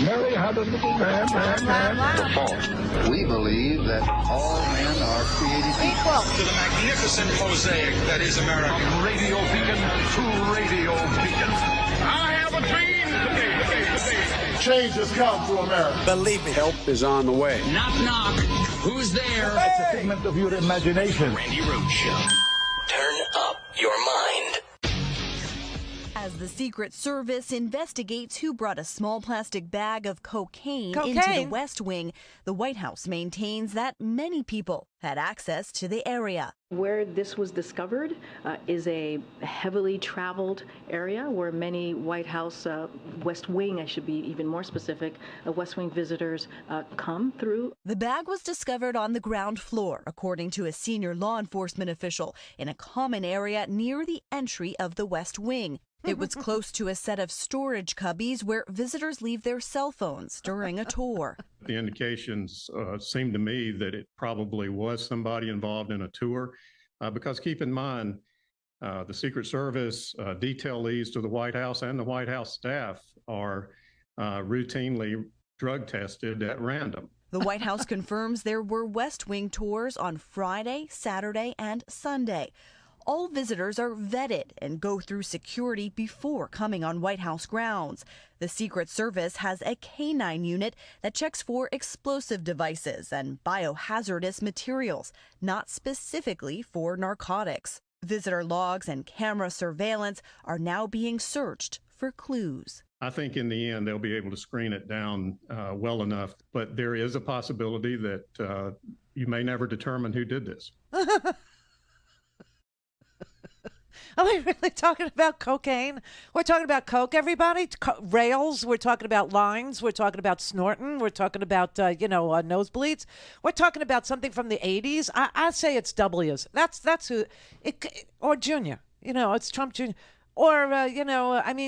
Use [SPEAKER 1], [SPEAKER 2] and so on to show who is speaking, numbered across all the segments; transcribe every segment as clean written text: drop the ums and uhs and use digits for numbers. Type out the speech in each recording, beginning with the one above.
[SPEAKER 1] Mary had a little man.
[SPEAKER 2] The fault. We believe that all men are created equal.
[SPEAKER 3] To the magnificent mosaic that is America.
[SPEAKER 1] From radio beacon to radio beacon. I have a dream today. Change has come to America.
[SPEAKER 4] Believe me.
[SPEAKER 5] Help is on the way.
[SPEAKER 3] Knock, knock. Who's there?
[SPEAKER 1] It's a figment of your imagination.
[SPEAKER 3] Randi Rhodes Show.
[SPEAKER 6] Turn up your mind.
[SPEAKER 7] As the Secret Service investigates who brought a small plastic bag of cocaine into the West Wing, the White House maintains that many people had access to the area.
[SPEAKER 8] Where this was discovered is a heavily traveled area where many White House, West Wing, I should be even more specific, West Wing visitors come through.
[SPEAKER 7] The bag was discovered on the ground floor, according to a senior law enforcement official, in a common area near the entry of the West Wing. It was close to a set of storage cubbies where visitors leave their cell phones during a tour.
[SPEAKER 9] The indications seem to me that it probably was somebody involved in a tour, because keep in mind, the Secret Service detailees to the White House and the White House staff are routinely drug tested at random.
[SPEAKER 7] The White House confirms there were West Wing tours on Friday, Saturday, and Sunday. All visitors are vetted and go through security before coming on White House grounds. The Secret Service has a K-9 unit that checks for explosive devices and biohazardous materials, not specifically for narcotics. Visitor logs and camera surveillance are now being searched for clues.
[SPEAKER 9] I think in the end, they'll be able to screen it down well enough, but there is a possibility that you may never determine who did this.
[SPEAKER 4] Are we really talking about cocaine? We're talking about coke, everybody. Rails. We're talking about lines. We're talking about snorting. We're talking about, nosebleeds. We're talking about something from the 80s. I say it's W's. That's who, or Junior. It's Trump Jr. Or,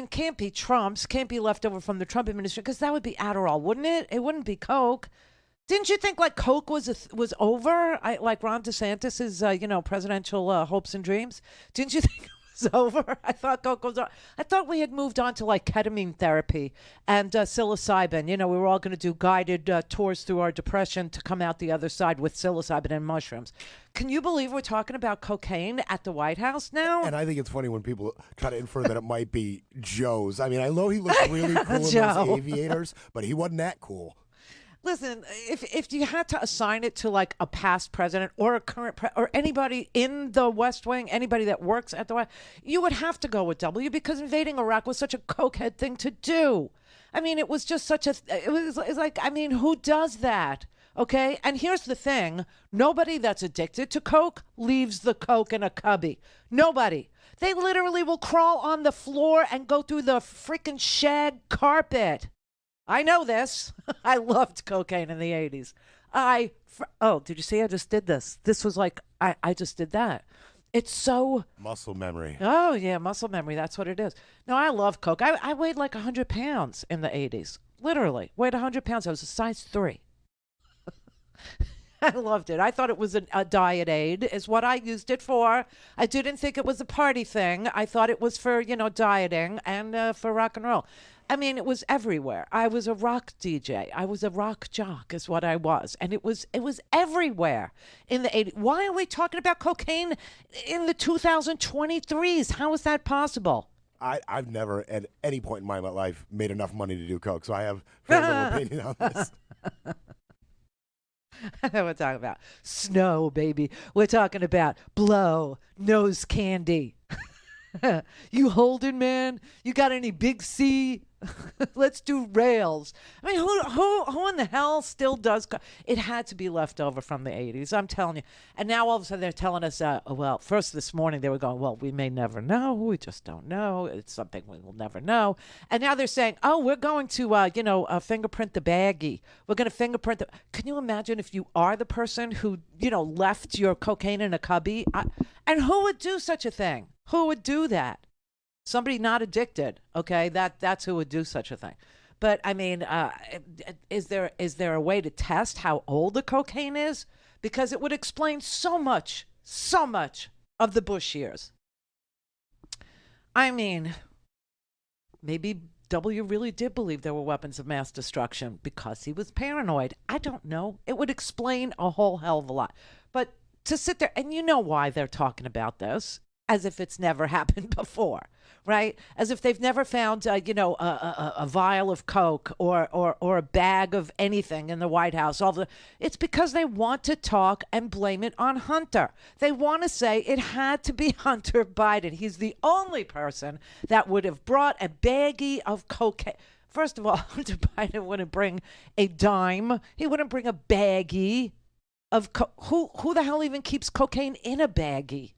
[SPEAKER 4] can't be Trump's, can't be left over from the Trump administration, because that would be Adderall, wouldn't it? It wouldn't be coke. Didn't you think coke was over? Like Ron DeSantis's, presidential hopes and dreams? Didn't you think it was over? I thought coke was over. I thought we had moved on to ketamine therapy and psilocybin. We were all going to do guided tours through our depression to come out the other side with psilocybin and mushrooms. Can you believe we're talking about cocaine at the White House now?
[SPEAKER 10] And I think it's funny when people try to infer that it might be Joe's. I mean, I know he looks really cool in those aviators, but he wasn't that cool.
[SPEAKER 4] Listen, if you had to assign it to a past president or a current or anybody in the West Wing, anybody that works at the White, you would have to go with W, because invading Iraq was such a cokehead thing to do. I mean, it was just such a, who does that? Okay. And here's the thing. Nobody that's addicted to coke leaves the coke in a cubby. Nobody. They literally will crawl on the floor and go through the freaking shag carpet. I know this. I loved cocaine in the 80s. Did you see I just did this? This was I just did that. It's so...
[SPEAKER 10] muscle memory.
[SPEAKER 4] Oh, yeah, muscle memory. That's what it is. No, I love coke. I weighed 100 pounds in the 80s. Literally. Weighed 100 pounds. I was a size 3. I loved it. I thought it was a diet aid is what I used it for. I didn't think it was a party thing. I thought it was for, dieting and for rock and roll. I mean, it was everywhere. I was a rock DJ. I was a rock jock is what I was. And it was everywhere in the 80s. Why are we talking about cocaine in the 2023s? How is that possible?
[SPEAKER 10] I've never at any point in my life made enough money to do coke, so I have very little opinion on this.
[SPEAKER 4] We're talking about snow, baby. We're talking about blow, nose candy. You holding, man? You got any Big C? Let's do rails. I mean, who in the hell still does? It had to be left over from the 80s. I'm telling you. And now all of a sudden they're telling us, first this morning they were going, well, we may never know. We just don't know. It's something we will never know. And now they're saying, we're going to, fingerprint the baggie. We're going to fingerprint the. Can you imagine if you are the person who, left your cocaine in a cubby? And who would do such a thing? Who would do that? Somebody not addicted, okay? That's who would do such a thing. But I mean, is there a way to test how old the cocaine is? Because it would explain so much of the Bush years. I mean, maybe W really did believe there were weapons of mass destruction because he was paranoid. I don't know. It would explain a whole hell of a lot. But to sit there, and you know why they're talking about this, as if it's never happened before, right? As if they've never found, a vial of Coke or a bag of anything in the White House. It's because they want to talk and blame it on Hunter. They want to say it had to be Hunter Biden. He's the only person that would have brought a baggie of cocaine. First of all, Hunter Biden wouldn't bring a dime. He wouldn't bring a baggie of who the hell even keeps cocaine in a baggie?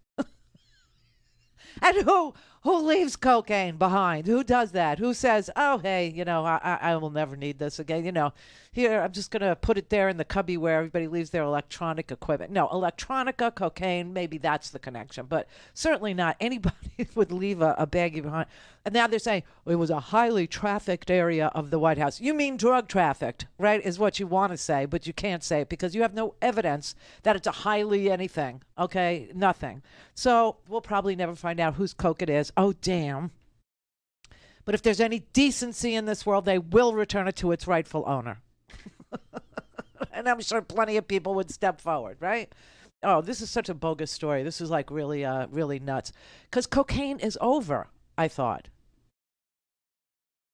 [SPEAKER 4] And who leaves cocaine behind? Who does that? Who says, oh, hey, I will never need this again. Here, I'm just going to put it there in the cubby where everybody leaves their electronic equipment. No, electronica, cocaine, maybe that's the connection. But certainly not anybody would leave a baggie behind. And now they're saying it was a highly trafficked area of the White House. You mean drug trafficked, right, is what you want to say, but you can't say it because you have no evidence that it's a highly anything, okay? Nothing. So we'll probably never find out whose Coke it is. Oh, damn. But if there's any decency in this world, they will return it to its rightful owner. And I'm sure plenty of people would step forward, right? Oh, this is such a bogus story. This is like really, really nuts. Because cocaine is over, I thought.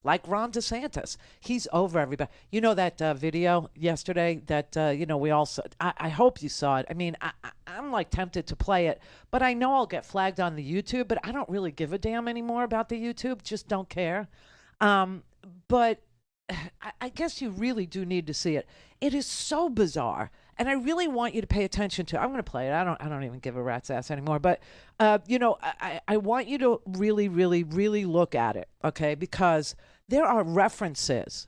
[SPEAKER 4] Like Ron DeSantis. He's over everybody. You know that video yesterday that, we all saw? I hope you saw it. I mean, I'm like tempted to play it, but I know I'll get flagged on the YouTube, but I don't really give a damn anymore about the YouTube. Just don't care. But I guess you really do need to see it. It is so bizarre, and I really want you to pay attention to. I'm going to play it. I don't even give a rat's ass anymore. But I want you to really, really, really look at it, okay? Because there are references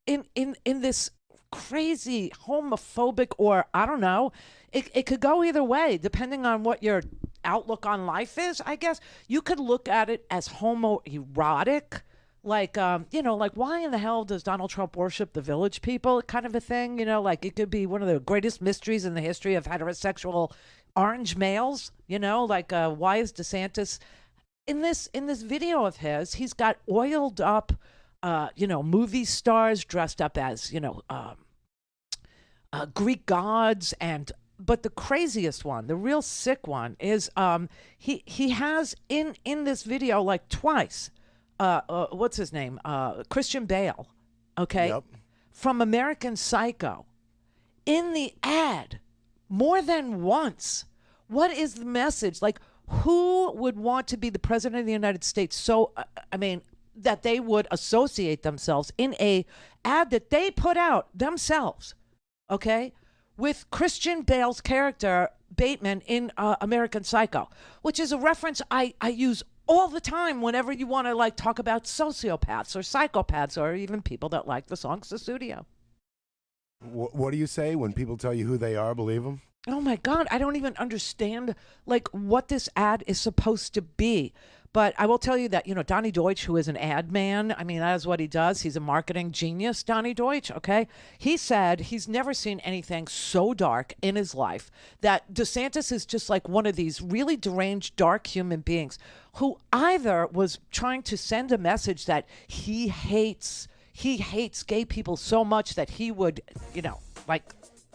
[SPEAKER 4] in this crazy homophobic, or I don't know. It could go either way depending on what your outlook on life is. I guess you could look at it as homoerotic. Like, like why in the hell does Donald Trump worship the Village People kind of a thing? Like it could be one of the greatest mysteries in the history of heterosexual orange males. Why is DeSantis in this video of his? He's got oiled up, movie stars dressed up as, Greek gods. But the craziest one, the real sick one is he has in this video like twice. What's his name? Christian Bale, okay?
[SPEAKER 10] Yep.
[SPEAKER 4] From American Psycho. In the ad, more than once. What is the message? Like, who would want to be the president of the United States so, that they would associate themselves in a ad that they put out themselves, okay, with Christian Bale's character, Bateman, in American Psycho, which is a reference I use all the time whenever you want to like talk about sociopaths or psychopaths or even people that like the song Sussudio.
[SPEAKER 10] What do you say when people tell you who they are? Believe them?
[SPEAKER 4] Oh my God, I don't even understand like what this ad is supposed to be. But I will tell you that, Donnie Deutsch, who is an ad man, that is what he does. He's a marketing genius, Donnie Deutsch, okay? He said he's never seen anything so dark in his life, that DeSantis is just like one of these really deranged, dark human beings who either was trying to send a message that he hates gay people so much that he would,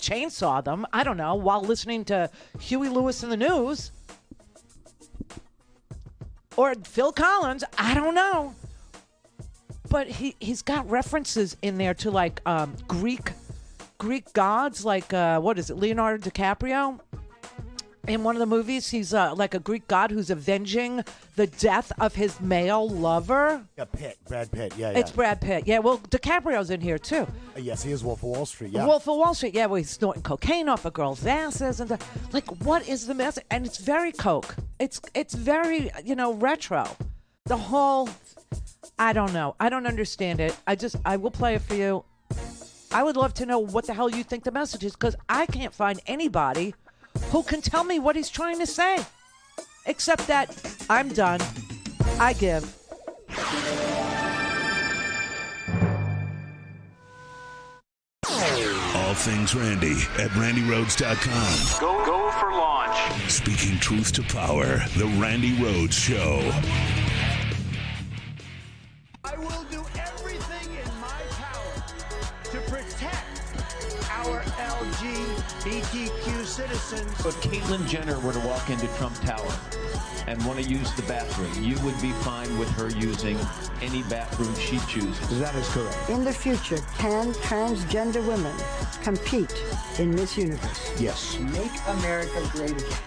[SPEAKER 4] chainsaw them, I don't know, while listening to Huey Lewis in the news. Or Phil Collins, I don't know. But he's got references in there to like Greek gods, like what is it, Leonardo DiCaprio? In one of the movies, he's like a Greek god who's avenging the death of his male lover.
[SPEAKER 10] Yeah, Brad Pitt, yeah.
[SPEAKER 4] It's Brad Pitt, yeah. Well, DiCaprio's in here too.
[SPEAKER 10] Yes, he is Wolf of Wall Street, yeah.
[SPEAKER 4] Wolf of Wall Street, yeah, where he's snorting cocaine off of girls' asses and like, what is the message? And it's very coke. It's very retro. The whole, I don't know. I don't understand it. I will play it for you. I would love to know what the hell you think the message is, because I can't find anybody who can tell me what he's trying to say. Except that I'm done. I give.
[SPEAKER 5] All things Randi at RandiRhodes.com.
[SPEAKER 3] Go for launch.
[SPEAKER 5] Speaking truth to power, The Randi Rhodes Show.
[SPEAKER 11] will do everything in my power to protect our LGBTQ citizens.
[SPEAKER 12] If Caitlyn Jenner were to walk into Trump Tower and want to use the bathroom, you would be fine with her using any bathroom she chooses.
[SPEAKER 11] That is correct.
[SPEAKER 13] In the future, can transgender women compete in Miss Universe?
[SPEAKER 11] Yes.
[SPEAKER 13] Make America great again.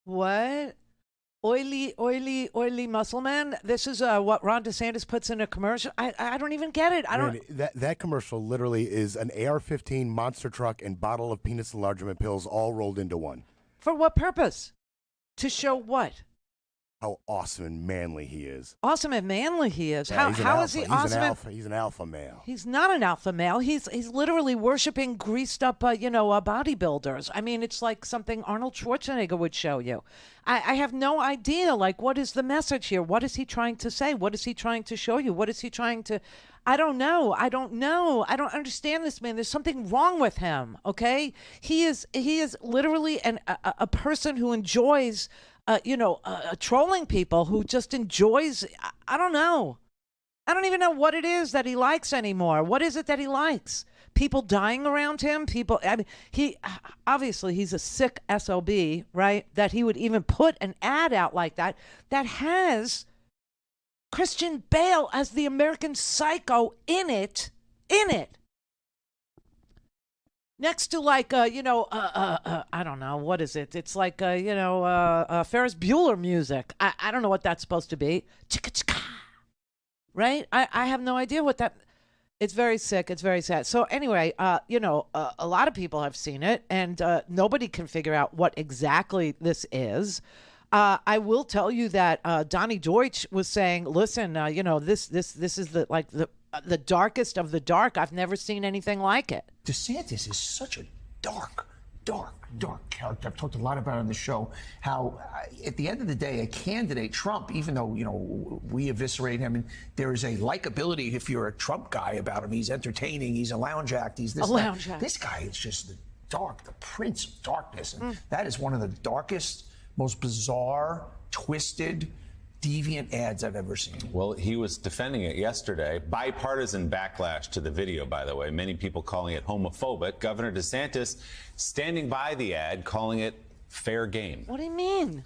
[SPEAKER 4] What? Oily muscle man? This is what Ron DeSantis puts in a commercial? I don't even get it. I don't.
[SPEAKER 10] Randy, that commercial literally is an AR-15 monster truck and bottle of penis enlargement pills all rolled into one.
[SPEAKER 4] For what purpose? To show what?
[SPEAKER 10] How awesome and manly he is.
[SPEAKER 4] Awesome and manly he is.
[SPEAKER 10] Yeah,
[SPEAKER 4] How is he awesome?
[SPEAKER 10] He's an alpha male.
[SPEAKER 4] He's not an alpha male. He's literally worshiping greased up, bodybuilders. I mean, it's like something Arnold Schwarzenegger would show you. I have no idea. Like, what is the message here? What is he trying to say? What is he trying to show you? What is he trying to? I don't know. I don't understand this man. There's something wrong with him. Okay, he is literally a person who enjoys. Trolling people, who just enjoys, I don't know. I don't even know what it is that he likes anymore. What is it that he likes? People dying around him? He's a sick SOB, right? That he would even put an ad out like that has Christian Bale as the American Psycho in it. Next to I don't know, what is it? It's like, Ferris Bueller music. I don't know what that's supposed to be. Chicka-chicka. Right? I have no idea what that. It's very sick. It's very sad. So anyway, a lot of people have seen it, and nobody can figure out what exactly this is. I will tell you that Donnie Deutsch was saying, listen, this is the darkest of the dark. I've never seen anything like it.
[SPEAKER 11] DeSantis is such a dark character. I've talked a lot about it on the show, how at the end of the day, a candidate, Trump, even though, we eviscerate him, and there is a likability if you're a Trump guy about him. He's entertaining, he's a lounge act, he's this.
[SPEAKER 4] Lounge act.
[SPEAKER 11] This guy is just the prince of darkness. And that is one of the darkest, most bizarre, twisted, deviant ads I've ever seen.
[SPEAKER 14] Well, he was defending it yesterday. Bipartisan backlash to the video, by the way. Many people calling it homophobic. Governor DeSantis standing by the ad, calling it fair game.
[SPEAKER 4] What do you mean?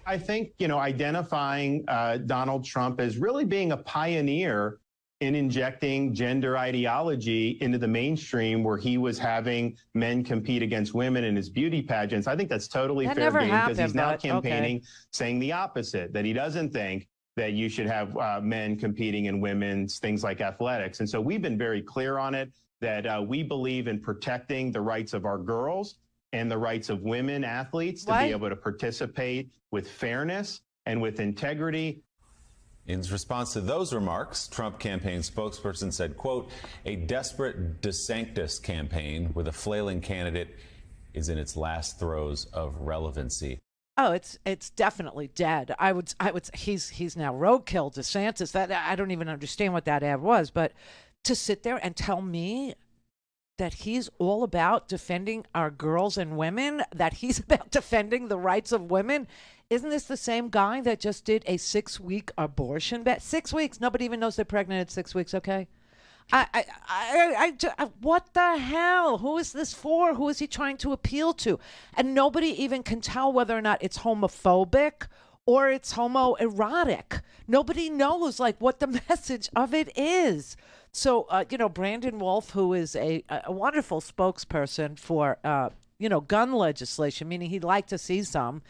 [SPEAKER 15] I think, identifying Donald Trump as really being a pioneer in injecting gender ideology into the mainstream, where he was having men compete against women in his beauty pageants. I think that's totally fair game, because he's now campaigning, saying the opposite, that he doesn't think that you should have men competing in women's things like athletics. And so we've been very clear on it, that we believe in protecting the rights of our girls and the rights of women athletes to be able to participate with fairness and with integrity.
[SPEAKER 14] In response to those remarks, Trump campaign spokesperson said, quote, a desperate DeSantis campaign with a flailing candidate is in its last throes of relevancy.
[SPEAKER 4] Oh, it's definitely dead. I would he's now roadkill DeSantis. That I don't even understand what that ad was, but to sit there and tell me that he's all about defending our girls and women, that he's about defending the rights of women. Isn't this the same guy that just did a 6-week abortion bet? 6 weeks. Nobody even knows they're pregnant at 6 weeks. Okay. What the hell? Who is this for? Who is he trying to appeal to? And nobody even can tell whether or not it's homophobic or it's homoerotic. Nobody knows what the message of it is. So, Brandon Wolf, who is a wonderful spokesperson for gun legislation, meaning he'd like to see some.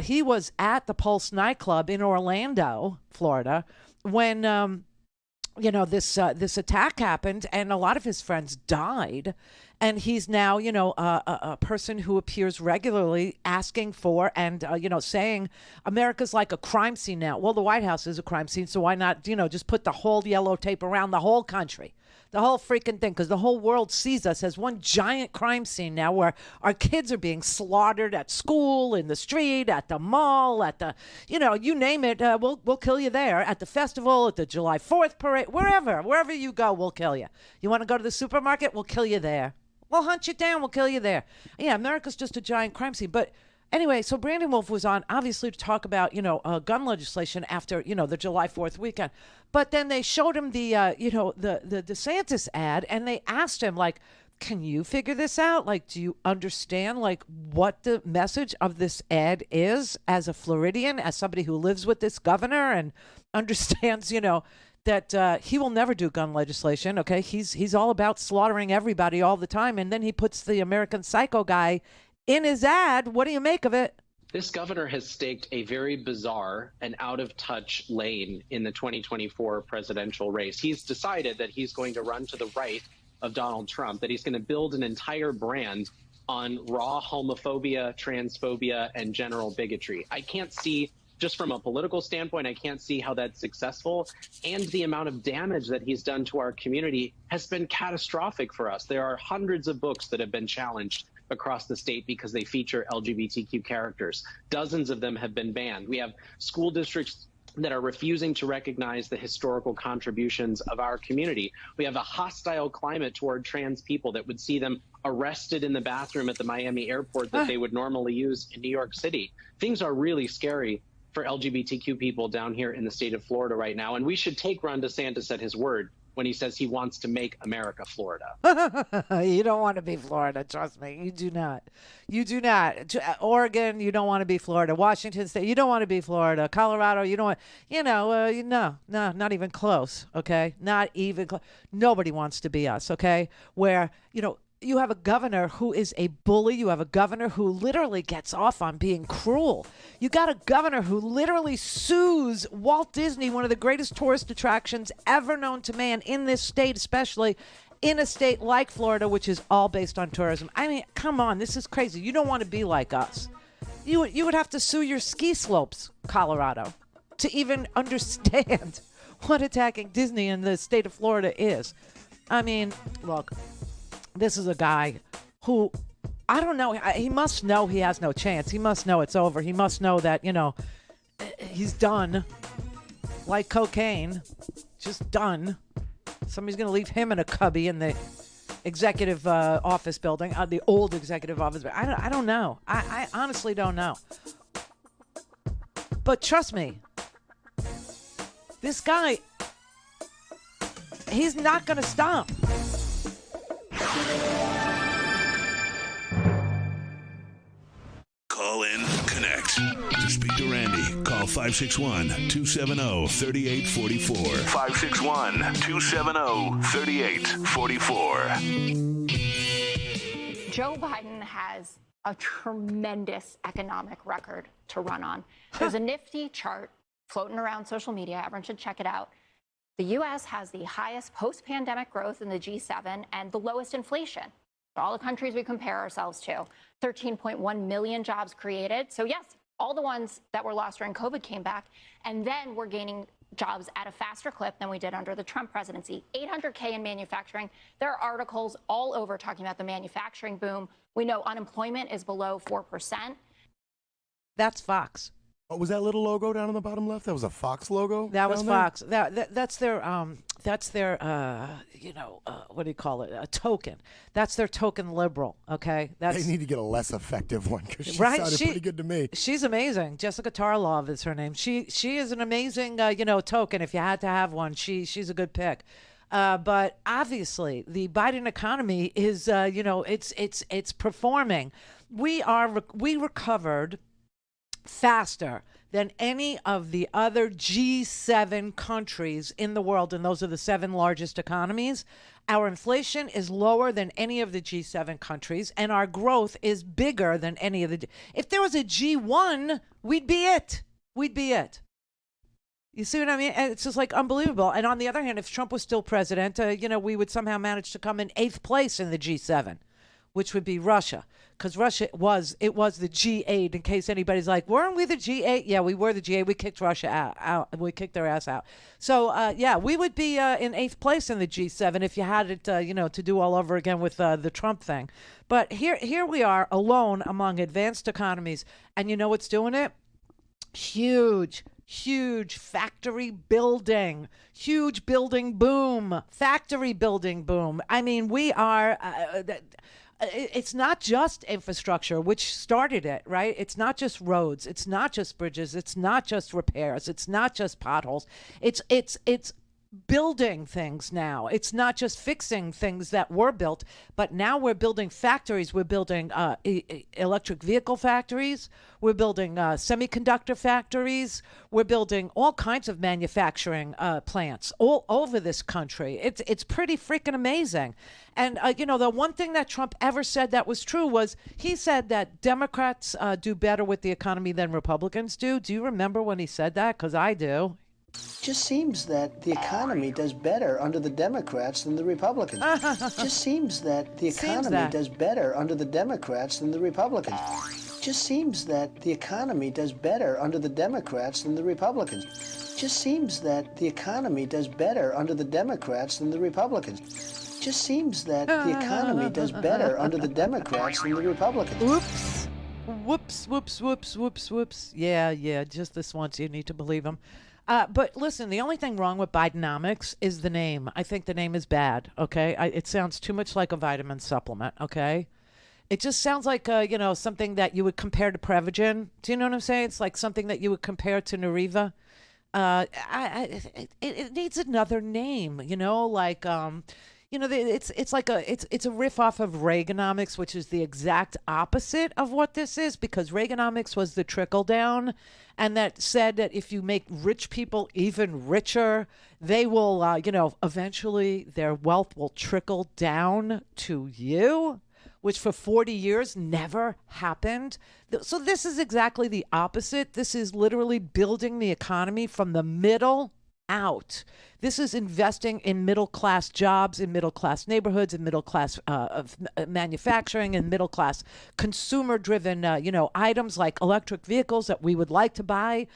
[SPEAKER 4] He was at the Pulse nightclub in Orlando, Florida, when this attack happened, and a lot of his friends died. And he's now, a person who appears regularly asking for and, saying America's like a crime scene now. Well, the White House is a crime scene, so why not, just put the whole yellow tape around the whole country, the whole freaking thing, because the whole world sees us as one giant crime scene now where our kids are being slaughtered at school, in the street, at the mall, at the, you name it, we'll kill you there, at the festival, at the July 4th parade, wherever you go, we'll kill you. You want to go to the supermarket? We'll kill you there. We'll hunt you down. We'll kill you there. Yeah, America's just a giant crime scene. But anyway, so Brandon Wolf was on, obviously, to talk about, gun legislation after, the July 4th weekend. But then they showed him the DeSantis ad, and they asked him, like, can you figure this out? Like, do you understand, like, what the message of this ad is as a Floridian, as somebody who lives with this governor and understands, that he will never do gun legislation, okay? He's all about slaughtering everybody all the time, and then he puts the American Psycho guy in his ad. What do you make of it?
[SPEAKER 16] This governor has staked a very bizarre and out-of-touch lane in the 2024 presidential race. He's decided that he's going to run to the right of Donald Trump, that he's going to build an entire brand on raw homophobia, transphobia, and general bigotry. I can't see, just from a political standpoint, I can't see how that's successful. And the amount of damage that he's done to our community has been catastrophic for us. There are hundreds of books that have been challenged across the state because they feature LGBTQ characters. Dozens of them have been banned. We have school districts that are refusing to recognize the historical contributions of our community. We have a hostile climate toward trans people that would see them arrested in the bathroom at the Miami airport that they would normally use in New York City. Things are really scary for LGBTQ people down here in the state of Florida right now. And we should take Ron DeSantis at his word when he says he wants to make America Florida.
[SPEAKER 4] You don't want to be Florida, trust me. You do not. You do not. Oregon, you don't want to be Florida. Washington State, you don't want to be Florida. Colorado, you don't want, no, not even close, okay? Not even close. Nobody wants to be us, okay? Where, you have a governor who is a bully. You have a governor who literally gets off on being cruel. You got a governor who literally sues Walt Disney, one of the greatest tourist attractions ever known to man in this state, especially in a state like Florida, which is all based on tourism. I mean, come on, this is crazy. You don't want to be like us. You would have to sue your ski slopes, Colorado, to even understand what attacking Disney in the state of Florida is. I mean, look. This is a guy who, I don't know, he must know he has no chance. He must know it's over. He must know that, he's done. Like cocaine, just done. Somebody's going to leave him in a cubby in the executive office building, the old executive office building. I don't know. I honestly don't know. But trust me, this guy, he's not going to stop.
[SPEAKER 5] Call in, connect. To speak to Randy, call 561-270-3844. 561-270-3844.
[SPEAKER 17] Joe Biden has a tremendous economic record to run on. There's a nifty chart floating around social media. Everyone should check it out. The U.S. has the highest post-pandemic growth in the G7 and the lowest inflation. All the countries we compare ourselves to, 13.1 million jobs created. So yes, all the ones that were lost during COVID came back, and then we're gaining jobs at a faster clip than we did under the Trump presidency. 800K in manufacturing. There are articles all over talking about the manufacturing boom. We know unemployment is below 4%.
[SPEAKER 4] That's Fox.
[SPEAKER 10] What was that little logo down on the bottom left? That was a Fox logo?
[SPEAKER 4] That was
[SPEAKER 10] there?
[SPEAKER 4] Fox. That's their what do you call it? A token. That's their token liberal, okay?
[SPEAKER 10] They need to get a less effective one because she sounded pretty good to me.
[SPEAKER 4] She's amazing. Jessica Tarlov is her name. She is an amazing, token. If you had to have one, she's a good pick. But obviously, the Biden economy is, it's performing. We recovered faster than any of the other G7 countries in the world, and those are the 7 largest economies. Our inflation is lower than any of the G7 countries, and our growth is bigger than any of the. If there was a G1, we'd be it. We'd be it. You see what I mean? And it's just like unbelievable. And on the other hand, if Trump was still president, we would somehow manage to come in 8th place in the G7, which would be Russia. Because Russia was the G8, in case anybody's like, weren't we the G8? Yeah, we were the G8. We kicked Russia out. We kicked their ass out. So, we would be in 8th place in the G7 if you had it, to do all over again with the Trump thing. But here we are alone among advanced economies. And you know what's doing it? Huge factory building, huge building boom, factory building boom. I mean, we are, it's not just infrastructure, which started it, right? It's not just roads. It's not just bridges. It's not just repairs. It's not just potholes. It's building things now. It's not just fixing things that were built, but now we're building factories. We're building electric vehicle factories. We're building semiconductor factories. We're building all kinds of manufacturing plants all over this country. It's pretty freaking amazing. And, the one thing that Trump ever said that was true was he said that Democrats do better with the economy than Republicans do. Do you remember when he said that? Because I do.
[SPEAKER 18] Just seems that the economy does better under the Democrats than the Republicans. Just seems that the economy does better under the Democrats than the Republicans. Just seems that the economy does better under the Democrats than the Republicans. Just seems that the economy does better under the Democrats than the Republicans. Just seems that the economy does better under the Democrats than the Republicans.
[SPEAKER 4] Oops. Whoops. Yeah, just this once. You need to believe him. But listen, the only thing wrong with Bidenomics is the name. I think the name is bad, okay? It sounds too much like a vitamin supplement, okay? It just sounds like, something that you would compare to Prevagen. Do you know what I'm saying? It's like something that you would compare to Nariva. It needs another name, it's a riff off of Reaganomics, which is the exact opposite of what this is, because Reaganomics was the trickle down, and that said that if you make rich people even richer, they will, eventually their wealth will trickle down to you, which for 40 years never happened. So this is exactly the opposite. This is literally building the economy from the middle out. This is investing in middle-class jobs, in middle-class neighborhoods, in middle-class manufacturing, and middle-class consumer-driven, items like electric vehicles that we would like to buy.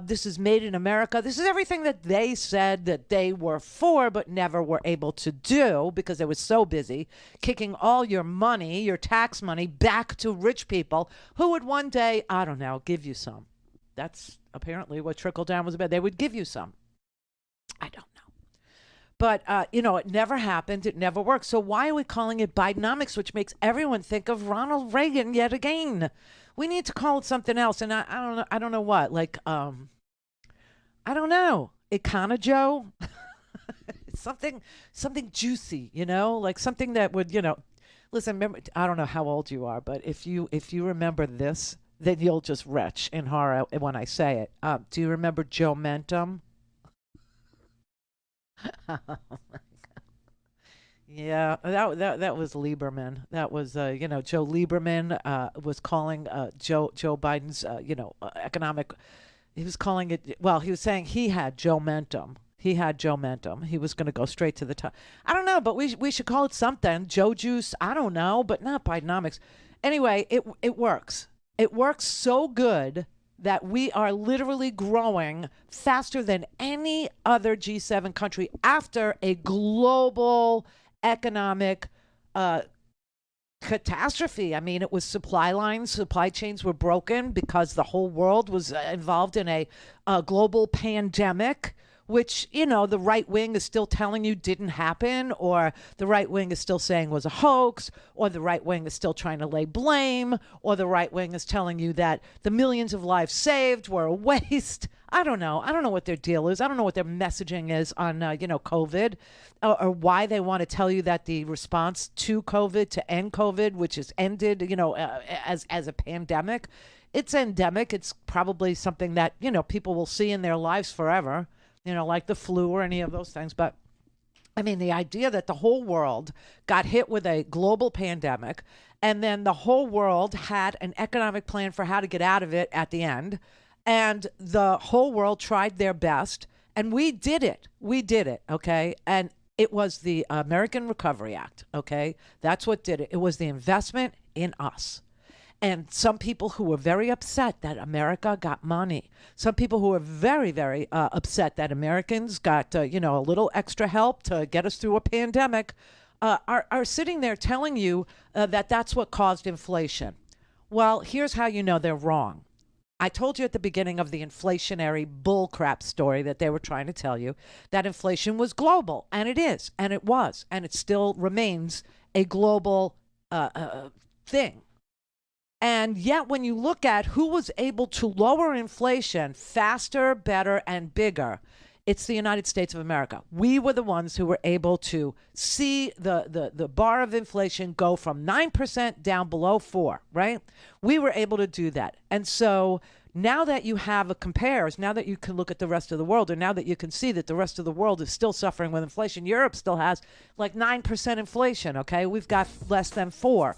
[SPEAKER 4] This is made in America. This is everything that they said that they were for but never were able to do because they were so busy kicking all your money, your tax money, back to rich people who would one day, I don't know, give you some. That's apparently what trickle-down was about. They would give you some. I don't know. But, it never happened. It never worked. So why are we calling it Bidenomics, which makes everyone think of Ronald Reagan yet again? We need to call it something else. And I don't know what. Like, I don't know. Econo-Joe? something juicy, like something that would, listen, remember, I don't know how old you are, but if you remember this, then you'll just retch in horror when I say it. Do you remember Joe Mentum? Oh my God. Yeah, that was Lieberman. That was Joe Lieberman was calling Joe Biden's economic. He was calling it. Well, he was saying he had Joe Mentum. He had Joe Mentum. He was going to go straight to the top. I don't know, but we should call it something. Joe Juice. I don't know, but not Bidenomics. Anyway, it works. It works so good that we are literally growing faster than any other G7 country after a global economic catastrophe. I mean, it was supply chains were broken because the whole world was involved in a global pandemic, which, the right wing is still telling you didn't happen, or the right wing is still saying was a hoax, or the right wing is still trying to lay blame, or the right wing is telling you that the millions of lives saved were a waste. I don't know. I don't know what their deal is. I don't know what their messaging is on, COVID, or why they want to tell you that the response to COVID, to end COVID, which is ended, as a pandemic, it's endemic. It's probably something that, people will see in their lives forever, like the flu or any of those things. But I mean, the idea that the whole world got hit with a global pandemic and then the whole world had an economic plan for how to get out of it at the end, and the whole world tried their best, and we did it. We did it, okay? And it was the American Recovery Act, okay? That's what did it. It was the investment in us. And some people who were very upset that America got money. Some people who were very, very upset that Americans got, a little extra help to get us through a pandemic, are sitting there telling you that that's what caused inflation. Well, here's how you know they're wrong. I told you at the beginning of the inflationary bullcrap story that they were trying to tell you that inflation was global, and it is, and it was, and it still remains a global thing. And yet when you look at who was able to lower inflation faster, better, and bigger, it's the United States of America. We were the ones who were able to see the bar of inflation go from 9% down below 4%, right? We were able to do that. And so now that you have a compares, now that you can look at the rest of the world, and now that you can see that the rest of the world is still suffering with inflation, Europe still has like 9% inflation, okay? We've got less than 4%.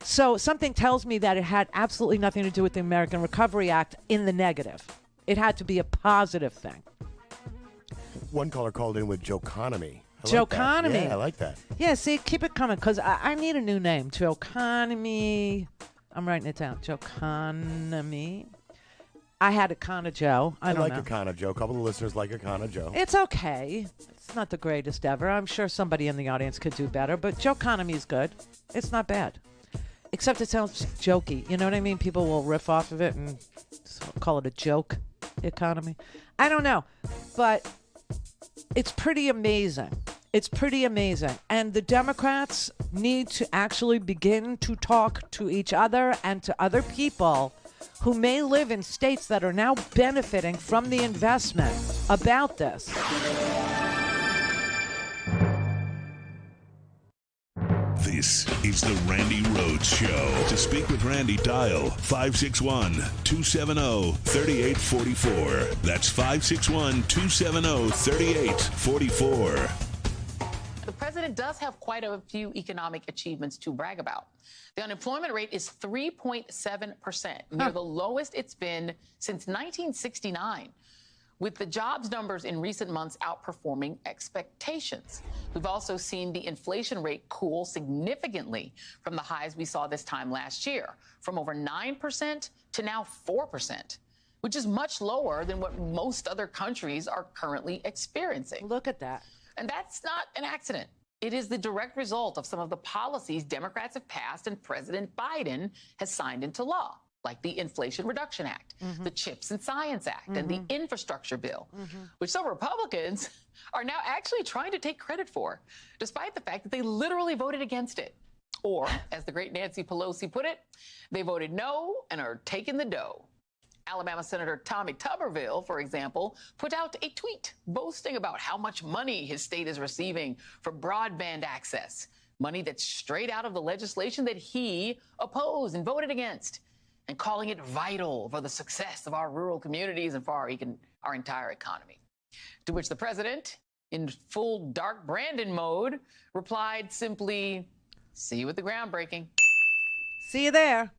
[SPEAKER 4] So something tells me that it had absolutely nothing to do with the American Recovery Act in the negative. It had to be a positive thing.
[SPEAKER 10] One caller called in with Joeconomy.
[SPEAKER 4] Joeconomy.
[SPEAKER 10] Yeah, I like that.
[SPEAKER 4] Yeah, see, keep it coming, because I need a new name. Joeconomy. I'm writing it down. Joeconomy. I had Akana Joe. I don't
[SPEAKER 10] like
[SPEAKER 4] know.
[SPEAKER 10] Akana Joe. A couple of listeners like Akana Joe.
[SPEAKER 4] It's okay. It's not the greatest ever. I'm sure somebody in the audience could do better, but Joeconomy is good. It's not bad. Except it sounds jokey. You know what I mean? People will riff off of it and call it a joke economy. I don't know. But it's pretty amazing. It's pretty amazing. And the Democrats need to actually begin to talk to each other and to other people who may live in states that are now benefiting from the investment about this.
[SPEAKER 5] This is the Randi Rhodes Show. To speak with Randi, dial 561-270-3844. That's 561-270-3844.
[SPEAKER 19] The president does have quite a few economic achievements to brag about. The unemployment rate is 3.7%, near the lowest it's been since 1969. With the jobs numbers in recent months outperforming expectations. We've also seen the inflation rate cool significantly from the highs we saw this time last year, from over 9% to now 4%, which is much lower than what most other countries are currently experiencing.
[SPEAKER 4] Look at that.
[SPEAKER 19] And that's not an accident. It is the direct result of some of the policies Democrats have passed and President Biden has signed into law, like the Inflation Reduction Act, the CHIPS and Science Act, and the Infrastructure Bill, which some Republicans are now actually trying to take credit for, despite the fact that they literally voted against it. Or, as the great Nancy Pelosi put it, they voted no and are taking the dough. Alabama Senator Tommy Tuberville, for example, put out a tweet boasting about how much money his state is receiving for broadband access, money that's straight out of the legislation that he opposed and voted against, and calling it vital for the success of our rural communities and for our entire economy. To which the president, in full Dark Brandon mode, replied simply, "See you at the groundbreaking."
[SPEAKER 4] See you there.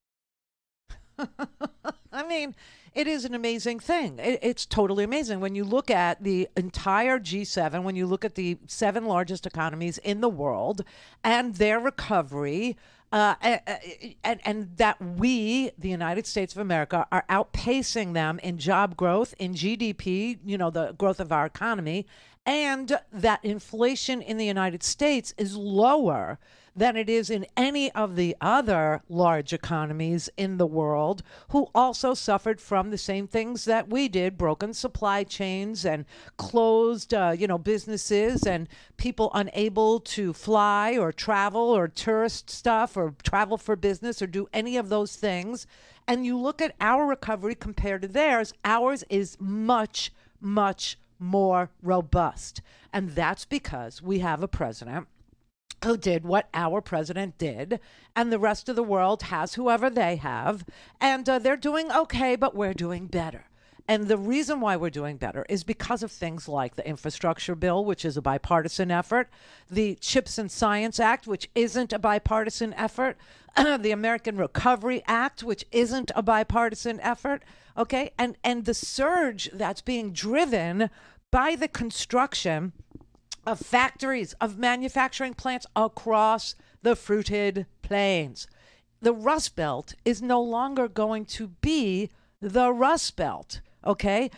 [SPEAKER 4] I mean, it is an amazing thing. It's totally amazing. When you look at the entire G7, when you look at the 7 largest economies in the world and their recovery, and that we, the United States of America, are outpacing them in job growth, in GDP, the growth of our economy, and that inflation in the United States is lower than it is in any of the other large economies in the world who also suffered from the same things that we did, broken supply chains and closed, businesses and people unable to fly or travel or tourist stuff or travel for business or do any of those things. And you look at our recovery compared to theirs, ours is much, much more robust. And that's because we have a president who did what our president did, and the rest of the world has whoever they have, and they're doing okay, but we're doing better. And the reason why we're doing better is because of things like the infrastructure bill, which is a bipartisan effort, the Chips and Science Act, which isn't a bipartisan effort, the American Recovery Act, which isn't a bipartisan effort, okay? And the surge that's being driven by the construction of factories, of manufacturing plants across the fruited plains. The Rust Belt is no longer going to be the Rust Belt, okay?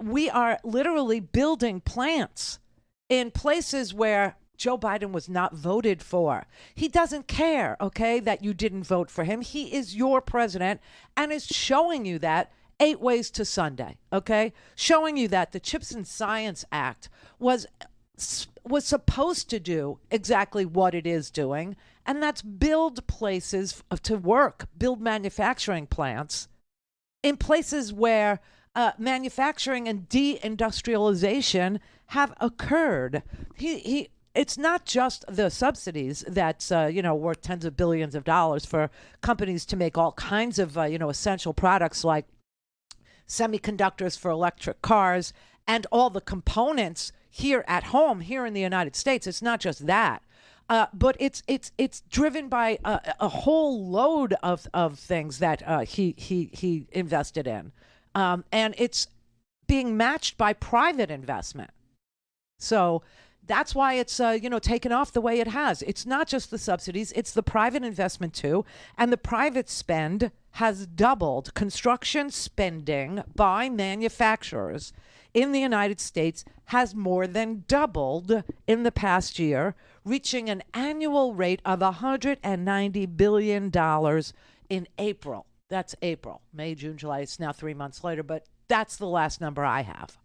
[SPEAKER 4] We are literally building plants in places where Joe Biden was not voted for. He doesn't care, okay, that you didn't vote for him. He is your president and is showing you that 8 ways to Sunday, okay? Showing you that the Chips and Science Act was supposed to do exactly what it is doing, and that's build places to work, build manufacturing plants in places where manufacturing and deindustrialization have occurred. It's not just the subsidies that's, worth tens of billions of dollars for companies to make all kinds of, essential products like semiconductors for electric cars and all the components here at home, here in the United States. It's not just that. But it's driven by a whole load of things that he invested in. And it's being matched by private investment. So that's why it's, taken off the way it has. It's not just the subsidies, it's the private investment too. And the private spend has doubled. Construction spending by manufacturers in the United States has more than doubled in the past year, reaching an annual rate of $190 billion in April. That's April, May, June, July. It's now 3 months later, but that's the last number I have.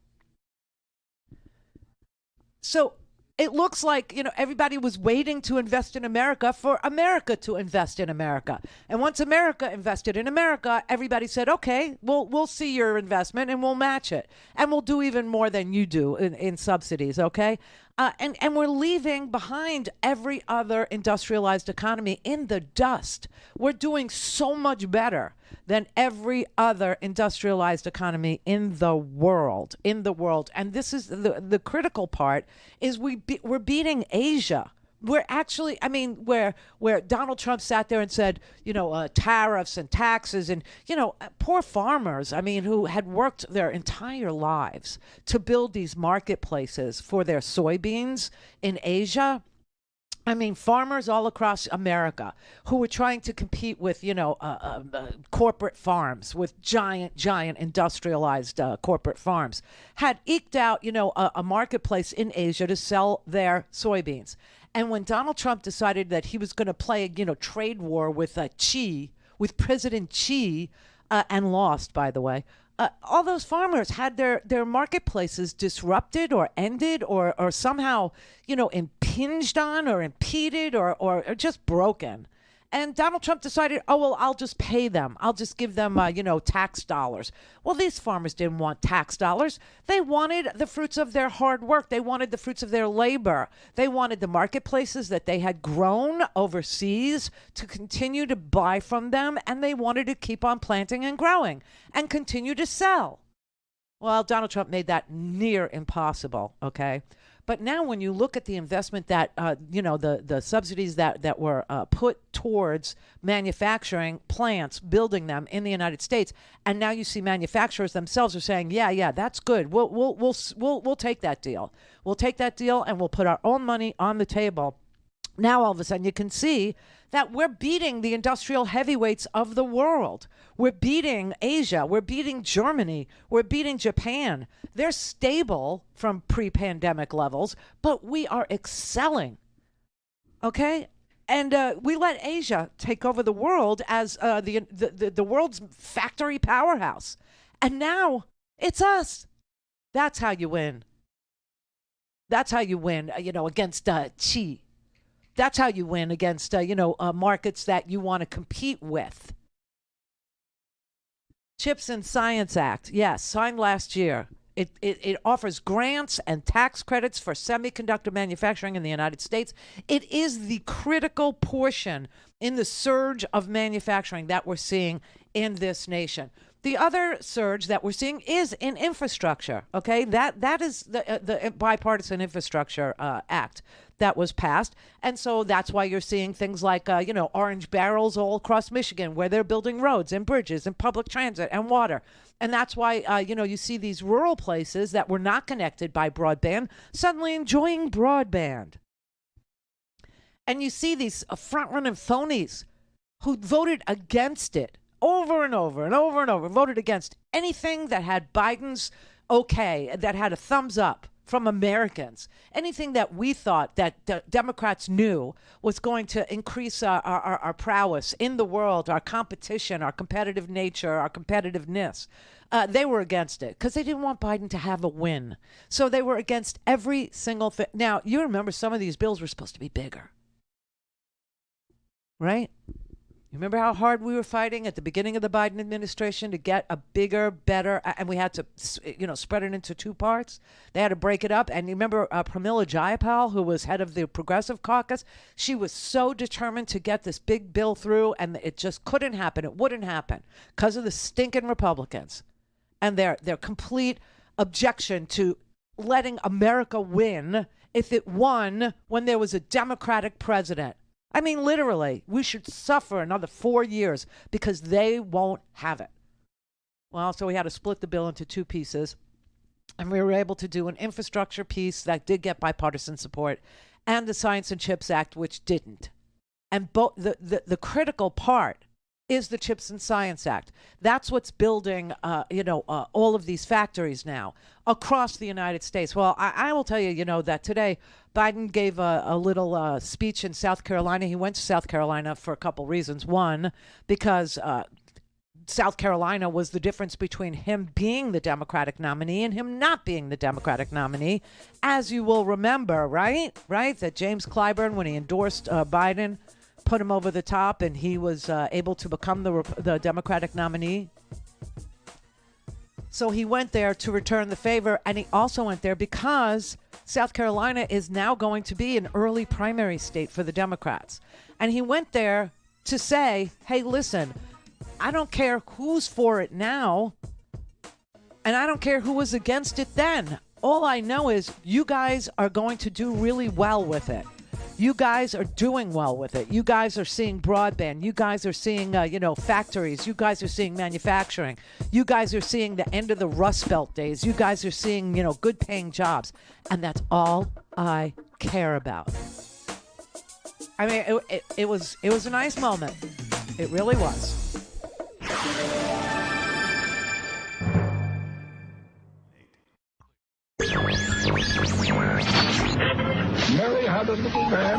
[SPEAKER 4] So it looks like, everybody was waiting to invest in America for America to invest in America. And once America invested in America, everybody said, okay, we'll see your investment and we'll match it. And we'll do even more than you do in subsidies, okay? And we're leaving behind every other industrialized economy in the dust. We're doing so much better than every other industrialized economy in the world. And this is the critical part, is we're beating Asia. We're actually, where Donald Trump sat there and said, tariffs and taxes and, poor farmers, who had worked their entire lives to build these marketplaces for their soybeans in Asia. Farmers all across America who were trying to compete with, corporate farms, with giant industrialized corporate farms, had eked out, a marketplace in Asia to sell their soybeans. And when Donald Trump decided that he was going to play a, trade war with with President Xi, and lost, by the way, all those farmers had their marketplaces disrupted or ended or somehow, impinged on or impeded or just broken. And Donald Trump decided, I'll just pay them. I'll just give them, tax dollars. Well, these farmers didn't want tax dollars. They wanted the fruits of their hard work. They wanted the fruits of their labor. They wanted the marketplaces that they had grown overseas to continue to buy from them. And they wanted to keep on planting and growing and continue to sell. Well, Donald Trump made that near impossible, okay? But now when you look at the investment that, the subsidies that were put towards manufacturing plants, building them in the United States, and now you see manufacturers themselves are saying, yeah, that's good. We'll take that deal. We'll take that deal and we'll put our own money on the table. Now, all of a sudden, you can see that we're beating the industrial heavyweights of the world. We're beating Asia. We're beating Germany. We're beating Japan. They're stable from pre-pandemic levels, but we are excelling. Okay? And we let Asia take over the world as the world's factory powerhouse. And now it's us. That's how you win. That's how you win, against Xi. That's how you win against, markets that you want to compete with. Chips and Science Act, yes, signed last year. It offers grants and tax credits for semiconductor manufacturing in the United States. It is the critical portion in the surge of manufacturing that we're seeing in this nation. The other surge that we're seeing is in infrastructure. Okay, that is the bipartisan infrastructure act that was passed, and so that's why you're seeing things like orange barrels all across Michigan, where they're building roads and bridges and public transit and water, and that's why you see these rural places that were not connected by broadband suddenly enjoying broadband, and you see these front-running phonies who voted against it. Over and over and over and over, voted against anything that had Biden's okay, that had a thumbs up from Americans. Anything that we thought that the Democrats knew was going to increase our prowess in the world, our competition, our competitive nature, our competitiveness. They were against it because they didn't want Biden to have a win. So they were against every single thing. Now, you remember some of these bills were supposed to be bigger, right? You remember how hard we were fighting at the beginning of the Biden administration to get a bigger, better, and we had to, spread it into two parts. They had to break it up. And you remember Pramila Jayapal, who was head of the Progressive Caucus? She was so determined to get this big bill through, and it just couldn't happen. It wouldn't happen because of the stinking Republicans and their complete objection to letting America win if it won when there was a Democratic president. I mean, literally, we should suffer another 4 years because they won't have it. Well, so we had to split the bill into two pieces, and we were able to do an infrastructure piece that did get bipartisan support and the Science and Chips Act, which didn't. And both the critical part is the Chips and Science Act. That's what's building, all of these factories now across the United States. Well, I will tell you, that today Biden gave a little speech in South Carolina. He went to South Carolina for a couple reasons. One, because South Carolina was the difference between him being the Democratic nominee and him not being the Democratic nominee. As you will remember, right? That James Clyburn, when he endorsed Biden, put him over the top, and he was able to become the Democratic nominee. So he went there to return the favor, and he also went there because South Carolina is now going to be an early primary state for the Democrats. And he went there to say, hey, listen, I don't care who's for it now, and I don't care who was against it then. All I know is you guys are going to do really well with it. You guys are doing well with it. You guys are seeing broadband. You guys are seeing, factories. You guys are seeing manufacturing. You guys are seeing the end of the Rust Belt days. You guys are seeing, good paying jobs. And that's all I care about. I mean, it was a nice moment. It really was.
[SPEAKER 2] Mary had a little man.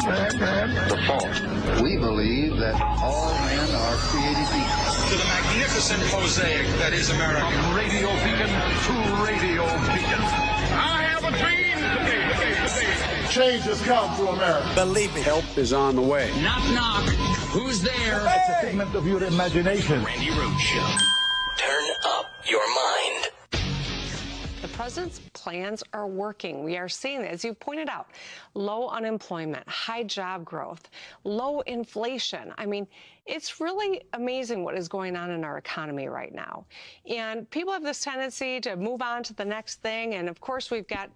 [SPEAKER 2] The fault. We believe that all men are created equal.
[SPEAKER 3] To the magnificent mosaic that is America.
[SPEAKER 1] From radio beacon to radio beacon. I have a dream today. Change has come to America.
[SPEAKER 3] Believe me.
[SPEAKER 1] Help is on the way.
[SPEAKER 3] Knock, knock. Who's there?
[SPEAKER 1] It's a figment of your imagination.
[SPEAKER 3] Randi Rhodes Show.
[SPEAKER 6] Turn up your mind.
[SPEAKER 20] The president's plans are working. We are seeing, as you pointed out, low unemployment, high job growth, low inflation. I mean, it's really amazing what is going on in our economy right now. And people have this tendency to move on to the next thing. And of course, we've got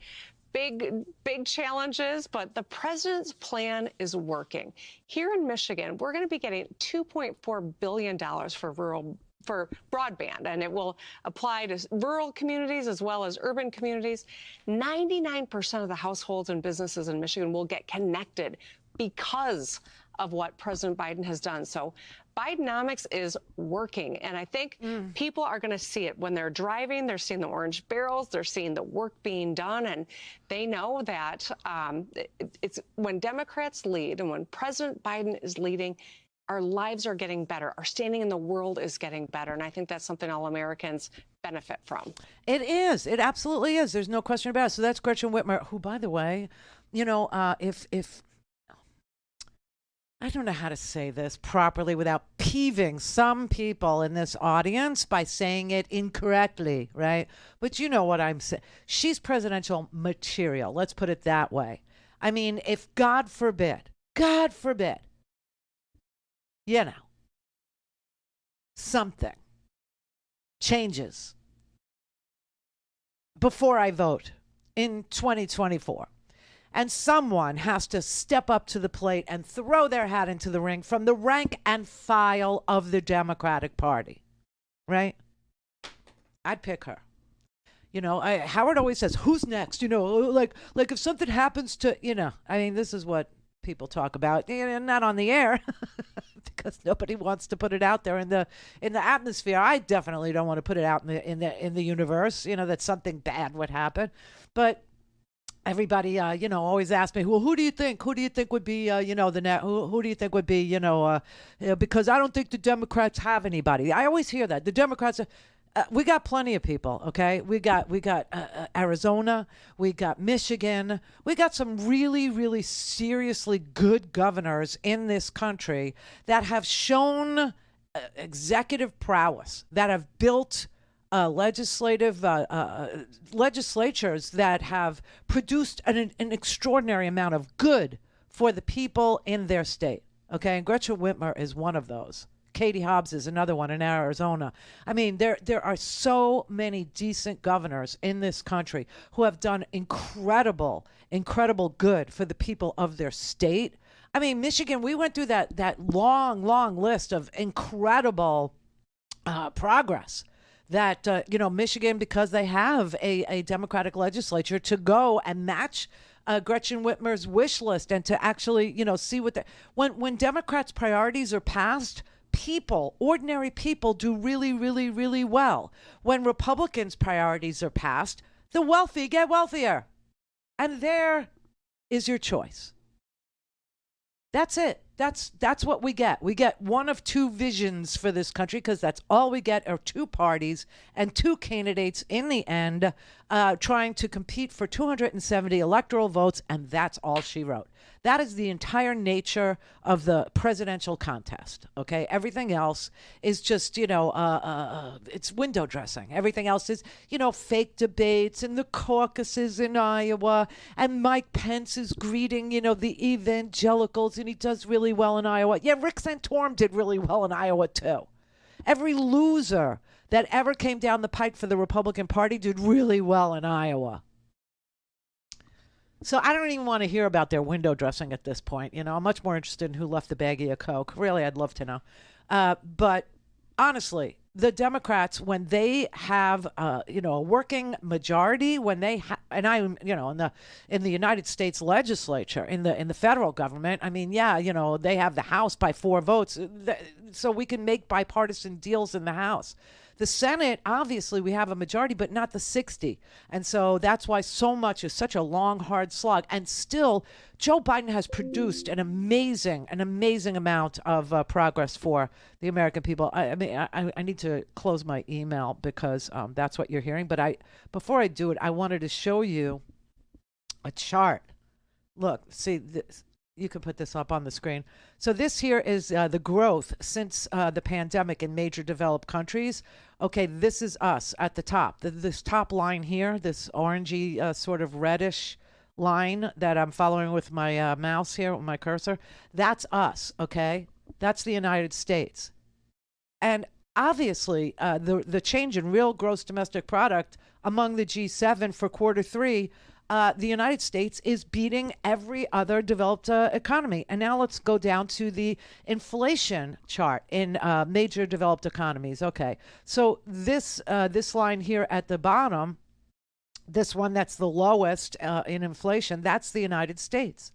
[SPEAKER 20] big challenges, but the president's plan is working. Here in Michigan, we're going to be getting $2.4 billion for broadband, and it will apply to rural communities as well as urban communities. 99% of the households and businesses in Michigan will get connected because of what President Biden has done. So Bidenomics is working, and I think people are going to see it when they're driving. They're seeing the orange barrels. They're seeing the work being done, and they know that it's when Democrats lead and when President Biden is leading, our lives are getting better. Our standing in the world is getting better. And I think that's something all Americans benefit from.
[SPEAKER 4] It is. It absolutely is. There's no question about it. So that's Gretchen Whitmer, who, by the way, if I don't know how to say this properly without peeving some people in this audience by saying it incorrectly, right? But you know what I'm saying. She's presidential material. Let's put it that way. I mean, if God forbid, you know, something changes before I vote in 2024. And someone has to step up to the plate and throw their hat into the ring from the rank and file of the Democratic Party, right? I'd pick her. You know, Howard always says, who's next? You know, like if something happens to, you know, I mean, this is what people talk about, not on the air because nobody wants to put it out there in the atmosphere. I definitely don't want to put it out in the universe, you know, that something bad would happen. But everybody, you know, always asks me, well, who do you think? Who do you think would be, you know, who do you think would be, you know, because I don't think the Democrats have anybody. I always hear that. The Democrats, we got plenty of people, okay? We got Arizona, we got Michigan, we got some really, really seriously good governors in this country that have shown executive prowess, that have built legislatures that have produced an extraordinary amount of good for the people in their state. Okay, and Gretchen Whitmer is one of those. Katie Hobbs is another one in Arizona. I mean, there are so many decent governors in this country who have done incredible good for the people of their state. I mean, Michigan, we went through that long list of incredible progress that, you know, Michigan, because they have a Democratic legislature, to go and match Gretchen Whitmer's wish list and to actually, you know, see what when Democrats' priorities are passed, ordinary people do really, really, really well. When Republicans' priorities are passed, the wealthy get wealthier. And there is your choice. That's it. That's what we get. We get one of two visions for this country, because that's all we get are two parties and two candidates in the end trying to compete for 270 electoral votes, and that's all she wrote. That is the entire nature of the presidential contest, okay? Everything else is just, you know, it's window dressing. Everything else is, you know, fake debates and the caucuses in Iowa, and Mike Pence is greeting, you know, the evangelicals, and he does really well in Iowa. Yeah, Rick Santorum did really well in Iowa, too. Every loser that ever came down the pike for the Republican Party did really well in Iowa. So I don't even want to hear about their window dressing at this point. You know, I'm much more interested in who left the baggie of Coke. Really, I'd love to know. But honestly, the Democrats, when they have, you know, a working majority, when they and I, you know, in the United States legislature, in the federal government, I mean, yeah, you know, they have the House by 4 votes, so we can make bipartisan deals in the House. The Senate, obviously, we have a majority, but not the 60. And so that's why so much is such a long, hard slog. And still, Joe Biden has produced an amazing amount of progress for the American people. I mean, I need to close my email because that's what you're hearing. But before I do it, I wanted to show you a chart. Look, see this. You can put this up on the screen. So this here is the growth since the pandemic in major developed countries. Okay, this is us at the top. This top line here, this orangey sort of reddish line that I'm following with my mouse here, with my cursor, that's us, okay? That's the United States. And obviously, the change in real gross domestic product among the G7 for Q3, the United States is beating every other developed economy. And now let's go down to the inflation chart in major developed economies. Okay, so this line here at the bottom, this one that's the lowest in inflation, that's the United States.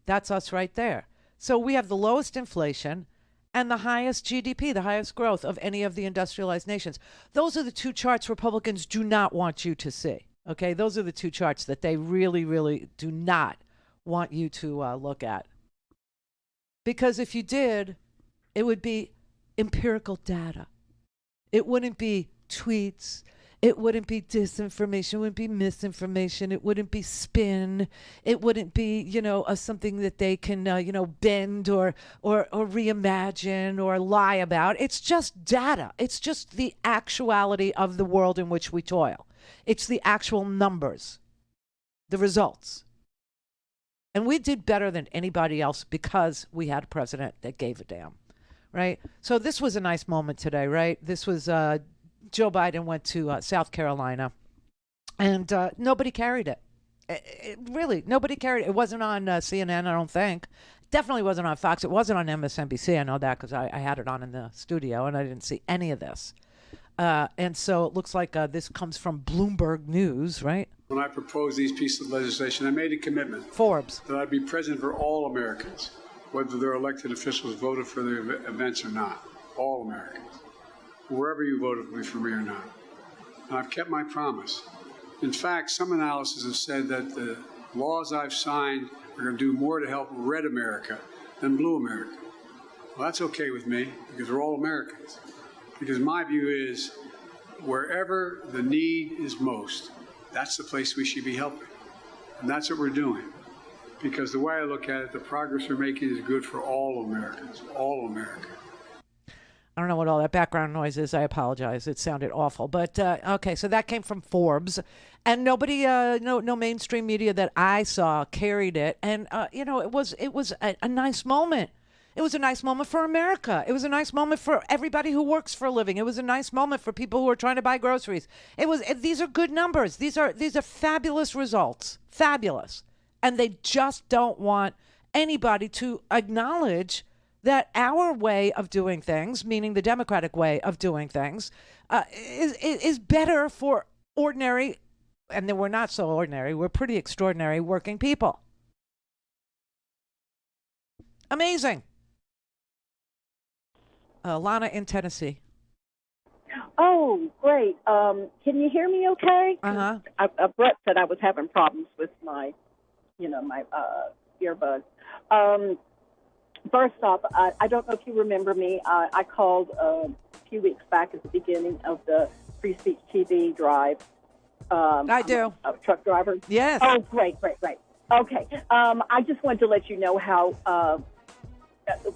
[SPEAKER 4] That's us right there. So we have the lowest inflation and the highest GDP, the highest growth of any of the industrialized nations. Those are the two charts Republicans do not want you to see. Okay, those are the two charts that they really, really do not want you to look at. Because if you did, it would be empirical data. It wouldn't be tweets. It wouldn't be disinformation. It wouldn't be misinformation. It wouldn't be spin. It wouldn't be, something that they can, bend or reimagine or lie about. It's just data. It's just the actuality of the world in which we toil. It's the actual numbers, the results. And we did better than anybody else because we had a president that gave a damn, right? So this was a nice moment today, right? This was Joe Biden went to South Carolina, and nobody carried it. Really, nobody carried it. It wasn't on CNN, I don't think. Definitely wasn't on Fox. It wasn't on MSNBC. I know that because I had it on in the studio, and I didn't see any of this. And so it looks like this comes from Bloomberg News, right?
[SPEAKER 21] When I proposed these pieces of legislation, I made a commitment.
[SPEAKER 4] Forbes.
[SPEAKER 21] That I'd be president for all Americans, whether their elected officials voted for the events or not. All Americans. Wherever you voted for me or not. And I've kept my promise. In fact, some analysis have said that the laws I've signed are going to do more to help red America than blue America. Well, that's okay with me because we're all Americans. Because my view is wherever the need is most, that's the place we should be helping. And that's what we're doing. Because the way I look at it, the progress we're making is good for all Americans, all America.
[SPEAKER 4] I don't know what all that background noise is. I apologize. It sounded awful. But, okay, so that came from Forbes. And nobody, no mainstream media that I saw carried it. And, it was a nice moment. It was a nice moment for America. It was a nice moment for everybody who works for a living. It was a nice moment for people who are trying to buy groceries. These are good numbers. These are fabulous results. Fabulous. And they just don't want anybody to acknowledge that our way of doing things, meaning the Democratic way of doing things, is better for ordinary, and then we're not so ordinary, we're pretty extraordinary working people. Amazing. Lana in Tennessee.
[SPEAKER 22] Oh, great. Can you hear me okay?
[SPEAKER 4] Uh-huh.
[SPEAKER 22] Brett said I was having problems with my earbuds. First off, I don't know if you remember me. I called a few weeks back at the beginning of the Free Speech TV drive.
[SPEAKER 4] I do.
[SPEAKER 22] I'm a truck driver.
[SPEAKER 4] Yes.
[SPEAKER 22] Oh, great. Okay. I just wanted to let you know how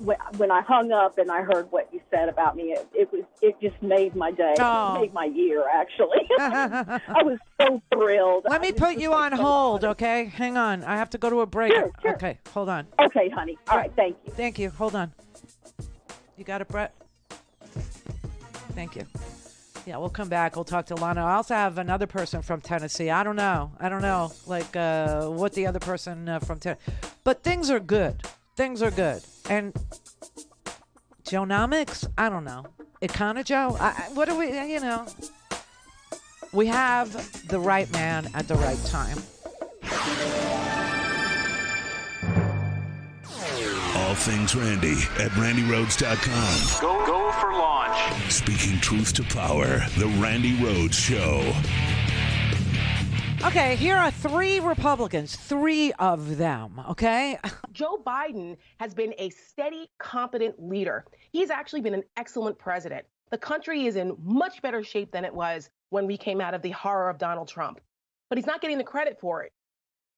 [SPEAKER 22] when I hung up and I heard what you said about me, it just made my day.
[SPEAKER 4] Oh.
[SPEAKER 22] It made my year, actually. I was so thrilled.
[SPEAKER 4] Let me put you on hold, okay? Hang on. I have to go to a break.
[SPEAKER 22] Sure.
[SPEAKER 4] Okay, hold on.
[SPEAKER 22] Okay, honey. All right, thank you.
[SPEAKER 4] Thank you. Hold on. You got it, Brett? Thank you. Yeah, we'll come back. We'll talk to Lana. I also have another person from Tennessee. I don't know, like what the other person from Tennessee. But things are good. And Joenomics, I don't know. Econo Joe, what do we, we have the right man at the right time.
[SPEAKER 5] All things Randi at RandiRhodes.com.
[SPEAKER 3] Go for launch.
[SPEAKER 5] Speaking truth to power, the Randi Rhodes Show.
[SPEAKER 4] Okay, here are 3 Republicans, 3 of them, okay?
[SPEAKER 23] Joe Biden has been a steady, competent leader. He's actually been an excellent president. The country is in much better shape than it was when we came out of the horror of Donald Trump. But he's not getting the credit for it.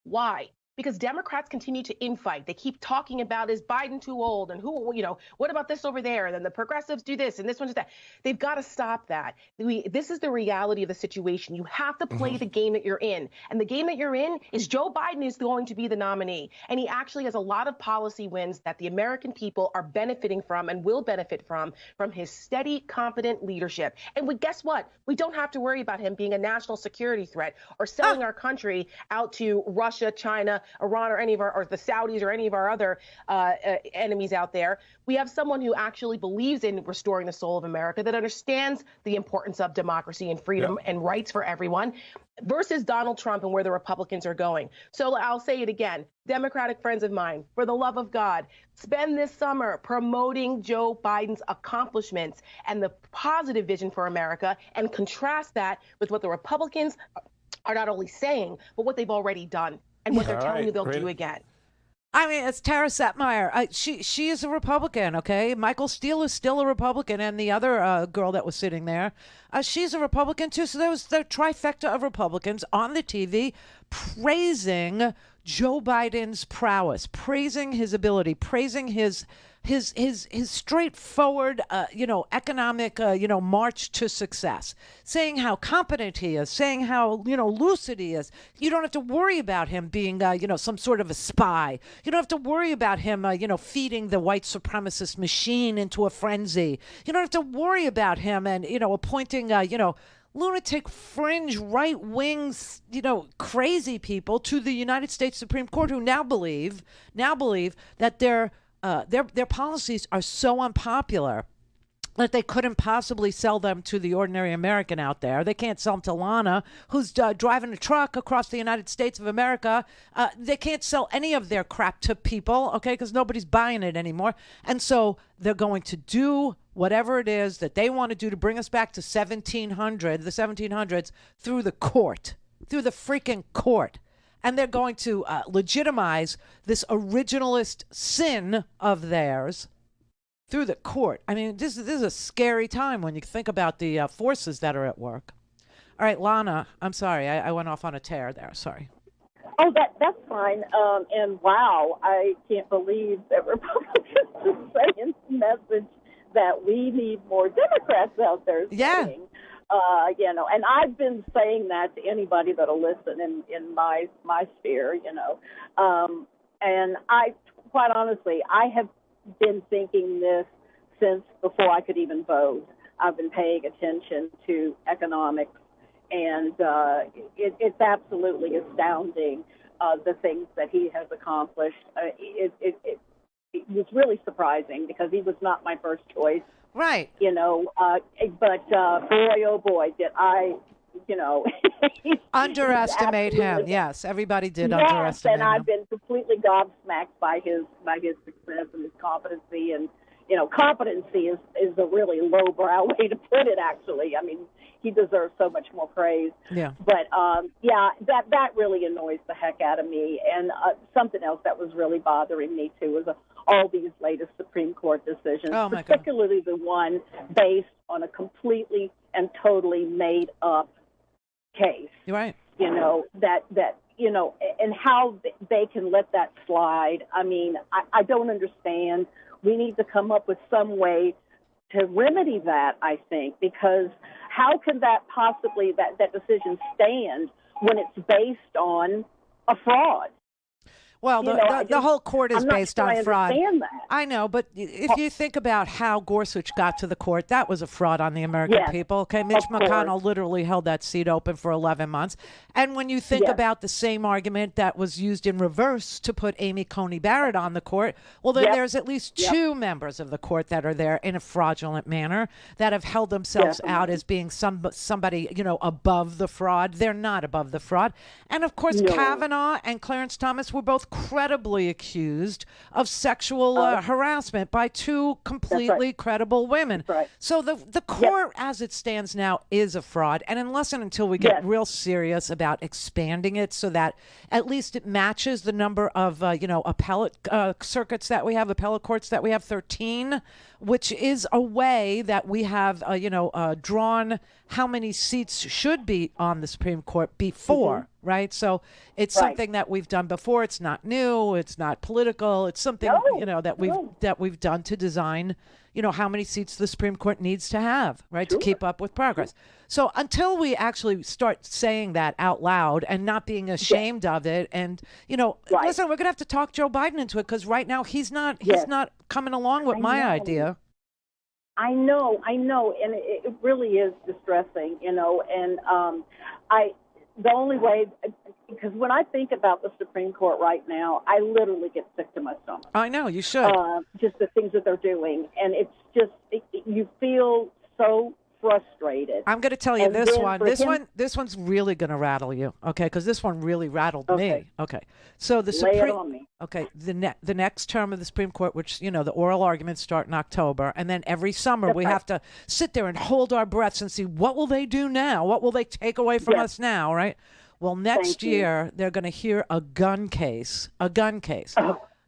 [SPEAKER 23] Why? Because Democrats continue to infight. They keep talking about, is Biden too old? And what about this over there? And then the progressives do this and this one does that. They've got to stop that. This is the reality of the situation. You have to play the game that you're in. And the game that you're in is Joe Biden is going to be the nominee. And he actually has a lot of policy wins that the American people are benefiting from and will benefit from his steady, competent leadership. And guess what? We don't have to worry about him being a national security threat or selling our country out to Russia, China, Iran, or the Saudis or any of our other enemies out there. We have someone who actually believes in restoring the soul of America, that understands the importance of democracy and freedom and rights for everyone, versus Donald Trump and where the Republicans are going. So I'll say it again. Democratic friends of mine, for the love of God, spend this summer promoting Joe Biden's accomplishments and the positive vision for America, and contrast that with what the Republicans are not only saying, but what they've already done and what they're telling you they'll do again.
[SPEAKER 4] I mean, it's Tara Satmeyer. She is a Republican, okay? Michael Steele is still a Republican, and the other girl that was sitting there, she's a Republican too. So there was the trifecta of Republicans on the TV praising Joe Biden's prowess, praising his ability, praising his straightforward, economic, march to success, saying how competent he is, saying how, lucid he is. You don't have to worry about him being, some sort of a spy. You don't have to worry about him, feeding the white supremacist machine into a frenzy. You don't have to worry about him and, appointing, lunatic, fringe, right-wing, crazy people to the United States Supreme Court who now believe that their policies are so unpopular that they couldn't possibly sell them to the ordinary American out there. They can't sell them to Lana, who's driving a truck across the United States of America. They can't sell any of their crap to people, okay, because nobody's buying it anymore. And so they're going to do whatever it is that they want to do to bring us back to the 1700s, through the court, through the freaking court. And they're going to legitimize this originalist sin of theirs through the court. I mean, this is a scary time when you think about the forces that are at work. All right, Lana, I'm sorry. I went off on a tear there. Sorry.
[SPEAKER 22] Oh, that's fine. And wow, I can't believe that Republicans are saying the message that we need more Democrats out there saying. And I've been saying that to anybody that'll listen in my sphere, and I, quite honestly, I have been thinking this since before I could even vote. I've been paying attention to economics, and it's absolutely astounding, the things that he has accomplished. It was really surprising because he was not my first choice.
[SPEAKER 4] Right.
[SPEAKER 22] But boy, oh boy, did I,
[SPEAKER 4] underestimate him. Yes, everybody did underestimate him.
[SPEAKER 22] And I've been completely gobsmacked by his success and his competency. And, competency is a really lowbrow way to put it, actually. I mean, he deserves so much more praise.
[SPEAKER 4] Yeah.
[SPEAKER 22] But, that really annoys the heck out of me. And something else that was really bothering me, too, was all these latest Supreme Court decisions, particularly the one based on a completely and totally made up case.
[SPEAKER 4] You're right.
[SPEAKER 22] And how they can let that slide. I mean, I don't understand. We need to come up with some way to remedy that, I think, because how can that possibly, that decision stand when it's based on a fraud?
[SPEAKER 4] Well, the whole court is based on fraud.
[SPEAKER 22] That.
[SPEAKER 4] I know, but if you think about how Gorsuch got to the court, that was a fraud on the American people. Okay, Mitch McConnell literally held that seat open for 11 months. And when you think about the same argument that was used in reverse to put Amy Coney Barrett on the court, well, then there's at least two members of the court that are there in a fraudulent manner that have held themselves out as being somebody, above the fraud. They're not above the fraud. And of course, Kavanaugh and Clarence Thomas were both credibly accused of sexual harassment by two completely credible women.
[SPEAKER 22] Right.
[SPEAKER 4] So the court, as it stands now, is a fraud. And unless and until we get real serious about expanding it so that at least it matches the number of, appellate circuits that we have, appellate courts that we have, 13, which is a way that we have, drawn how many seats should be on the Supreme Court before, right? So it's something that we've done before. It's not new. It's not political. It's something, that we've done to design, how many seats the Supreme Court needs to have, right, to keep up with progress. So until we actually start saying that out loud and not being ashamed of it, and listen, we're gonna have to talk Joe Biden into it because right now he's not coming along with my idea.
[SPEAKER 22] I know, and it really is distressing, and the only way, because when I think about the Supreme Court right now, I literally get sick to my stomach.
[SPEAKER 4] I know, you should.
[SPEAKER 22] Just the things that they're doing, and it's just, you feel so frustrated.
[SPEAKER 4] I'm going to tell you this one's really going to rattle you, okay? Because this one really rattled me. Okay, so the
[SPEAKER 22] Lay it on me.
[SPEAKER 4] Okay, the next term of the Supreme Court, which the oral arguments start in October, and then every summer we have to sit there and hold our breaths and see what will they do now? What will they take away from us now? Right? Well, next year they're going to hear a gun case.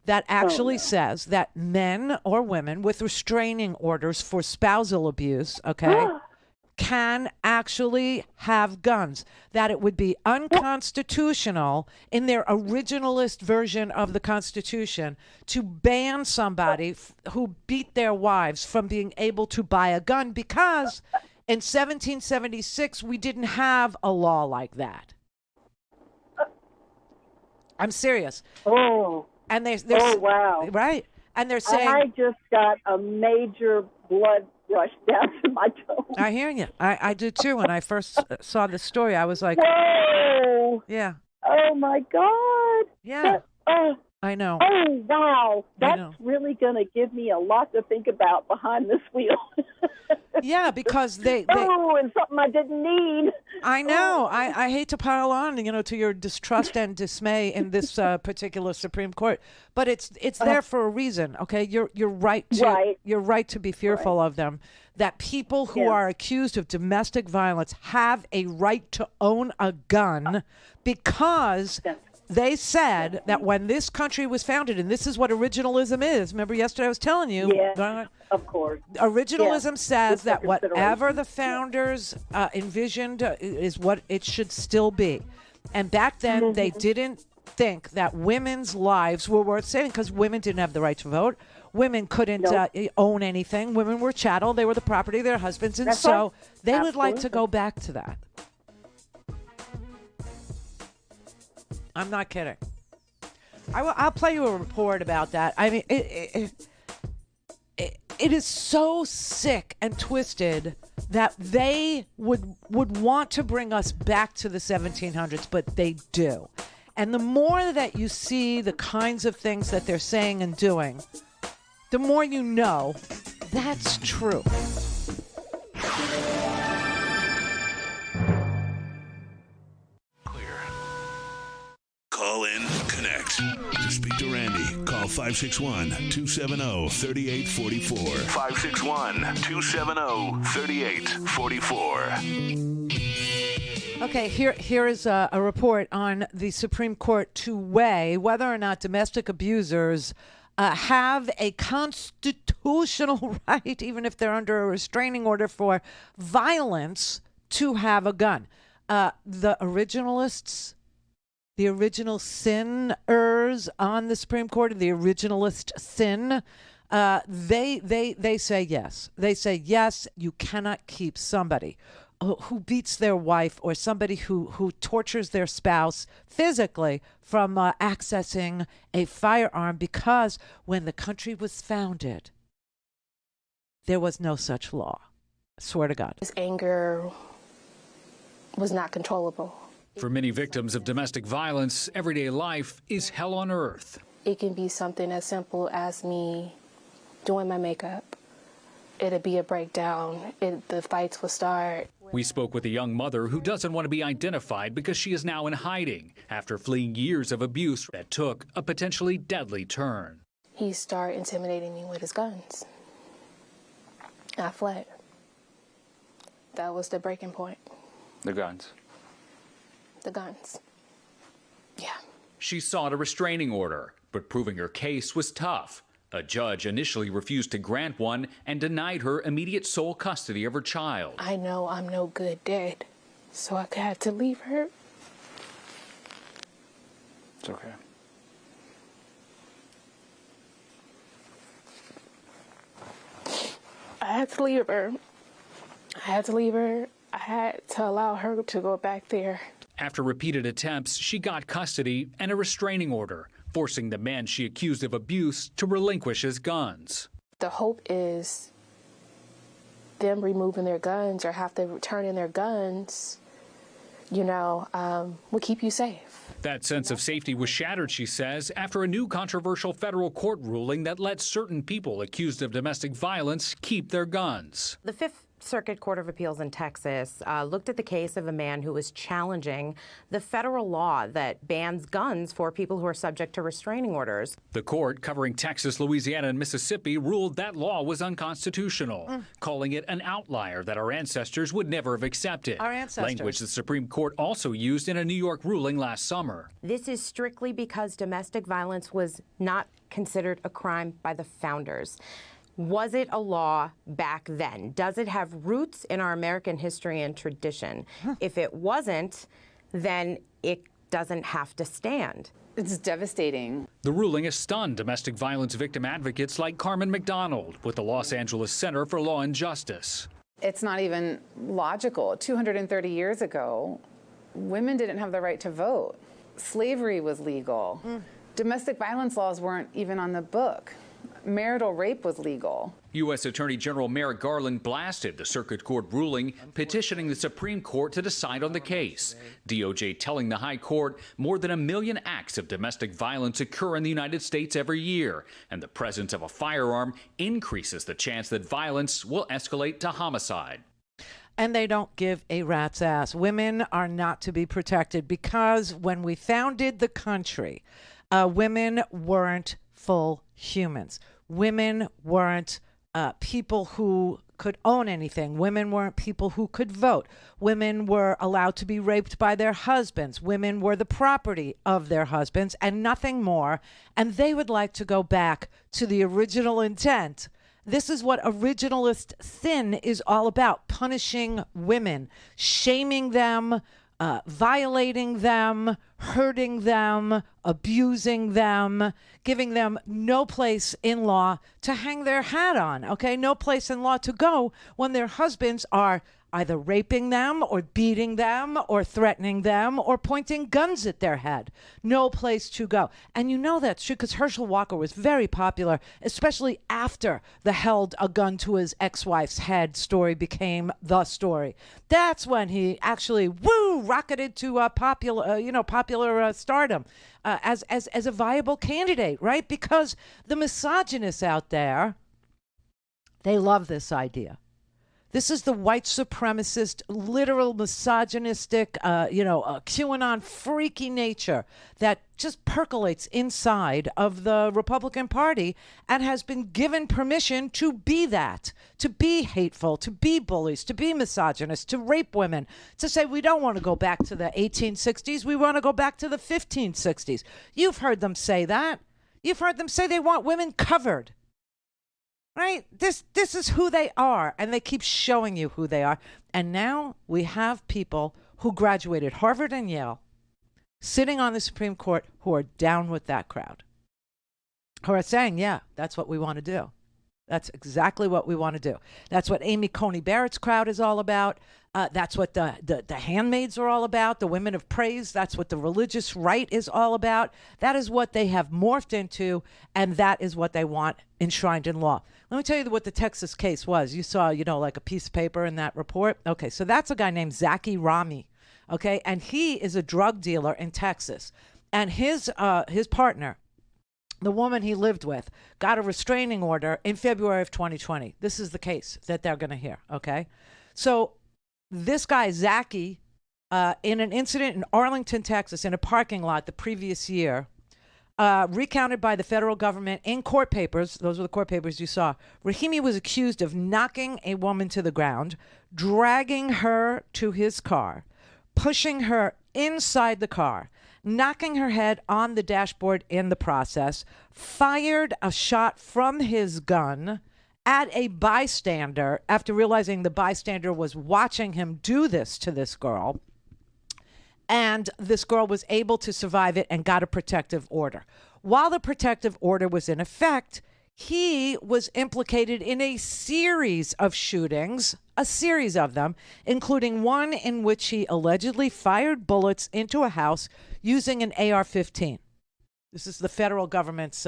[SPEAKER 4] that actually says that men or women with restraining orders for spousal abuse, okay, can actually have guns, that it would be unconstitutional in their originalist version of the Constitution to ban somebody who beat their wives from being able to buy a gun, because in 1776 we didn't have a law like that. I'm serious.
[SPEAKER 22] Oh.
[SPEAKER 4] And they're
[SPEAKER 22] oh, wow.
[SPEAKER 4] Right. And they're saying,
[SPEAKER 22] I just got a major blood rush down to my toes.
[SPEAKER 4] I hear you. I did too. When I first saw the story, I was like,
[SPEAKER 22] whoa.
[SPEAKER 4] Yeah.
[SPEAKER 22] Oh, my God.
[SPEAKER 4] Yeah. I know.
[SPEAKER 22] Oh, wow. That's really going to give me a lot to think about behind this wheel.
[SPEAKER 4] Yeah, because they
[SPEAKER 22] and something I didn't need.
[SPEAKER 4] I know. I hate to pile on, to your distrust and dismay in this particular Supreme Court, but it's there for a reason. Okay, you're right to be fearful of them. That people who are accused of domestic violence have a right to own a gun, because they said that when this country was founded, and this is what originalism is. Remember yesterday I was telling you.
[SPEAKER 22] Yeah, of course.
[SPEAKER 4] Originalism says that whatever the founders envisioned is what it should still be. And back then they didn't think that women's lives were worth saving, because women didn't have the right to vote. Women couldn't own anything. Women were chattel. They were the property of their husbands. And they would like to go back to that. I'm not kidding. I'll play you a report about that. I mean, it is so sick and twisted that they would want to bring us back to the 1700s, but they do. And the more that you see the kinds of things that they're saying and doing, the more you know that's true.
[SPEAKER 5] Call in, connect. To speak to Randi, call 561-270-3844.
[SPEAKER 22] 561-270-3844.
[SPEAKER 4] Okay, here is a report on the Supreme Court to weigh whether or not domestic abusers have a constitutional right, even if they're under a restraining order for violence, to have a gun. The originalists, the original sinners on the Supreme Court, the originalist sin, they say yes. They say yes, you cannot keep somebody who beats their wife or somebody who tortures their spouse physically from accessing a firearm, because when the country was founded, there was no such law. I swear to God.
[SPEAKER 7] His anger was not controllable.
[SPEAKER 8] For many victims of domestic violence, everyday life is hell on earth.
[SPEAKER 7] It can be something as simple as me doing my makeup. It'd be a breakdown. The fights will start.
[SPEAKER 8] We spoke with a young mother who doesn't want to be identified because she is now in hiding after fleeing years of abuse that took a potentially deadly turn.
[SPEAKER 7] He started intimidating me with his guns. I fled. That was the breaking point.
[SPEAKER 9] The guns.
[SPEAKER 7] The guns. Yeah.
[SPEAKER 8] She sought a restraining order, but proving her case was tough. A judge initially refused to grant one and denied her immediate sole custody of her child.
[SPEAKER 7] I know I'm no good dead, so I had to leave her.
[SPEAKER 9] It's okay.
[SPEAKER 7] I had to leave her. I had to allow her to go back there.
[SPEAKER 8] After repeated attempts, she got custody and a restraining order, forcing the man she accused of abuse to relinquish his guns.
[SPEAKER 7] The hope is them removing their guns or have to turn in their guns, will keep you safe.
[SPEAKER 8] That sense of safety was shattered, she says, after a new controversial federal court ruling that lets certain people accused of domestic violence keep their guns.
[SPEAKER 24] The Fifth
[SPEAKER 11] Circuit Court of Appeals in Texas looked at the case of a man who was challenging the federal law that bans guns for people who are subject to restraining orders.
[SPEAKER 8] The court, covering Texas, Louisiana, and Mississippi, ruled that law was unconstitutional, calling it an outlier that our ancestors would never have accepted.
[SPEAKER 4] Our ancestors.
[SPEAKER 8] Language the Supreme Court also used in a New York ruling last summer.
[SPEAKER 11] This is strictly because domestic violence was not considered a crime by the founders. Was it a law back then? Does it have roots in our American history and tradition? If it wasn't, then it doesn't have to stand.
[SPEAKER 12] It's devastating.
[SPEAKER 8] The ruling has stunned domestic violence victim advocates like Carmen McDonald with the Los Angeles Center for Law and Justice.
[SPEAKER 12] It's not even logical. 230 years ago, women didn't have the right to vote. Slavery was legal. Domestic violence laws weren't even on the book. Marital rape was legal.
[SPEAKER 8] U.S. Attorney General Merrick Garland blasted the circuit court ruling, petitioning the Supreme Court to decide on the case. DOJ telling the high court more than 1 million acts of domestic violence occur in the United States every year, and the presence of a firearm increases the chance that violence will escalate to homicide.
[SPEAKER 4] And they don't give a rat's ass. Women are not to be protected because when we founded the country, women weren't full humans. Women weren't people who could own anything. Women weren't people who could vote. Women were allowed to be raped by their husbands. Women were the property of their husbands and nothing more. And they would like to go back to the original intent. This is what originalist sin is all about: punishing women, shaming them, violating them, hurting them, abusing them, giving them no place in law to hang their hat on, okay? No place in law to go when their husbands are either raping them or beating them or threatening them or pointing guns at their head. No place to go. And you know that's true because Herschel Walker was very popular, especially after the held a gun to his ex-wife's head story became the story. That's when he actually, rocketed to popular stardom as a viable candidate, right? Because the misogynists out there, they love this idea. This is the white supremacist, literal misogynistic, QAnon freaky nature that just percolates inside of the Republican Party and has been given permission to be that, to be hateful, to be bullies, to be misogynist, to rape women, to say we don't want to go back to the 1860s, we want to go back to the 1560s. You've heard them say that. You've heard them say they want women covered. Right? This is who they are, and they keep showing you who they are. And now we have people who graduated Harvard and Yale sitting on the Supreme Court who are down with that crowd, who are saying, yeah, that's what we want to do. That's exactly what we want to do. That's what Amy Coney Barrett's crowd is all about. That's what the handmaids are all about, the women of praise. That's what the religious right is all about. That is what they have morphed into, and that is what they want enshrined in law. Let me tell you what the Texas case was. You saw, like a piece of paper in that report. Okay, so that's a guy named Zaki Rami, okay? And he is a drug dealer in Texas. And his partner, the woman he lived with, got a restraining order in February of 2020. This is the case that they're going to hear, okay? So this guy, Zaki, in an incident in Arlington, Texas, in a parking lot the previous year, recounted by the federal government in court papers, those were the court papers you saw, Rahimi was accused of knocking a woman to the ground, dragging her to his car, pushing her inside the car, knocking her head on the dashboard in the process, fired a shot from his gun at a bystander after realizing the bystander was watching him do this to this girl. And this girl was able to survive it and got a protective order. While the protective order was in effect, he was implicated in a series of shootings, a series of them, including one in which he allegedly fired bullets into a house using an AR-15. This is the federal government's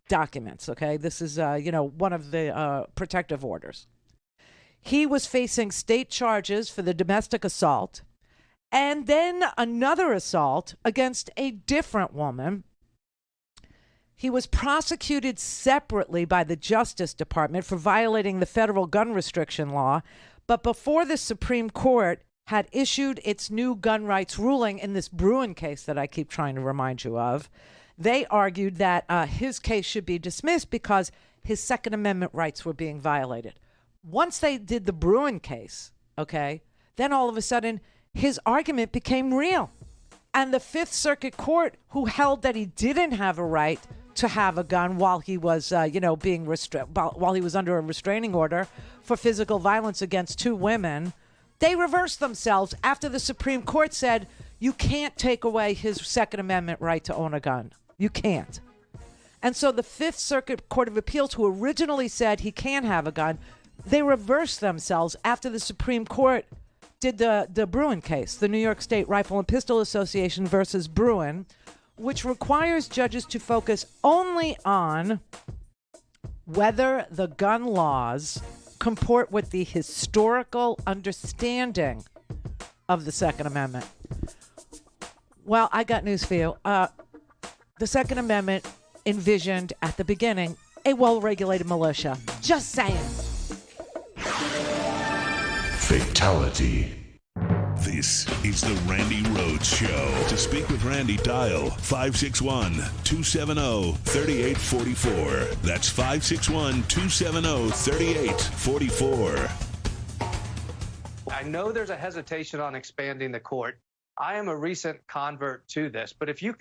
[SPEAKER 4] documents, okay? This is, one of the protective orders. He was facing state charges for the domestic assault and then another assault against a different woman. He was prosecuted separately by the Justice Department for violating the federal gun restriction law. But before the Supreme Court had issued its new gun rights ruling in this Bruen case that I keep trying to remind you of, they argued that his case should be dismissed because his Second Amendment rights were being violated. Once they did the Bruen case, okay, then all of a sudden his argument became real. And the Fifth Circuit Court, who held that he didn't have a right to have a gun while he was, being while he was under a restraining order for physical violence against two women, they reversed themselves after the Supreme Court said you can't take away his Second Amendment right to own a gun. You can't. And so the Fifth Circuit Court of Appeals, who originally said he can have a gun, they reversed themselves after the Supreme Court did the Bruen case, the New York State Rifle and Pistol Association versus Bruen, which requires judges to focus only on whether the gun laws comport with the historical understanding of the Second Amendment. Well, I got news for you. The Second Amendment envisioned at the beginning a well-regulated militia. Just saying.
[SPEAKER 5] Fatality. This is the Randi Rhodes Show. To speak with Randi, dial 561-270-3844. That's 561-270-3844.
[SPEAKER 13] I know there's a hesitation on expanding the court. I am a recent convert to this, but if you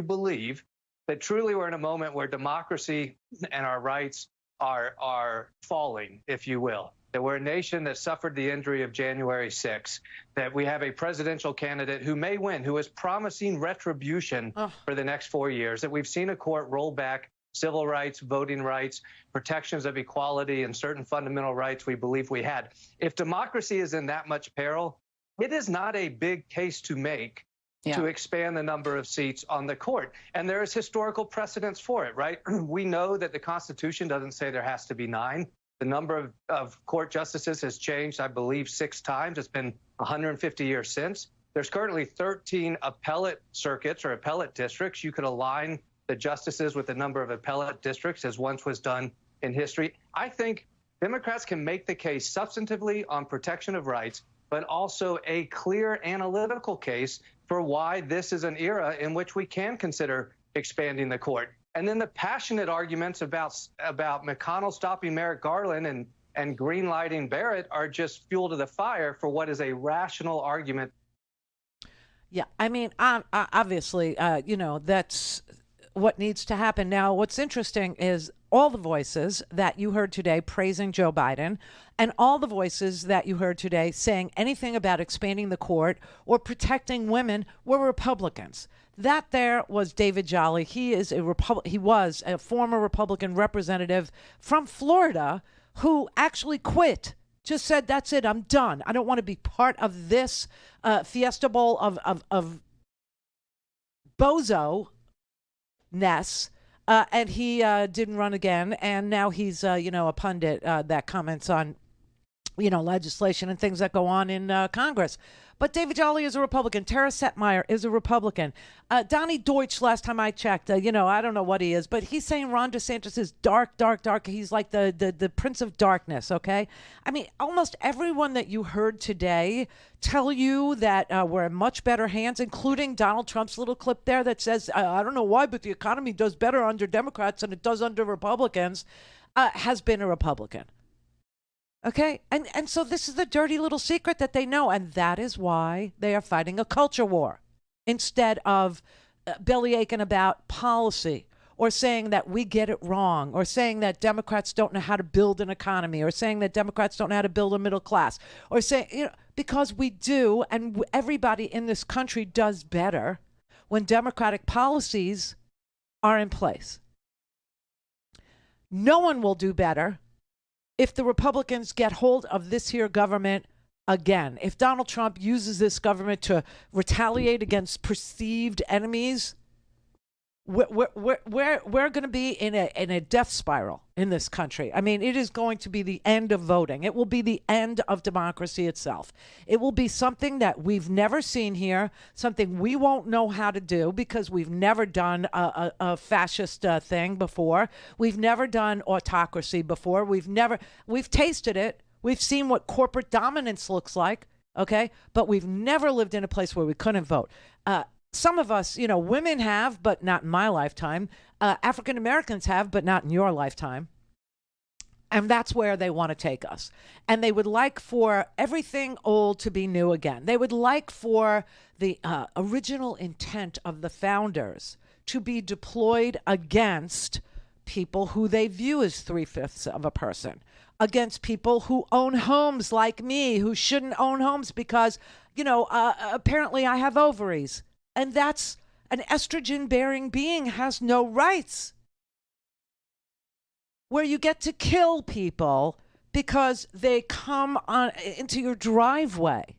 [SPEAKER 13] believe that truly we're in a moment where democracy and our rights are falling, if you will, that we're a nation that suffered the injury of January 6th, that we have a presidential candidate who may win, who is promising retribution for the next 4 years, that we've seen a court roll back civil rights, voting rights, protections of equality, and certain fundamental rights we believe we had. If democracy is in that much peril, it is not a big case to make to expand the number of seats on the court. And there is historical precedence for it, right? We know that the Constitution doesn't say there has to be 9. The number of court justices has changed, I believe, 6 times. It's been 150 years since. There's currently 13 appellate circuits or appellate districts. You could align the justices with the number of appellate districts as once was done in history. I think Democrats can make the case substantively on protection of rights, but also a clear analytical case for why this is an era in which we can consider expanding the court. And then the passionate arguments about McConnell stopping Merrick Garland and greenlighting Barrett are just fuel to the fire for what is a rational argument.
[SPEAKER 4] Yeah, I mean, obviously, that's what needs to happen. Now, what's interesting is all the voices that you heard today praising Joe Biden and all the voices that you heard today saying anything about expanding the court or protecting women were Republicans. That there was David Jolly. He is he was a former Republican representative from Florida who actually quit. Just said, that's it, I'm done. I don't want to be part of this Fiesta Bowl of bozo-ness. And he didn't run again. And now he's, a pundit that comments on, legislation and things that go on in Congress. But David Jolly is a Republican. Tara Setmeyer is a Republican. Donnie Deutsch, last time I checked, I don't know what he is, but he's saying Ron DeSantis is dark, dark, dark. He's like the Prince of Darkness, okay? I mean, almost everyone that you heard today tell you that we're in much better hands, including Donald Trump's little clip there that says, I don't know why, but the economy does better under Democrats than it does under Republicans, has been a Republican. Okay, and so this is the dirty little secret that they know, and that is why they are fighting a culture war instead of bellyaching about policy or saying that we get it wrong or saying that Democrats don't know how to build an economy or saying that Democrats don't know how to build a middle class or saying, because we do, and everybody in this country does better when democratic policies are in place. No one will do better if the Republicans get hold of this here government again. If Donald Trump uses this government to retaliate against perceived enemies, we're going to be in a death spiral in this country. I mean, it is going to be the end of voting. It will be the end of democracy itself. It will be something that we've never seen here, something we won't know how to do because we've never done a fascist thing before. We've never done autocracy before. We've tasted it. We've seen what corporate dominance looks like, okay? But we've never lived in a place where we couldn't vote. Some of us, women have, but not in my lifetime. African Americans have, but not in your lifetime. And that's where they want to take us. And they would like for everything old to be new again. They would like for the original intent of the founders to be deployed against people who they view as 3/5 of a person, against people who own homes like me, who shouldn't own homes because, apparently I have ovaries. And that's an estrogen-bearing being has no rights. Where you get to kill people because they come into your driveway.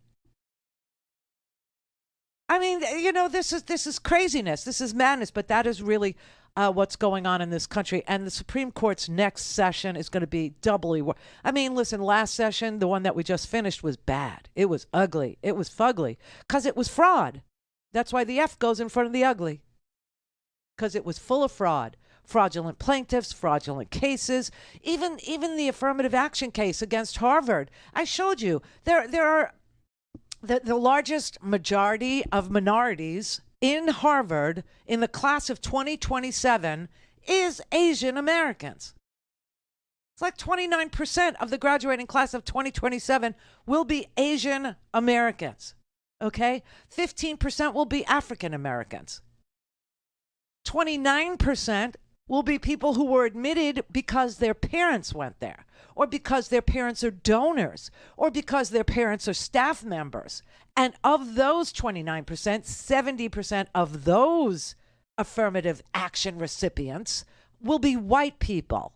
[SPEAKER 4] I mean, this is craziness. This is madness. But that is really what's going on in this country. And the Supreme Court's next session is going to be doubly worse. I mean, listen, last session, the one that we just finished, was bad. It was ugly. It was fugly because it was fraud. That's why the F goes in front of the ugly, because it was full of fraud, fraudulent plaintiffs, fraudulent cases, even the affirmative action case against Harvard. I showed you there are the largest majority of minorities in Harvard in the class of 2027 is Asian Americans. It's like 29% of the graduating class of 2027 will be Asian Americans. Okay, 15% will be African Americans. 29% will be people who were admitted because their parents went there, or because their parents are donors, or because their parents are staff members. And of those 29%, 70% of those affirmative action recipients will be white people.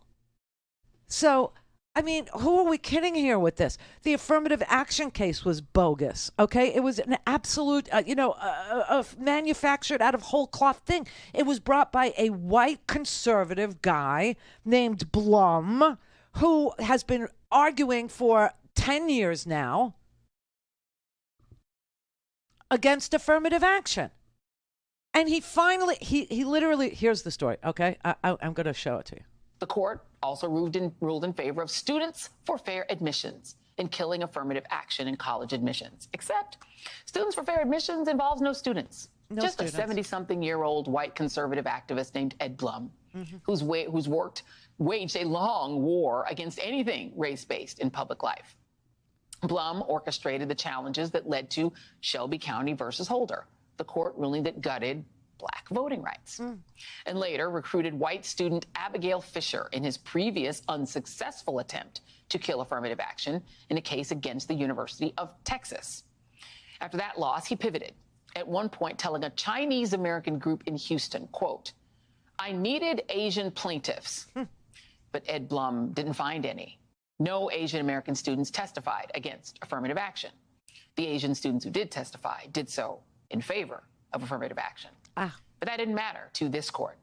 [SPEAKER 4] So, I mean, who are we kidding here with this? The affirmative action case was bogus, okay? It was an absolute, a manufactured out of whole cloth thing. It was brought by a white conservative guy named Blum, who has been arguing for 10 years now against affirmative action. And he finally, he literally, here's the story, okay? I'm going to show it to you.
[SPEAKER 19] The court also ruled in favor of students for fair admissions in killing affirmative action in college admissions. Except Students for Fair Admissions involves no students.
[SPEAKER 4] No
[SPEAKER 19] Just
[SPEAKER 4] students.
[SPEAKER 19] a 70-something-year-old white conservative activist named Ed Blum, who's waged a long war against anything race-based in public life. Blum orchestrated the challenges that led to Shelby County versus Holder, the court ruling that gutted Black voting rights, and later recruited white student Abigail Fisher in his previous unsuccessful attempt to kill affirmative action in a case against the University of Texas. After that loss, he pivoted, at one point telling a Chinese-American group in Houston, quote, "I needed Asian plaintiffs," but Ed Blum didn't find any. No Asian American students testified against affirmative action. The Asian students who did testify did so in favor of affirmative action. But that didn't matter to this court.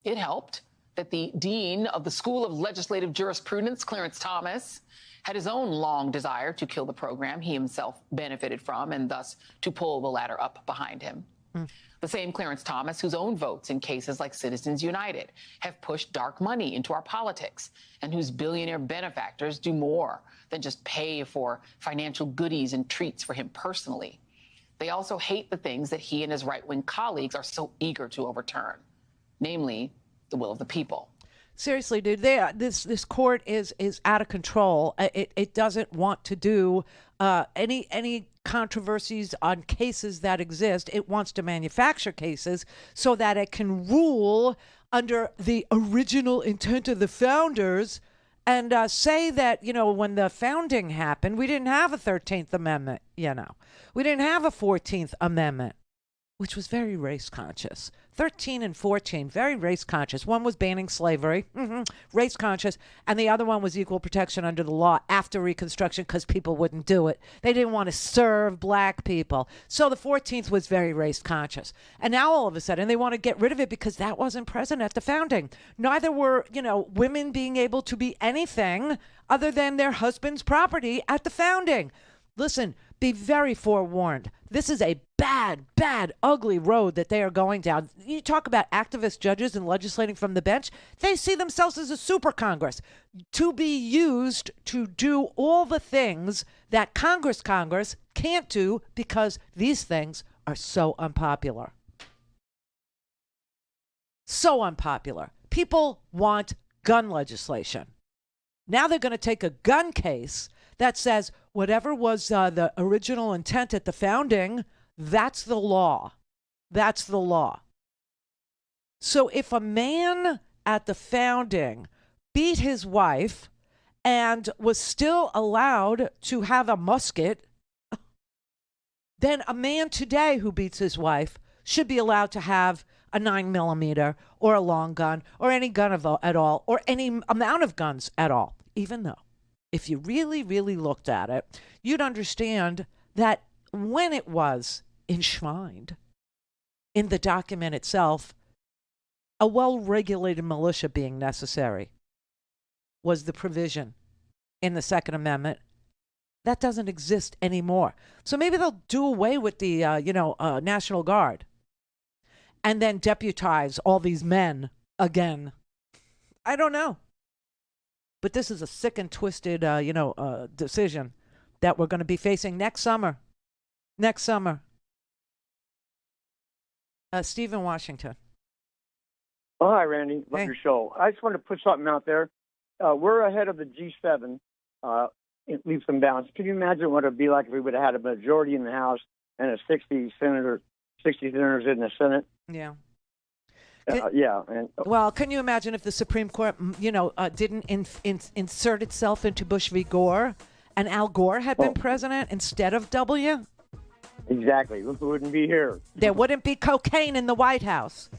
[SPEAKER 19] It helped that the dean of the School of Legislative Jurisprudence, Clarence Thomas, had his own long desire to kill the program he himself benefited from and thus to pull the ladder up behind him. The same Clarence Thomas whose own votes in cases like Citizens United have pushed dark money into our politics and whose billionaire benefactors do more than just pay for financial goodies and treats for him personally. They also hate the things that he and his right-wing colleagues are so eager to overturn, namely the will of the people.
[SPEAKER 4] Seriously, dude, this court is out of control. It doesn't want to do any controversies on cases that exist. It wants to manufacture cases so that it can rule under the original intent of the founders and say that, when the founding happened, we didn't have a 13th Amendment, We didn't have a 14th Amendment, which was very race conscious. 13 and 14, very race conscious. One was banning slavery, race conscious, and the other one was equal protection under the law after Reconstruction because people wouldn't do it. They didn't want to serve black people. So the 14th was very race conscious. And now all of a sudden they want to get rid of it because that wasn't present at the founding. Neither were, women being able to be anything other than their husband's property at the founding. Listen, be very forewarned. This is a bad, bad, ugly road that they are going down. You talk about activist judges and legislating from the bench. They see themselves as a super Congress to be used to do all the things that Congress can't do because these things are so unpopular. So unpopular. People want gun legislation. Now they're going to take a gun case that says whatever was the original intent at the founding, that's the law. That's the law. So if a man at the founding beat his wife and was still allowed to have a musket, then a man today who beats his wife should be allowed to have a 9mm or a long gun or any gun at all or any amount of guns at all, even though if you really, really looked at it, you'd understand that when it was enshrined in the document itself, a well-regulated militia being necessary was the provision in the Second Amendment. That doesn't exist anymore. So maybe they'll do away with the, National Guard and then deputize all these men again. I don't know. But this is a sick and twisted, decision that we're going to be facing next summer. Next summer. Steve in Washington.
[SPEAKER 14] Oh, hi, Randy. Love your show. I just wanted to put something out there. We're ahead of the G7 in leaps and bounds. Can you imagine what it would be like if we would have had a majority in the House and 60 senators in the Senate?
[SPEAKER 4] Yeah.
[SPEAKER 14] Well,
[SPEAKER 4] can you imagine if the Supreme Court, didn't insert itself into Bush v. Gore and Al Gore had been president instead of W?
[SPEAKER 14] Exactly. We wouldn't be here.
[SPEAKER 4] There wouldn't be cocaine in the White House.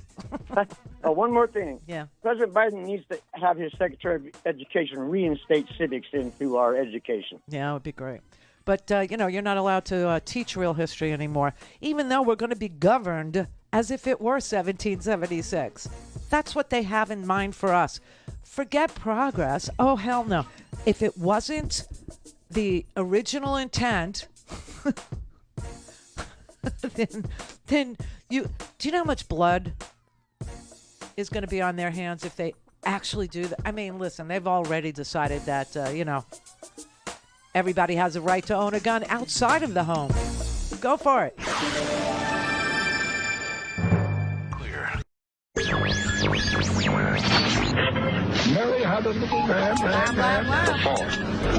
[SPEAKER 14] One more thing.
[SPEAKER 4] Yeah.
[SPEAKER 14] President Biden needs to have his Secretary of Education reinstate civics into our education.
[SPEAKER 4] Yeah, it would be great. But, you're not allowed to teach real history anymore, even though we're going to be governed as if it were 1776. That's what they have in mind for us. Forget progress. Oh, hell no. If it wasn't the original intent, then do you know how much blood is going to be on their hands if they actually do that? I mean, listen, they've already decided that, everybody has a right to own a gun outside of the home. Go for it.
[SPEAKER 2] Mary had a little man.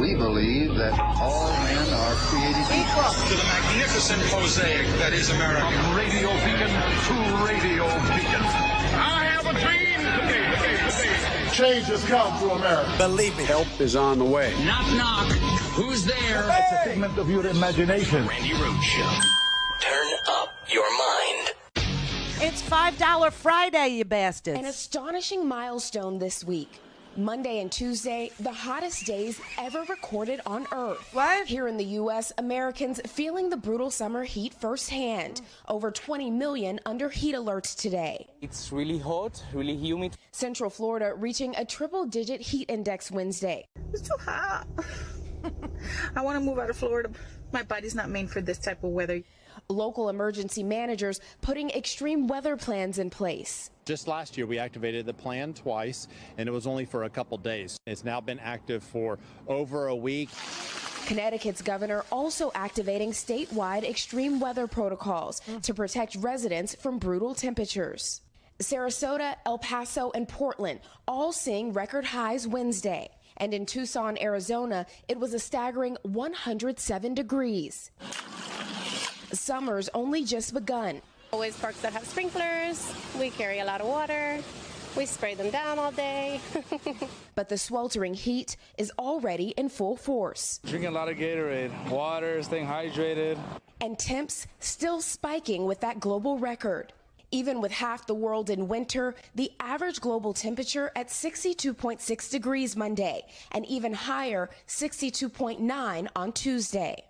[SPEAKER 2] We believe that all men are created equal.
[SPEAKER 1] To the magnificent mosaic that is America. From radio beacon to radio beacon. I have a dream today. Change has come to America. Believe me.
[SPEAKER 21] Help is on the way.
[SPEAKER 6] Knock, knock. Who's there?
[SPEAKER 2] It's a figment of your imagination.
[SPEAKER 6] Randi Rhodes Show. Turn up your mind.
[SPEAKER 4] It's $5 Friday, you bastards.
[SPEAKER 15] An astonishing milestone this week. Monday and Tuesday, the hottest days ever recorded on Earth.
[SPEAKER 4] What?
[SPEAKER 15] Here in the U.S., Americans feeling the brutal summer heat firsthand. Over 20 million under heat alerts today.
[SPEAKER 16] It's really hot, really humid.
[SPEAKER 15] Central Florida reaching a triple-digit heat index Wednesday.
[SPEAKER 24] It's too hot. I want to move out of Florida. My body's not made for this type of weather.
[SPEAKER 15] Local emergency managers putting extreme weather plans in place.
[SPEAKER 25] Just last year, we activated the plan twice, and it was only for a couple days. It's now been active for over a week.
[SPEAKER 15] Connecticut's governor also activating statewide extreme weather protocols to protect residents from brutal temperatures. Sarasota, El Paso, and Portland all seeing record highs Wednesday. And in Tucson, Arizona, it was a staggering 107 degrees. Summer's only just begun.
[SPEAKER 26] Always parks that have sprinklers. We carry a lot of water. We spray them down all day.
[SPEAKER 15] But the sweltering heat is already in full force.
[SPEAKER 27] Drinking a lot of Gatorade, water, staying hydrated.
[SPEAKER 15] And temps still spiking with that global record. Even with half the world in winter, the average global temperature at 62.6 degrees Monday, and even higher, 62.9 on Tuesday.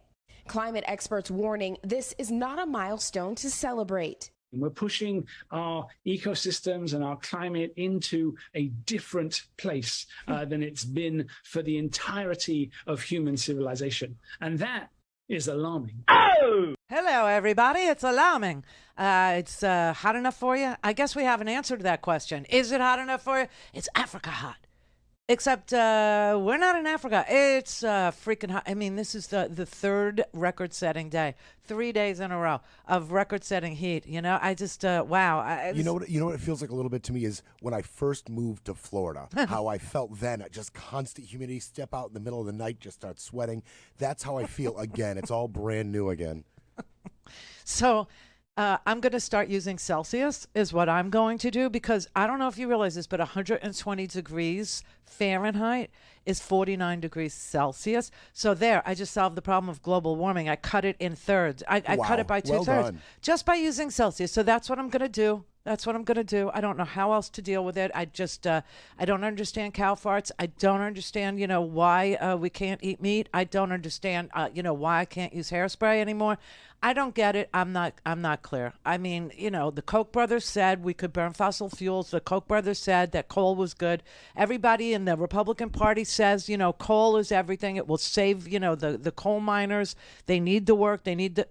[SPEAKER 15] Climate experts warning this is not a milestone to celebrate.
[SPEAKER 3] We're pushing our ecosystems and our climate into a different place than it's been for the entirety of human civilization. And that is alarming.
[SPEAKER 4] Oh! Hello, everybody. It's alarming. It's hot enough for you? I guess we have an answer to that question. Is it hot enough for you? It's Africa hot. Except we're not in Africa. It's freaking hot. I mean, this is the third record-setting day, 3 days in a row of record-setting heat. You know, I just wow.
[SPEAKER 10] You know what it feels like a little bit to me is when I first moved to Florida. How I felt then, just constant humidity. Step out in the middle of the night, just start sweating. That's how I feel again. It's all brand new again.
[SPEAKER 4] So. I'm going to start using Celsius is what I'm going to do, because I don't know if you realize this, but 120 degrees Fahrenheit is 49 degrees Celsius. So there, I just solved the problem of global warming. I cut it in thirds. I cut it by two-thirds just by using Celsius. So that's what I'm going to do. That's what I'm going to do. I don't know how else to deal with it. I just, I don't understand cow farts. I don't understand, why we can't eat meat. I don't understand, why I can't use hairspray anymore. I don't get it. I'm not clear. I mean, the Koch brothers said we could burn fossil fuels. The Koch brothers said that coal was good. Everybody in the Republican Party says, coal is everything. It will save, the coal miners. They need the work. They need the...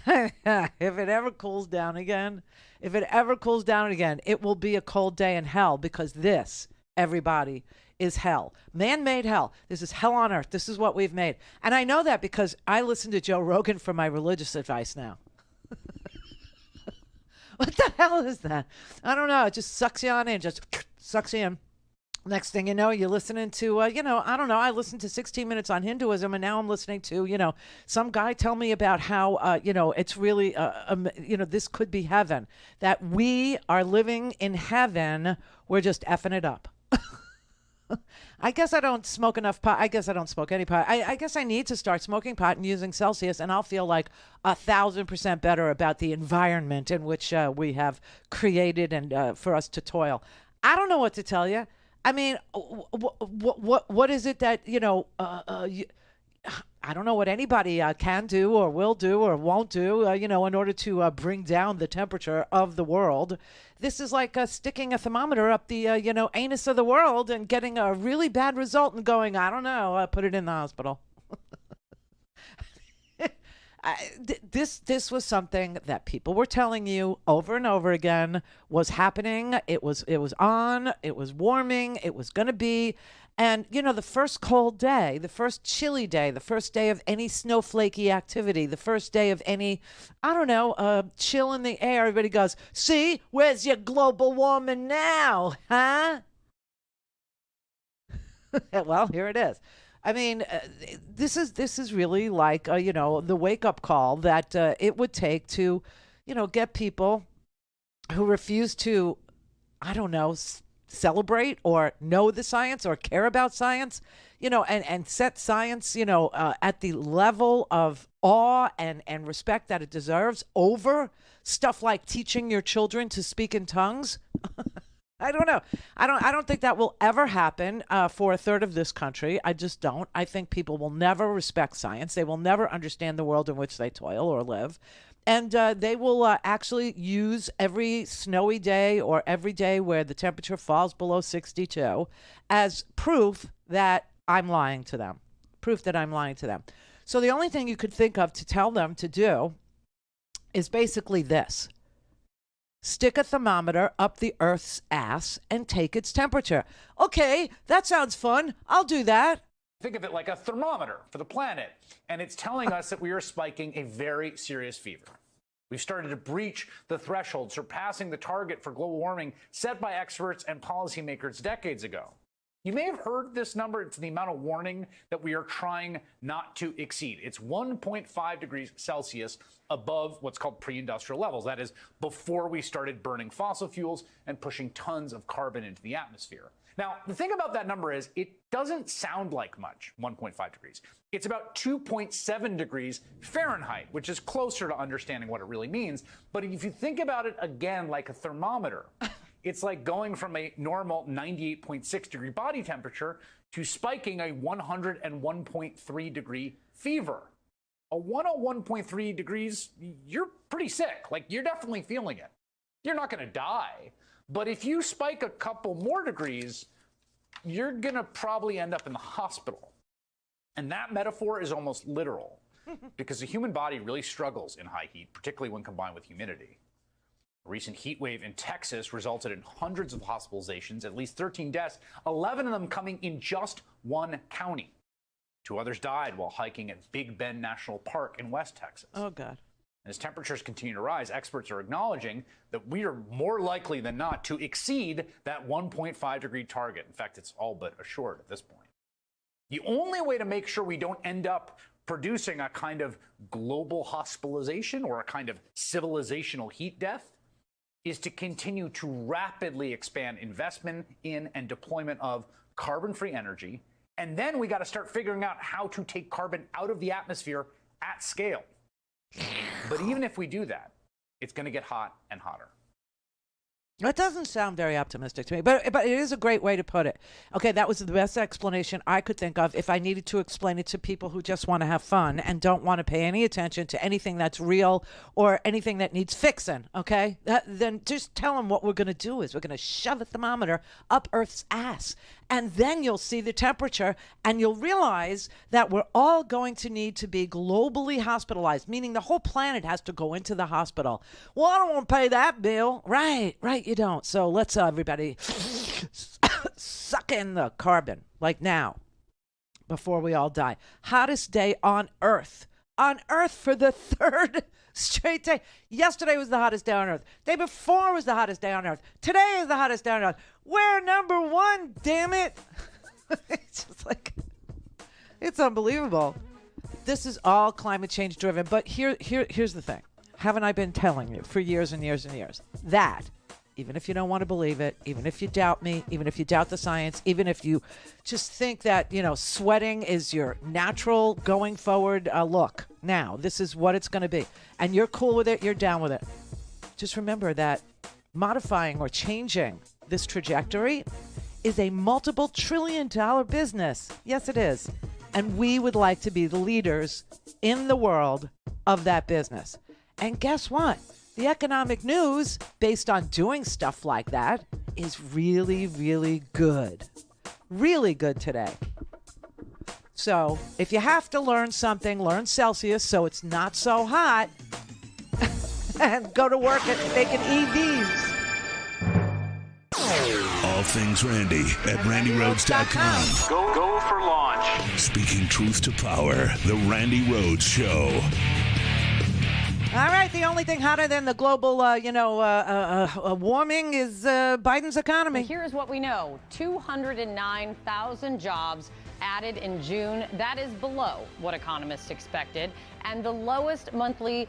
[SPEAKER 4] If it ever cools down again, it will be a cold day in hell, because this, everybody, is hell. Man-made hell. This is hell on earth. This is what we've made. And I know that because I listen to Joe Rogan for my religious advice now. What the hell is that? I don't know. It just sucks you on in. Just sucks you in. Next thing you know, you're listening to, I don't know. I listened to 16 Minutes on Hinduism, and now I'm listening to, some guy tell me about how, it's really, this could be heaven. That we are living in heaven. We're just effing it up. I guess I don't smoke enough pot. I guess I don't smoke any pot. I guess I need to start smoking pot and using Celsius, and I'll feel like 1,000% better about the environment in which we have created and for us to toil. I don't know what to tell you. I mean, what is it that, I don't know what anybody can do or will do or won't do, in order to bring down the temperature of the world. This is like sticking a thermometer up the, anus of the world and getting a really bad result and going, I don't know, put it in the hospital. This was something that people were telling you over and over again was happening. It was on. It was warming. It was going to be. And, the first cold day, the first chilly day, the first day of any snowflakey activity, the first day of any, chill in the air, everybody goes, see, where's your global warming now, huh? Well, here it is. I mean, this is really like, the wake-up call that it would take to, get people who refuse to, celebrate or know the science or care about science, and set science, at the level of awe and respect that it deserves over stuff like teaching your children to speak in tongues. I don't know. I don't think that will ever happen for a third of this country. I just don't. I think people will never respect science. They will never understand the world in which they toil or live. And they will actually use every snowy day or every day where the temperature falls below 62 as proof that I'm lying to them. So the only thing you could think of to tell them to do is basically this. Stick a thermometer up the Earth's ass and take its temperature. Okay, that sounds fun. I'll do that.
[SPEAKER 17] Think of it like a thermometer for the planet, and it's telling us that we are spiking a very serious fever. We've started to breach the threshold, surpassing the target for global warming set by experts and policymakers decades ago. You may have heard this number. It's the amount of warning that we are trying not to exceed. It's 1.5 degrees Celsius above what's called pre-industrial levels. That is, before we started burning fossil fuels and pushing tons of carbon into the atmosphere. Now, the thing about that number is it doesn't sound like much, 1.5 degrees. It's about 2.7 degrees Fahrenheit, which is closer to understanding what it really means. But if you think about it again like a thermometer, it's like going from a normal 98.6 degree body temperature to spiking a 101.3 degree fever. A 101.3 degrees, you're pretty sick. Like, you're definitely feeling it. You're not going to die. But if you spike a couple more degrees, you're going to probably end up in the hospital. And that metaphor is almost literal because the human body really struggles in high heat, particularly when combined with humidity. A recent heat wave in Texas resulted in hundreds of hospitalizations, at least 13 deaths, 11 of them coming in just one county. 2 others died while hiking at Big Bend National Park in West Texas.
[SPEAKER 4] Oh, God.
[SPEAKER 17] As temperatures continue to rise, experts are acknowledging that we are more likely than not to exceed that 1.5 degree target. In fact, it's all but assured at this point. The only way to make sure we don't end up producing a kind of global hospitalization or a kind of civilizational heat death is to continue to rapidly expand investment in and deployment of carbon-free energy. And then we got to start figuring out how to take carbon out of the atmosphere at scale. But even if we do that, it's going to get hot and hotter.
[SPEAKER 4] That doesn't sound very optimistic to me, but it is a great way to put it. Okay, that was the best explanation I could think of if I needed to explain it to people who just want to have fun and don't want to pay any attention to anything that's real or anything that needs fixing, okay? Then just tell them what we're going to do is we're going to shove a thermometer up Earth's ass, and then you'll see the temperature, and you'll realize that we're all going to need to be globally hospitalized, meaning the whole planet has to go into the hospital. Well, I don't want to pay that bill. Right, you don't. So let's everybody suck in the carbon, like now, before we all die. Hottest day on Earth. On Earth for the 3rd straight day. Yesterday was the hottest day on Earth. Day before was the hottest day on Earth. Today is the hottest day on Earth. We're #1, damn it. It's just like, it's unbelievable. This is all climate change driven. But here's the thing. Haven't I been telling you for years and years and years that even if you don't want to believe it, even if you doubt me, even if you doubt the science, even if you just think that, sweating is your natural going forward look, now, this is what it's going to be. And you're cool with it, you're down with it. Just remember that modifying or changing this trajectory is a multiple trillion-dollar business. Yes, it is. And we would like to be the leaders in the world of that business. And guess what? The economic news, based on doing stuff like that, is really, really good. Really good today. So if you have to learn something, learn Celsius so it's not so hot and go to work at making EVs.
[SPEAKER 5] All things Randi at RandiRhodes.com.
[SPEAKER 1] Go for launch.
[SPEAKER 5] Speaking truth to power, the Randi Rhodes Show.
[SPEAKER 4] All right, the only thing hotter than the global, warming is Biden's economy.
[SPEAKER 7] Well, here's what we know. 209,000 jobs added in June. That is below what economists expected, and the lowest monthly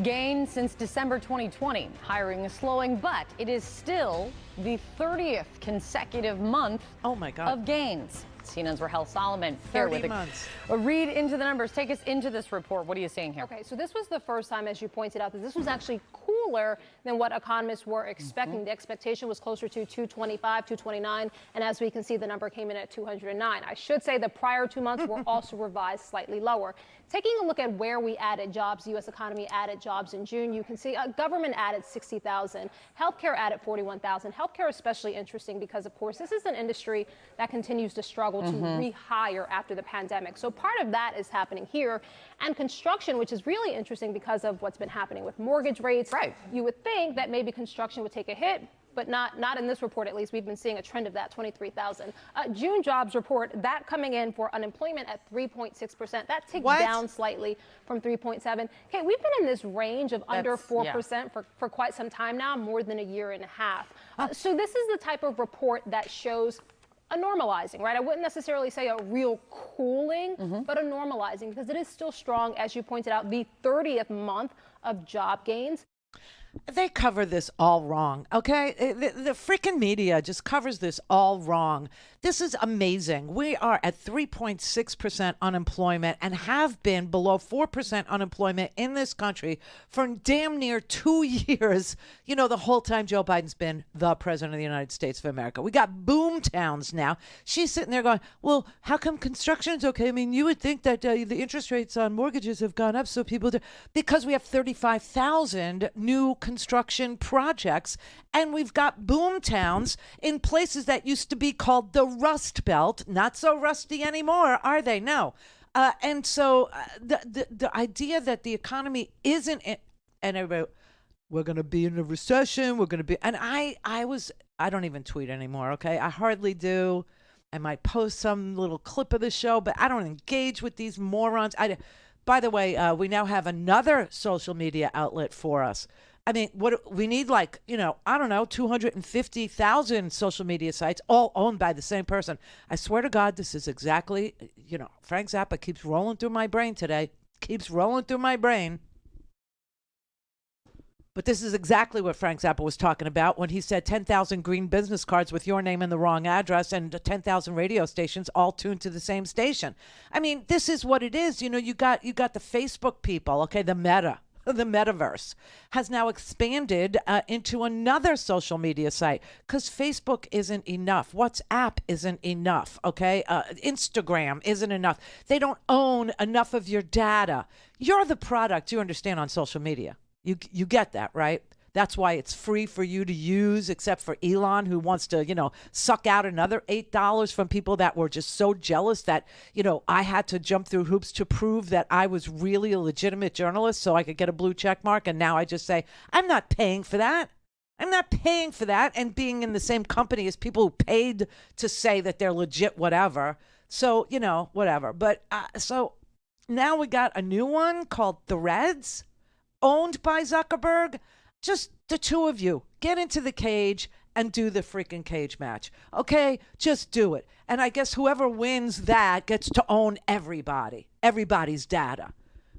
[SPEAKER 7] gain since December 2020. Hiring is slowing, but it is still the 30th consecutive month of gains. CNN's Rahel Solomon here with a read into the numbers. Take us into this report. What are you seeing here?
[SPEAKER 9] Okay, so this was the first time, as you pointed out, that this was actually cooler than what economists were expecting. The expectation was closer to 225, 229, and as we can see, the number came in at 209. I should say the prior 2 months were also revised slightly lower. Taking a look at where we added jobs, the U.S. economy added jobs in June, you can see government added 60,000, healthcare added 41,000. Healthcare especially interesting because, of course, this is an industry that continues to struggle to rehire after the pandemic. So part of that is happening here. And construction, which is really interesting because of what's been happening with mortgage rates. Right. You would think that maybe construction would take a hit, but not in this report, at least. We've been seeing a trend of that, 23,000. June jobs report, that coming in for unemployment at 3.6%. That ticked down slightly from 3.7. Okay, we've been in this range of under 4% for quite some time now, more than a year and a half. So this is the type of report that shows a normalizing, right? I wouldn't necessarily say a real cooling, but a normalizing, because it is still strong, as you pointed out, the 30th month of job gains.
[SPEAKER 4] They cover this all wrong, okay? The freaking media just covers this all wrong. This is amazing. We are at 3.6% unemployment and have been below 4% unemployment in this country for damn near 2 years, you know, the whole time Joe Biden's been the president of the United States of America. We got boom towns now. She's sitting there going, well, how come construction's okay? I mean, you would think that the interest rates on mortgages have gone up, so people do. Because we have 35,000 new construction projects, and we've got boom towns in places that used to be called the Rust Belt. Not so rusty anymore, are they? No. And so the idea that the economy isn't, and everybody, we're going to be in a recession, we're going to be, and I don't even tweet anymore, okay? I hardly do. I might post some little clip of the show, but I don't engage with these morons. By the way, we now have another social media outlet for us. I mean, what we need, like, you know, I don't know, 250,000 social media sites, all owned by the same person. I swear to God, this is exactly, you know, Frank Zappa keeps rolling through my brain today. Keeps rolling through my brain. But this is exactly what Frank Zappa was talking about when he said 10,000 green business cards with your name and the wrong address and 10,000 radio stations all tuned to the same station. I mean, this is what it is. You know, you got the Facebook people, okay, the metaverse has now expanded into another social media site because Facebook isn't enough. WhatsApp isn't enough, okay? Instagram isn't enough. They don't own enough of your data. You're the product, you understand, on social media. You get that, right? That's why it's free for you to use, except for Elon, who wants to, you know, suck out another $8 from people that were just so jealous that, you know, I had to jump through hoops to prove that I was really a legitimate journalist so I could get a blue check mark. And now I just say, I'm not paying for that. I'm not paying for that. And being in the same company as people who paid to say that they're legit, whatever. So, you know, whatever. But so now we got a new one called Threads, owned by Zuckerberg. Just the two of you get into the cage and do the freaking cage match. Okay, just do it. And I guess whoever wins that gets to own everybody's data.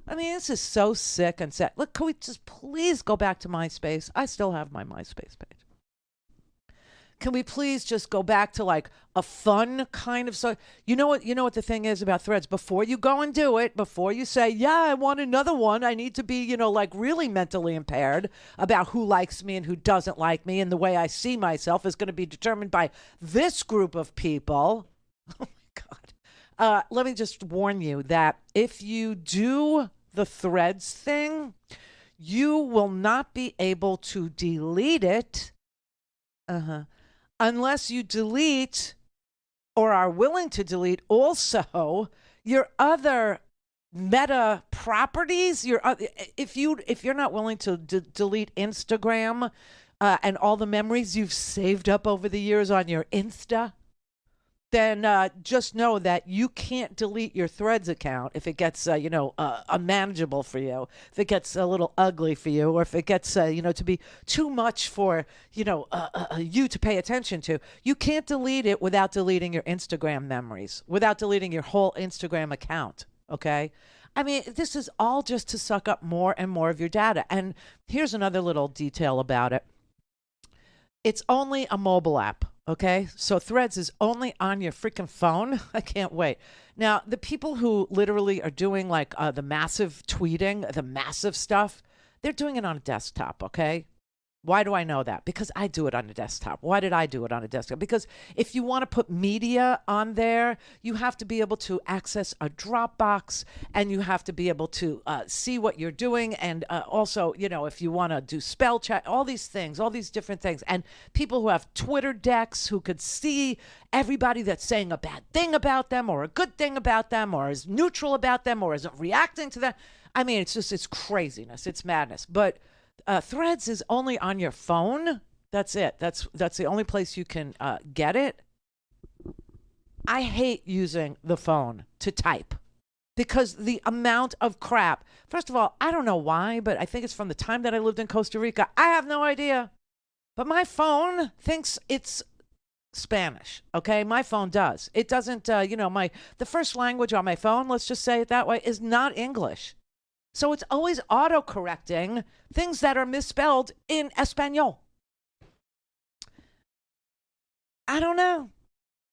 [SPEAKER 4] I mean, this is so sick and sad. Look, can we just please go back to MySpace? I still have my MySpace page. Can we please just go back to like a fun kind of, so you know what the thing is about Threads? Before you go and do it, before you say, yeah, I want another one, I need to be, you know, like really mentally impaired about who likes me and who doesn't like me, and the way I see myself is going to be determined by this group of people. Oh my God. Let me just warn you that if you do the Threads thing, you will not be able to delete it. Unless you delete or are willing to delete also your other meta properties. If you're not willing to delete Instagram and all the memories you've saved up over the years on your Insta, then just know that you can't delete your Threads account if it gets, unmanageable for you, if it gets a little ugly for you, or if it gets, to be too much for, you to pay attention to. You can't delete it without deleting your Instagram memories, without deleting your whole Instagram account, okay? I mean, this is all just to suck up more and more of your data. And here's another little detail about it. It's only a mobile app. Okay, so Threads is only on your freaking phone. I can't wait. Now, the people who literally are doing like the massive tweeting, the massive stuff, they're doing it on a desktop, okay? Why do I know that? Because I do it on a desktop. Why did I do it on a desktop? Because if you want to put media on there, you have to be able to access a Dropbox, and you have to be able to see what you're doing. And also, if you want to do spell check, all these things, all these different things. And people who have Twitter decks who could see everybody that's saying a bad thing about them or a good thing about them or is neutral about them or isn't reacting to them. I mean, it's craziness. It's madness. But Threads is only on your phone. That's it. That's the only place you can get it. I hate using the phone to type because the amount of crap. First of all, I don't know why, but I think it's from the time that I lived in Costa Rica. I have no idea. But my phone thinks it's Spanish. Okay, my phone does. It doesn't. The first language on my phone, let's just say it that way, is not English. So it's always auto-correcting things that are misspelled in Espanol. I don't know.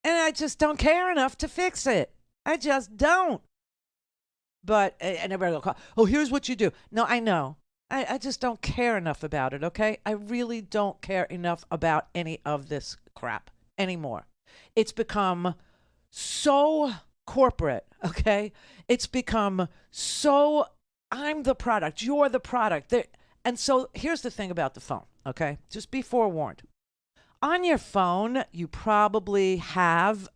[SPEAKER 4] And I just don't care enough to fix it. I just don't. But, and everybody will call, oh, here's what you do. No, I know. I just don't care enough about it, okay? I really don't care enough about any of this crap anymore. It's become so corporate, okay? It's become so, I'm the product, you're the product. And so here's the thing about the phone, okay? Just be forewarned. On your phone, you probably have,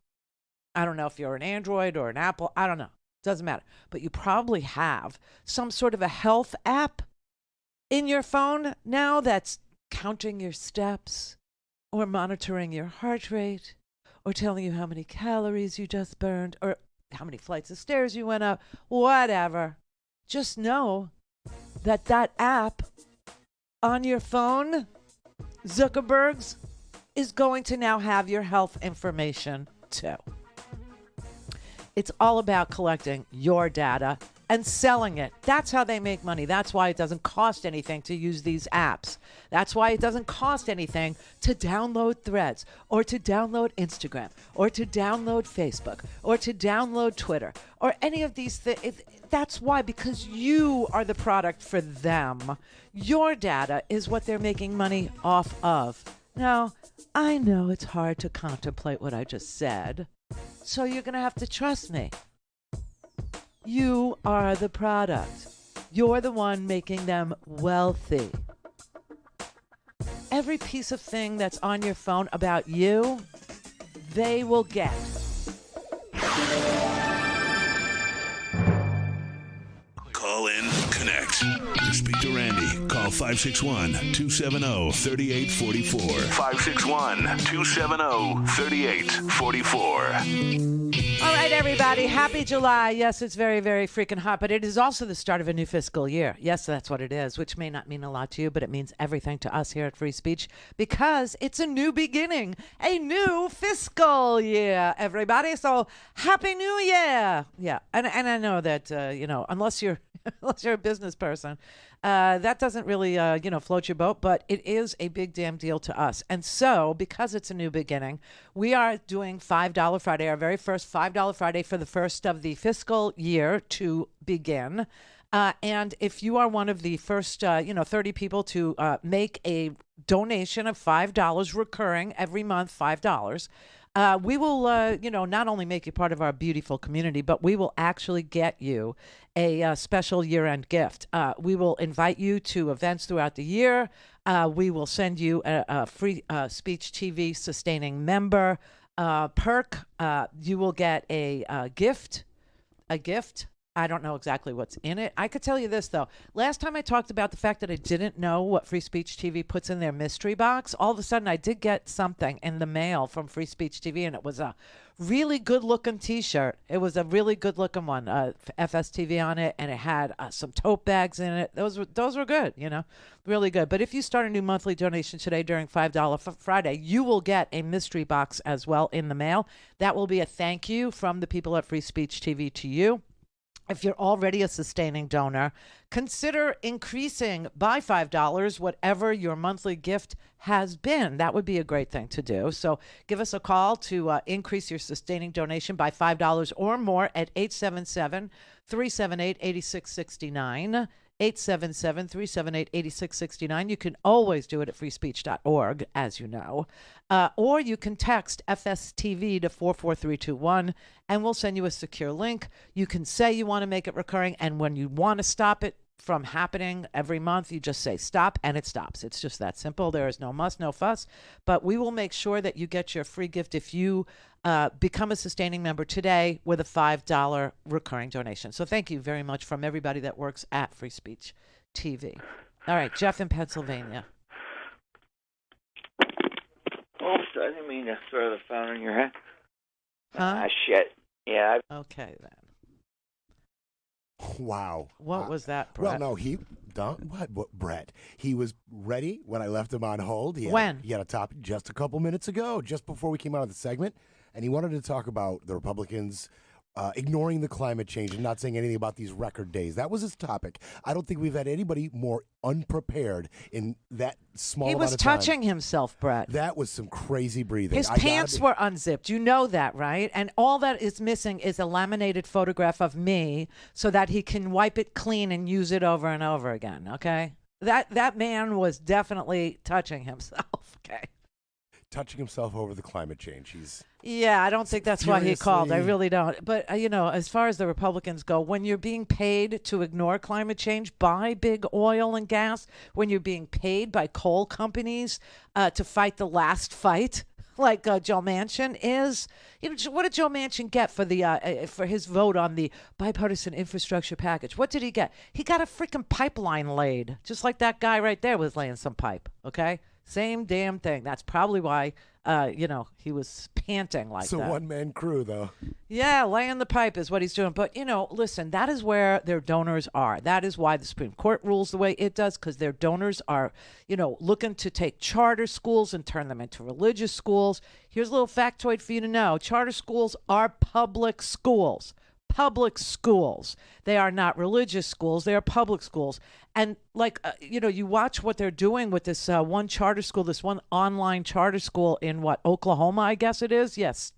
[SPEAKER 4] I don't know if you're an Android or an Apple, I don't know. Doesn't matter. But you probably have some sort of a health app in your phone now that's counting your steps or monitoring your heart rate or telling you how many calories you just burned or how many flights of stairs you went up, whatever. Just know that that app on your phone, Zuckerberg's, is going to now have your health information too. It's all about collecting your data and selling it. That's how they make money. That's why it doesn't cost anything to use these apps. That's why it doesn't cost anything to download Threads or to download Instagram or to download Facebook or to download Twitter or any of these things. That's why, because you are the product for them. Your data is what they're making money off of. Now, I know it's hard to contemplate what I just said, so you're going to have to trust me. You are the product. You're the one making them wealthy. Every piece of thing that's on your phone about you, they will get.
[SPEAKER 5] Call in, connect. To speak to Randi, call 561-270-3844. 561-270-3844.
[SPEAKER 4] All right, everybody. Happy July. Yes, it's very, very freaking hot, but it is also the start of a new fiscal year. Yes, that's what it is, which may not mean a lot to you, but it means everything to us here at Free Speech because it's a new beginning, a new fiscal year, everybody. So happy New Year. Yeah, and I know that, unless you're a business person, that doesn't really, float your boat, but it is a big damn deal to us. And so, because it's a new beginning, we are doing $5 Friday, our very first $5 Friday for the first of the fiscal year to begin. And if you are one of the first, 30 people to make a donation of $5 recurring every month, $5, we will, not only make you part of our beautiful community, but we will actually get you a special year-end gift. We will invite you to events throughout the year. We will send you a free speech TV sustaining member perk. You will get a gift. I don't know exactly what's in it. I could tell you this, though. Last time I talked about the fact that I didn't know what Free Speech TV puts in their mystery box, all of a sudden I did get something in the mail from Free Speech TV, and it was a really good-looking T-shirt. It was a really good-looking one, FSTV on it, and it had some tote bags in it. Those were good, really good. But if you start a new monthly donation today during $5 Friday, you will get a mystery box as well in the mail. That will be a thank you from the people at Free Speech TV to you. If you're already a sustaining donor, consider increasing by $5 whatever your monthly gift has been. That would be a great thing to do. So give us a call to increase your sustaining donation by $5 or more at 877-378-8669. 877-378-8669. You can always do it at freespeech.org, as you know. Or you can text FSTV to 44321, and we'll send you a secure link. You can say you want to make it recurring, and when you want to stop it from happening every month, you just say stop, and it stops. It's just that simple. There is no muss, no fuss. But we will make sure that you get your free gift if you become a sustaining member today with a $5 recurring donation. So thank you very much from everybody that works at Free Speech TV. All right, Jeff in Pennsylvania.
[SPEAKER 11] Oops, I didn't mean to throw the phone in your head.
[SPEAKER 4] Huh?
[SPEAKER 11] Shit. Yeah.
[SPEAKER 4] Okay, then.
[SPEAKER 10] Wow.
[SPEAKER 4] What was that, Brett?
[SPEAKER 10] Well, no, what, Brett? He was ready when I left him on hold. He had a topic just a couple minutes ago, just before we came out of the segment, and he wanted to talk about the Republicans ignoring the climate change and not saying anything about these record days. That was his topic. I don't think we've had anybody more unprepared in that small
[SPEAKER 4] He
[SPEAKER 10] amount
[SPEAKER 4] was
[SPEAKER 10] of time.
[SPEAKER 4] touching himself, Brett.
[SPEAKER 10] That was some crazy breathing.
[SPEAKER 4] His pants were unzipped. You know that, right? And all that is missing is a laminated photograph of me so that he can wipe it clean and use it over and over again, okay? That man was definitely touching himself, okay?
[SPEAKER 10] Touching himself over the climate change.
[SPEAKER 4] Yeah, I don't think that's why he called. I
[SPEAKER 10] furiously-
[SPEAKER 4] really don't. But, as far as the Republicans go, when you're being paid to ignore climate change by big oil and gas, when you're being paid by coal companies to fight the last fight, like Joe Manchin is, what did Joe Manchin get for his vote on the bipartisan infrastructure package? What did he get? He got a freaking pipeline laid, just like that guy right there was laying some pipe, okay? Same damn thing. That's probably why, he was panting like
[SPEAKER 10] It's a
[SPEAKER 4] that.
[SPEAKER 10] one-man crew, though.
[SPEAKER 4] Yeah, laying the pipe is what he's doing. But, listen, that is where their donors are. That is why the Supreme Court rules the way it does, because their donors are, looking to take charter schools and turn them into religious schools. Here's a little factoid for you to know. Charter schools are public schools. Public schools. They are not religious schools. They are public schools. And you watch what they're doing with this one charter school, this one online charter school in Oklahoma, I guess it is. Yes,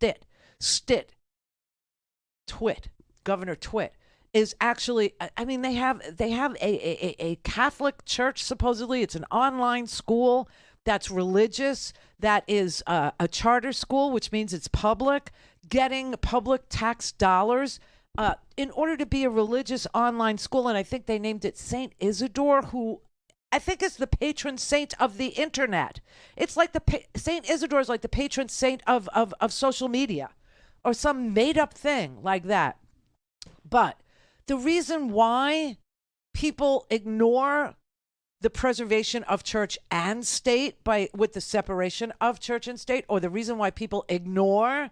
[SPEAKER 4] Governor Twit is actually, they have a Catholic church, supposedly. It's an online school that's religious, that is a charter school, which means it's public, getting public tax dollars in order to be a religious online school. And I think they named it St. Isidore, who I think is the patron saint of the internet. It's like St. Isidore is like the patron saint of social media or some made up thing like that. But the reason why people ignore the preservation of church and state with the separation of church and state, or the reason why people ignore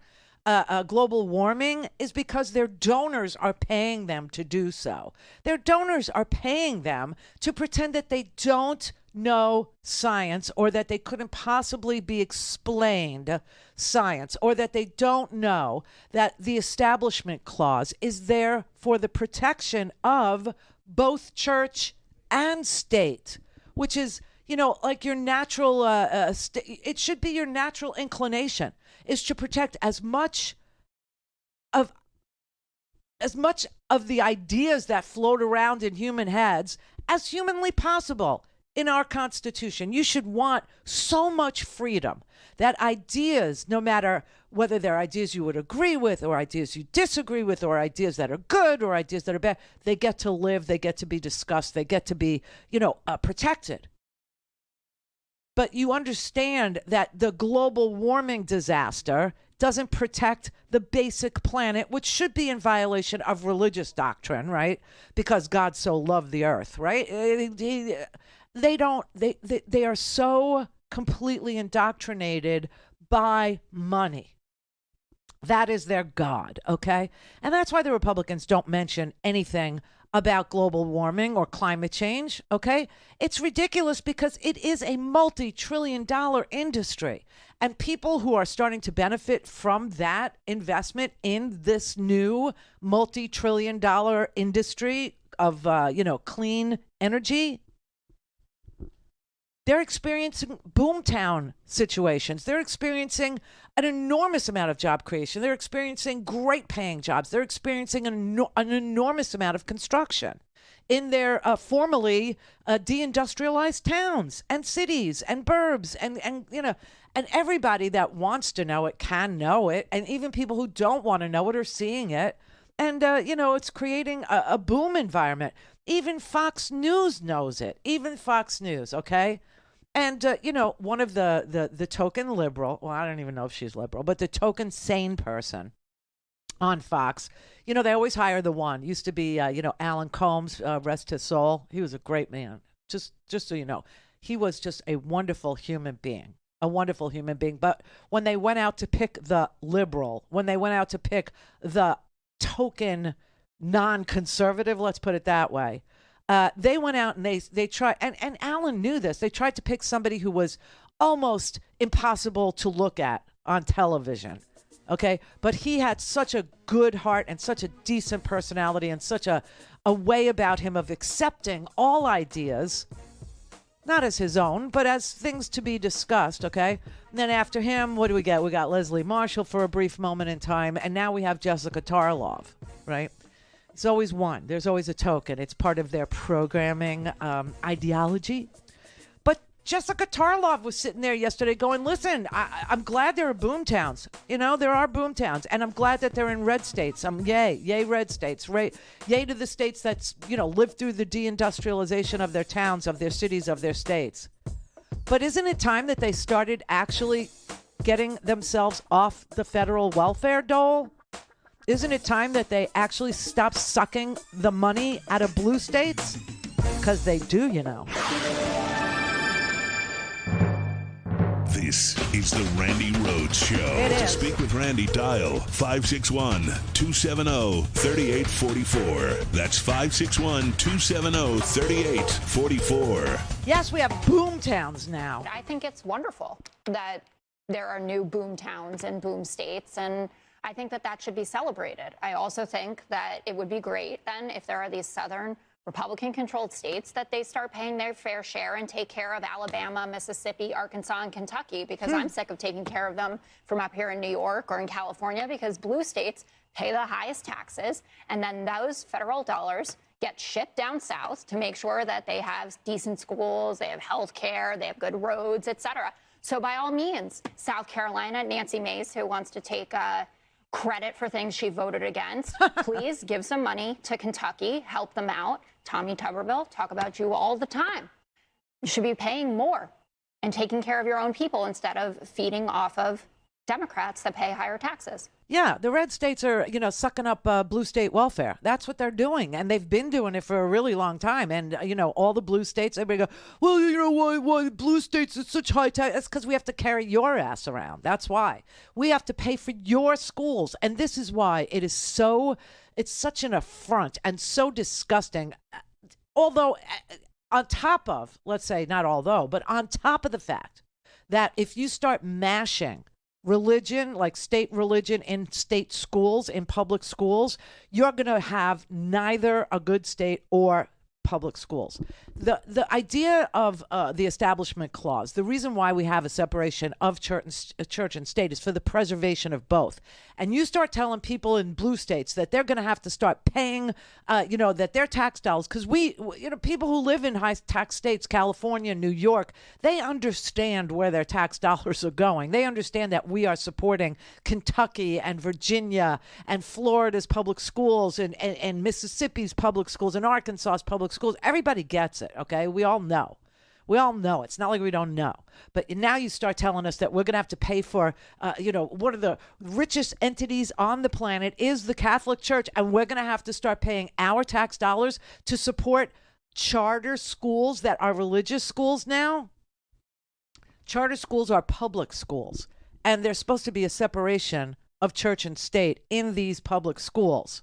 [SPEAKER 4] global warming, is because their donors are paying them to do so. Their donors are paying them to pretend that they don't know science, or that they couldn't possibly be explained science, or that they don't know that the Establishment Clause is there for the protection of both church and state, which is, like your natural, it should be your natural inclination, is to protect as much of the ideas that float around in human heads as humanly possible in our Constitution. You should want so much freedom that ideas, no matter whether they're ideas you would agree with or ideas you disagree with or ideas that are good or ideas that are bad, they get to live, they get to be discussed, they get to be, protected. But you understand that the global warming disaster doesn't protect the basic planet, which should be in violation of religious doctrine, right? Because God so loved the earth, right? They are so completely indoctrinated by money. That is their God, okay? And that's why the Republicans don't mention anything about global warming or climate change, okay? It's ridiculous because it is a multi-trillion-dollar industry. And people who are starting to benefit from that investment in this new multi-trillion-dollar industry of, clean energy, they're experiencing boomtown situations. They're experiencing an enormous amount of job creation. They're experiencing great paying jobs. They're experiencing an enormous amount of construction in their formerly deindustrialized towns and cities and burbs and everybody that wants to know it can know it. And even people who don't want to know it are seeing it. And, it's creating a boom environment. Even Fox News knows it. Even Fox News, okay? And, one of the token liberal, well, I don't even know if she's liberal, but the token sane person on Fox, they always hire the one. Used to be, Alan Combs, rest his soul. He was a great man. Just so you know, he was just a wonderful human being. A wonderful human being. But when they went out to pick the liberal, when they went out to pick the token non-conservative, let's put it that way, they went out and they tried, and Alan knew this. They tried to pick somebody who was almost impossible to look at on television. Okay, but he had such a good heart and such a decent personality and such a way about him of accepting all ideas, not as his own, but as things to be discussed, okay? And then after him, what do we get? We got Leslie Marshall for a brief moment in time, and now we have Jessica Tarlov, right? It's always one. There's always a token. It's part of their programming ideology. But Jessica Tarlov was sitting there yesterday going, listen, I'm glad there are boom towns. You know, there are boom towns, and I'm glad that they're in red states. Yay red states. Yay to the states that's, lived through the deindustrialization of their towns, of their cities, of their states. But isn't it time that they started actually getting themselves off the federal welfare dole? Isn't it time that they actually stop sucking the money out of blue states? Because they do,
[SPEAKER 5] This is the Randi Rhodes Show. To speak with Randi, dial 561-270-3844. That's 561-270-3844.
[SPEAKER 4] Yes, we have boom towns now.
[SPEAKER 8] I think it's wonderful that there are new boom towns and boom states, and I think that should be celebrated. I also think that it would be great then if there are these southern Republican-controlled states that they start paying their fair share and take care of Alabama, Mississippi, Arkansas, and Kentucky, because I'm sick of taking care of them from up here in New York or in California, because blue states pay the highest taxes, and then those federal dollars get shipped down south to make sure that they have decent schools, they have health care, they have good roads, etc. So by all means, South Carolina, Nancy Mace, who wants to take credit for things she voted against, please give some money to Kentucky, help them out. Tommy Tuberville, talk about you all the time. You should be paying more and taking care of your own people instead of feeding off of Democrats that pay higher taxes.
[SPEAKER 4] Yeah, the red states are, sucking up blue state welfare. That's what they're doing, and they've been doing it for a really long time. And, all the blue states, everybody go, well, why blue states are such high tax? That's because we have to carry your ass around. That's why. We have to pay for your schools, and this is why it's such an affront and so disgusting. Although, on top of, let's say, not although, but on top of the fact that if you start mashing religion, like state religion in state schools, in public schools, you're going to have neither a good state or public schools. The idea of the Establishment Clause, the reason why we have a separation of church and state is for the preservation of both. And you start telling people in blue states that they're going to have to start paying, that their tax dollars, because people who live in high tax states, California, New York, they understand where their tax dollars are going. They understand that we are supporting Kentucky and Virginia and Florida's public schools and Mississippi's public schools and Arkansas's public schools. Everybody gets it, okay? We all know. We all know. It's not like we don't know. But now you start telling us that we're going to have to pay for, one of the richest entities on the planet is the Catholic Church, and we're going to have to start paying our tax dollars to support charter schools that are religious schools now. Charter schools are public schools, and there's supposed to be a separation of church and state in these public schools.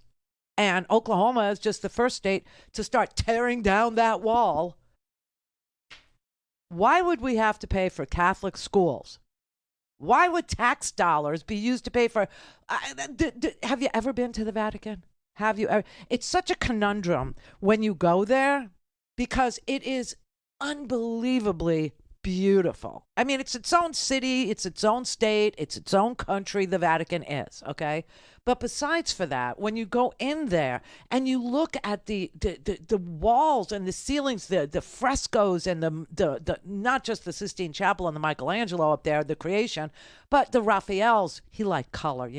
[SPEAKER 4] And Oklahoma is just the first state to start tearing down that wall. Why would we have to pay for Catholic schools? Why would tax dollars be used to pay for... have you ever been to the Vatican? Have you ever? It's such a conundrum when you go there because it is unbelievably beautiful. I mean, it's its own city, it's its own state, it's its own country, the Vatican is, okay? But besides for that, when you go in there and you look at the walls and the ceilings, the frescoes and the not just the Sistine Chapel and the Michelangelo up there, the creation, but the Raphaels, he liked color,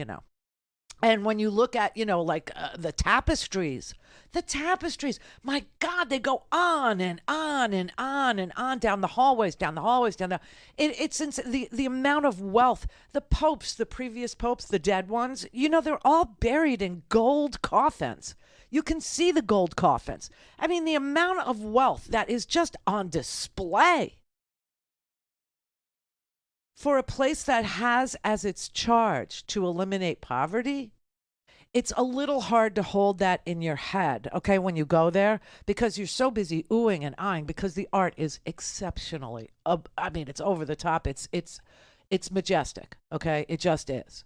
[SPEAKER 4] And when you look at, the tapestries, my God, they go on and on and on and on down the hallways, It's the amount of wealth, the popes, the previous popes, the dead ones, they're all buried in gold coffins. You can see the gold coffins. I mean, the amount of wealth that is just on display for a place that has as its charge to eliminate poverty. It's a little hard to hold that in your head, okay, when you go there, because you're so busy oohing and eyeing, because the art is exceptionally, it's over the top. It's majestic, okay? It just is.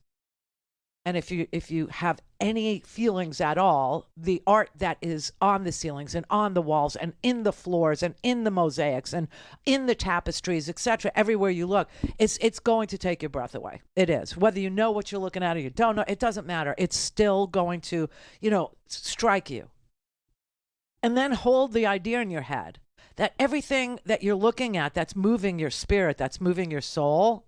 [SPEAKER 4] And if you have any feelings at all, the art that is on the ceilings and on the walls and in the floors and in the mosaics and in the tapestries, etc., everywhere you look, it's going to take your breath away. It is. Whether you know what you're looking at or you don't know, it doesn't matter. It's still going to, strike you. And then hold the idea in your head that everything that you're looking at that's moving your spirit, that's moving your soul,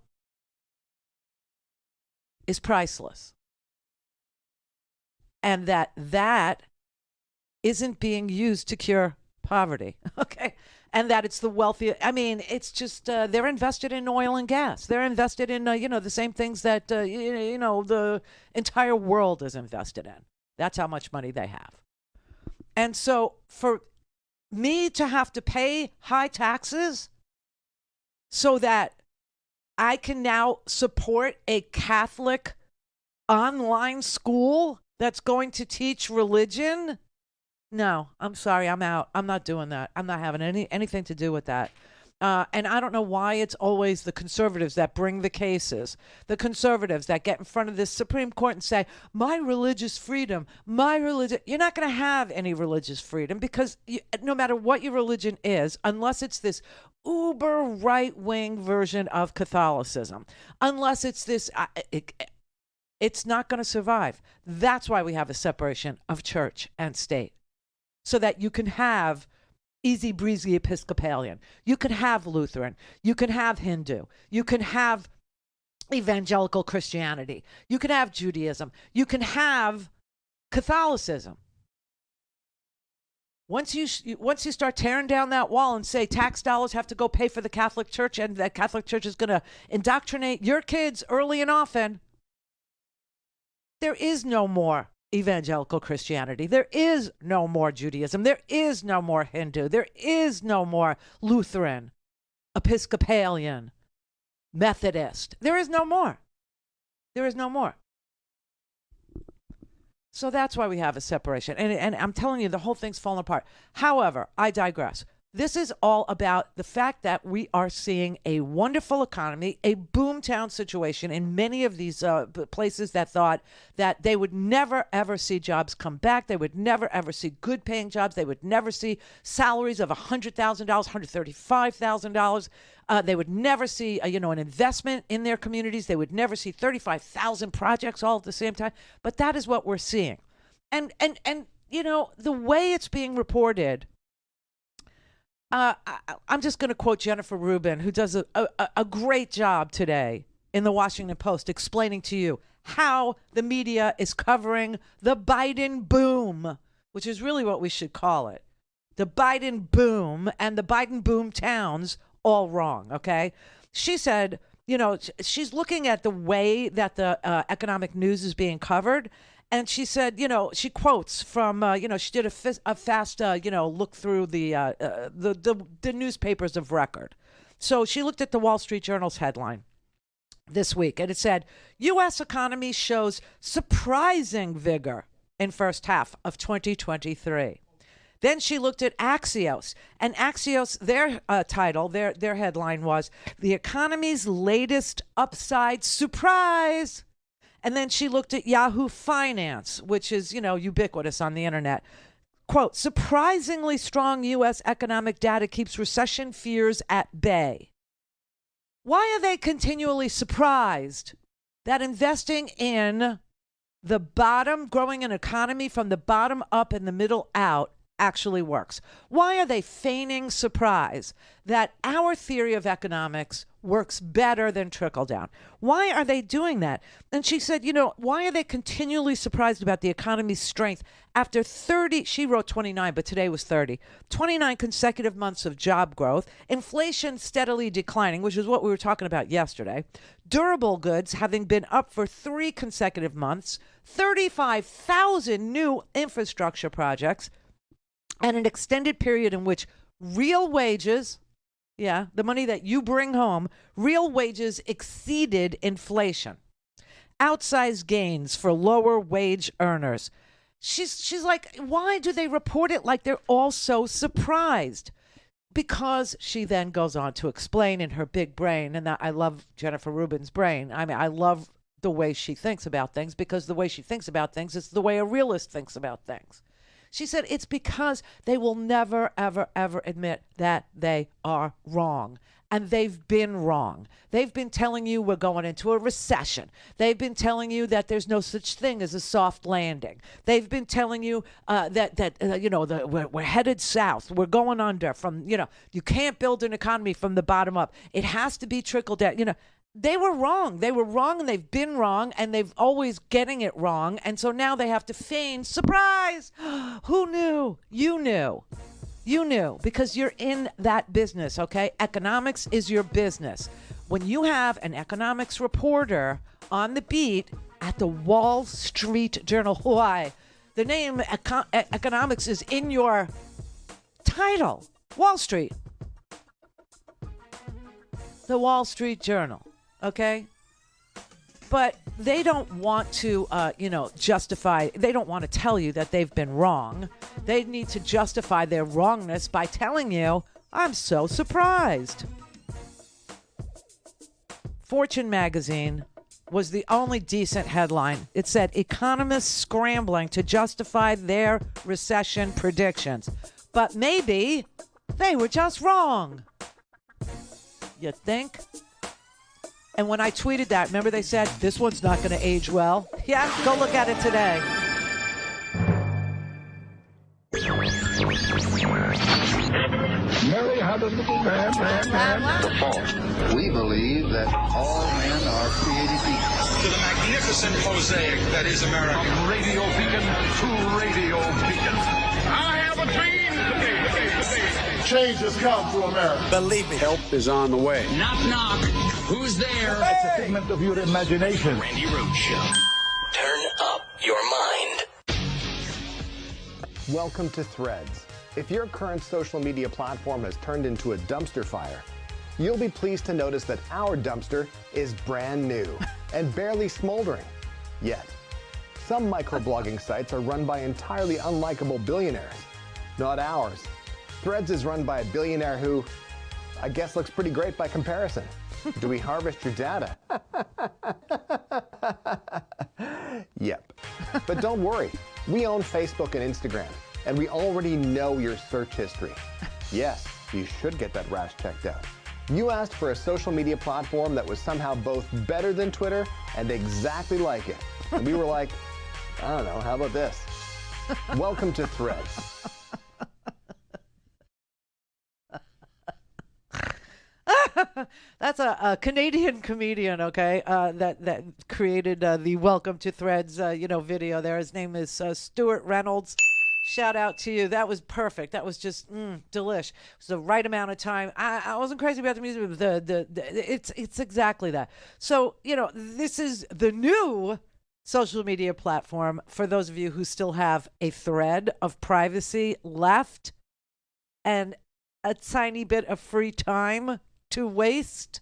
[SPEAKER 4] is priceless. And that isn't being used to cure poverty, okay? And that it's the wealthy. I mean, it's just they're invested in oil and gas. They're invested in, the same things that, the entire world is invested in. That's how much money they have. And so for me to have to pay high taxes so that I can now support a Catholic online school that's going to teach religion? No, I'm sorry, I'm out. I'm not doing that. I'm not having anything to do with that. And I don't know why it's always the conservatives that bring the cases, the conservatives that get in front of this Supreme Court and say, my religious freedom, my religion. You're not going to have any religious freedom because no matter what your religion is, unless it's this uber right-wing version of Catholicism, unless it's this, it's not going to survive. That's why we have a separation of church and state, so that you can have easy breezy Episcopalian, you can have Lutheran, you can have Hindu, you can have evangelical Christianity, you can have Judaism, you can have Catholicism. Once you start tearing down that wall and say tax dollars have to go pay for the Catholic Church, and that Catholic Church is going to indoctrinate your kids early and often, there is no more evangelical Christianity. There is no more Judaism. There is no more Hindu. There is no more Lutheran, Episcopalian, Methodist. There is no more. There is no more. So that's why we have a separation. And I'm telling you, the whole thing's falling apart. However, I digress. This is all about the fact that we are seeing a wonderful economy, a boomtown situation in many of these places that thought that they would never, ever see jobs come back. They would never, ever see good paying jobs. They would never see salaries of $100,000, $135,000. They would never see, an investment in their communities. They would never see 35,000 projects all at the same time. But that is what we're seeing. And the way it's being reported, I'm just going to quote Jennifer Rubin, who does a great job today in the Washington Post explaining to you how the media is covering the Biden boom, which is really what we should call it. The Biden boom and the Biden boom towns all wrong, okay? She said, she's looking at the way that the economic news is being covered. And she said, she quotes from, she did a fast, look through the newspapers of record. So she looked at the Wall Street Journal's headline this week, and it said, U.S. economy shows surprising vigor in first half of 2023. Then she looked at Axios, and Axios, their title, their headline was, the economy's latest upside surprise. And then she looked at Yahoo Finance, which is, ubiquitous on the internet. Quote, surprisingly strong U.S. economic data keeps recession fears at bay. Why are they continually surprised that investing in the bottom, growing an economy from the bottom up and the middle out actually works? Why are they feigning surprise that our theory of economics works better than trickle down? Why are they doing that? And she said, why are they continually surprised about the economy's strength after 30, she wrote 29, but today was 30, 29 consecutive months of job growth, inflation steadily declining, which is what we were talking about yesterday, durable goods having been up for 3 consecutive months, 35,000 new infrastructure projects, and an extended period in which real wages, the money that you bring home, real wages exceeded inflation. Outsized gains for lower wage earners. She's like, why do they report it like they're all so surprised? Because she then goes on to explain in her big brain, and I love Jennifer Rubin's brain. I mean, I love the way she thinks about things, because the way she thinks about things is the way a realist thinks about things. She said it's because they will never, ever, ever admit that they are wrong. And they've been wrong. They've been telling you we're going into a recession. They've been telling you that there's no such thing as a soft landing. They've been telling you we're headed south. We're going under you can't build an economy from the bottom up. It has to be trickled down. They were wrong. They were wrong, and they've been wrong, and they've always getting it wrong. And so now they have to feign surprise. Who knew? You knew. You knew, because you're in that business, okay? Economics is your business. When you have an economics reporter on the beat at the Wall Street Journal, why? The name economics is in your title, Wall Street. The Wall Street Journal, okay? But they don't want to, justify, they don't want to tell you that they've been wrong. They need to justify their wrongness by telling you, I'm so surprised. Fortune magazine was the only decent headline. It said, economists scrambling to justify their recession predictions. But maybe they were just wrong. You think? And when I tweeted that, remember they said, this one's not going to age well? Yeah, go look at it today.
[SPEAKER 2] Mary had a little man. The fault. We believe that all men are created equal.
[SPEAKER 1] To the magnificent mosaic that is America. From radio beacon to radio beacon. I have a dream. Change has come to America. Believe me.
[SPEAKER 21] Help is on the way.
[SPEAKER 6] Knock, knock. Who's there?
[SPEAKER 2] It's a figment of your imagination.
[SPEAKER 6] Randi Rhodes Show. Turn up your mind.
[SPEAKER 12] Welcome to Threads. If your current social media platform has turned into a dumpster fire, you'll be pleased to notice that our dumpster is brand new and barely smoldering. Yet, some microblogging sites are run by entirely unlikable billionaires. Not ours. Threads is run by a billionaire who, I guess, looks pretty great by comparison. Do we harvest your data? Yep. But don't worry. We own Facebook and Instagram, and we already know your search history. Yes, you should get that rash checked out. You asked for a social media platform that was somehow both better than Twitter and exactly like it. And we were like, I don't know, how about this? Welcome to Threads.
[SPEAKER 4] That's a Canadian comedian, okay, that created the Welcome to Threads, video there. His name is Stuart Reynolds. Shout out to you. That was perfect. That was just delish. It was the right amount of time. I wasn't crazy about the music, but it's exactly that. So, this is the new social media platform for those of you who still have a thread of privacy left and a tiny bit of free time to waste.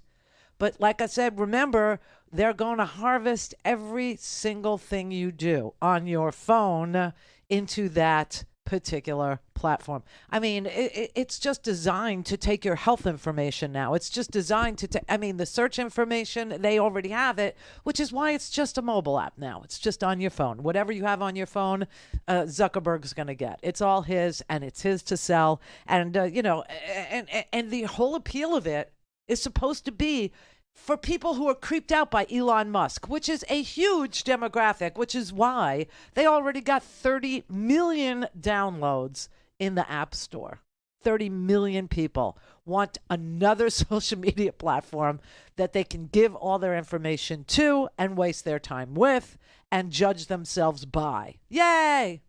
[SPEAKER 4] But like I said, remember, they're going to harvest every single thing you do on your phone into that particular platform. I mean, it's just designed to take your health information now. It's just designed to the search information, they already have it, which is why it's just a mobile app now. It's just on your phone. Whatever you have on your phone, Zuckerberg's going to get. It's all his, and it's his to sell. And, and the whole appeal of it is supposed to be for people who are creeped out by Elon Musk, which is a huge demographic, which is why they already got 30 million downloads in the App Store. 30 million people want another social media platform that they can give all their information to and waste their time with and judge themselves by. Yay!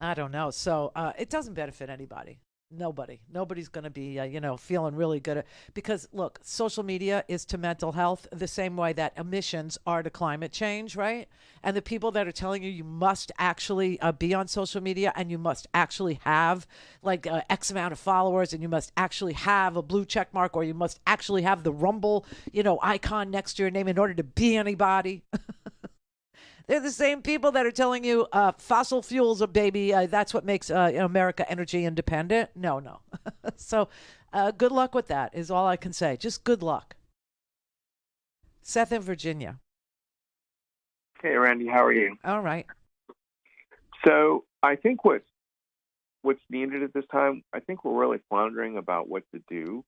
[SPEAKER 4] I don't know. So it doesn't benefit anybody. Nobody's going to be, feeling really good. Because, look, social media is to mental health the same way that emissions are to climate change, right? And the people that are telling you must actually be on social media and you must actually have, X amount of followers and you must actually have a blue check mark or you must actually have the Rumble, icon next to your name in order to be anybody. They're the same people that are telling you fossil fuels, baby, that's what makes America energy independent. No. So good luck with that is all I can say. Just good luck. Seth in Virginia.
[SPEAKER 13] Hey, Randy, how are you?
[SPEAKER 4] All right.
[SPEAKER 13] So I think what's needed at this time, I think we're really floundering about what to do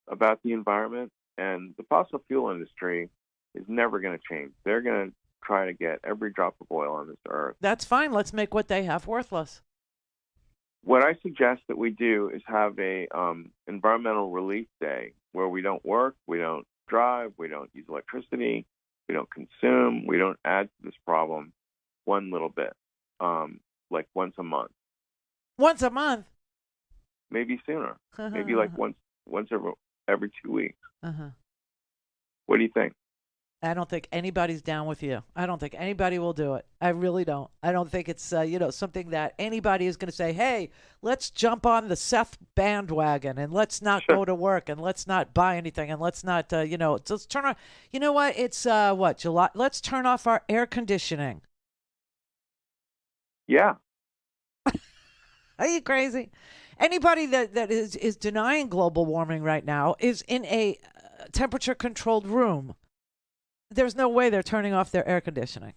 [SPEAKER 13] about the environment, and the fossil fuel industry is never going to change. They're going to try to get every drop of oil on this earth.
[SPEAKER 4] That's fine. Let's make what they have worthless.
[SPEAKER 13] What I suggest that we do is have a environmental relief day where we don't work, we don't drive, we don't use electricity, we don't consume, we don't add to this problem one little bit, like once a month.
[SPEAKER 4] Once a month?
[SPEAKER 13] Maybe sooner. Maybe like once every 2 weeks.
[SPEAKER 4] Uh-huh.
[SPEAKER 13] What do you think?
[SPEAKER 4] I don't think anybody's down with you. I don't think anybody will do it. I really don't. I don't think it's something that anybody is going to say, hey, let's jump on the Seth bandwagon and let's not go to work and let's not buy anything and let's not, let's turn on. You know what? It's July. Let's turn off our air conditioning.
[SPEAKER 13] Yeah.
[SPEAKER 4] Are you crazy? Anybody that is denying global warming right now is in a temperature-controlled room. There's no way they're turning off their air conditioning.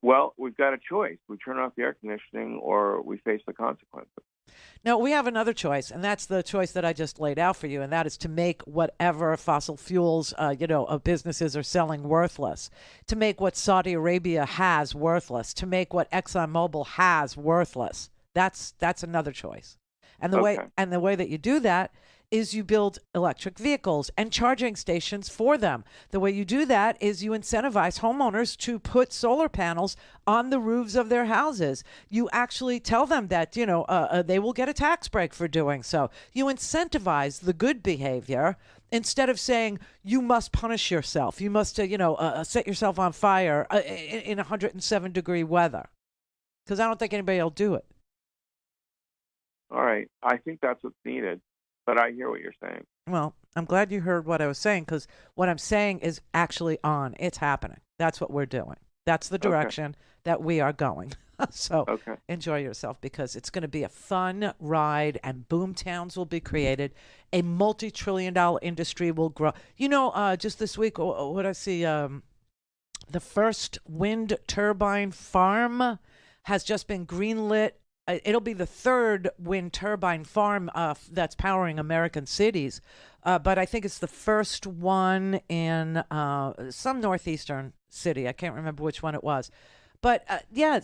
[SPEAKER 13] Well, we've got a choice. We turn off the air conditioning or we face the consequences.
[SPEAKER 4] No, we have another choice, and that's the choice that I just laid out for you, and that is to make whatever fossil fuels, businesses are selling worthless, to make what Saudi Arabia has worthless, to make what ExxonMobil has worthless. That's another choice. And the way that you do that is you build electric vehicles and charging stations for them. The way you do that is you incentivize homeowners to put solar panels on the roofs of their houses. You actually tell them that, they will get a tax break for doing so. You incentivize the good behavior instead of saying you must punish yourself. You must, set yourself on fire in 107-degree weather. Because I don't think anybody will do it.
[SPEAKER 13] All right. I think that's what's needed. But I hear what you're saying.
[SPEAKER 4] Well, I'm glad you heard what I was saying, because what I'm saying is actually on. It's happening. That's what we're doing. That's the direction that we are going. So enjoy yourself, because it's going to be a fun ride, and boom towns will be created. A multi-trillion-dollar industry will grow. Just this week, what I see, the first wind turbine farm has just been greenlit. It'll be the third wind turbine farm that's powering American cities. But I think it's the first one in some northeastern city. I can't remember which one it was. But,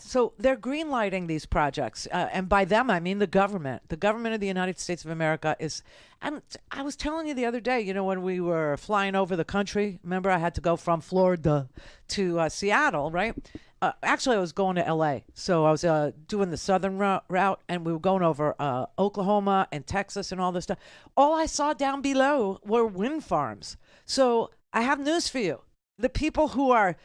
[SPEAKER 4] so they're greenlighting these projects. And by them, I mean the government. The government of the United States of America is... I was telling you the other day, when we were flying over the country, remember I had to go from Florida to Seattle, right? Actually, I was going to L.A., so I was doing the southern route, and we were going over Oklahoma and Texas and all this stuff. All I saw down below were wind farms. So I have news for you. The people who are,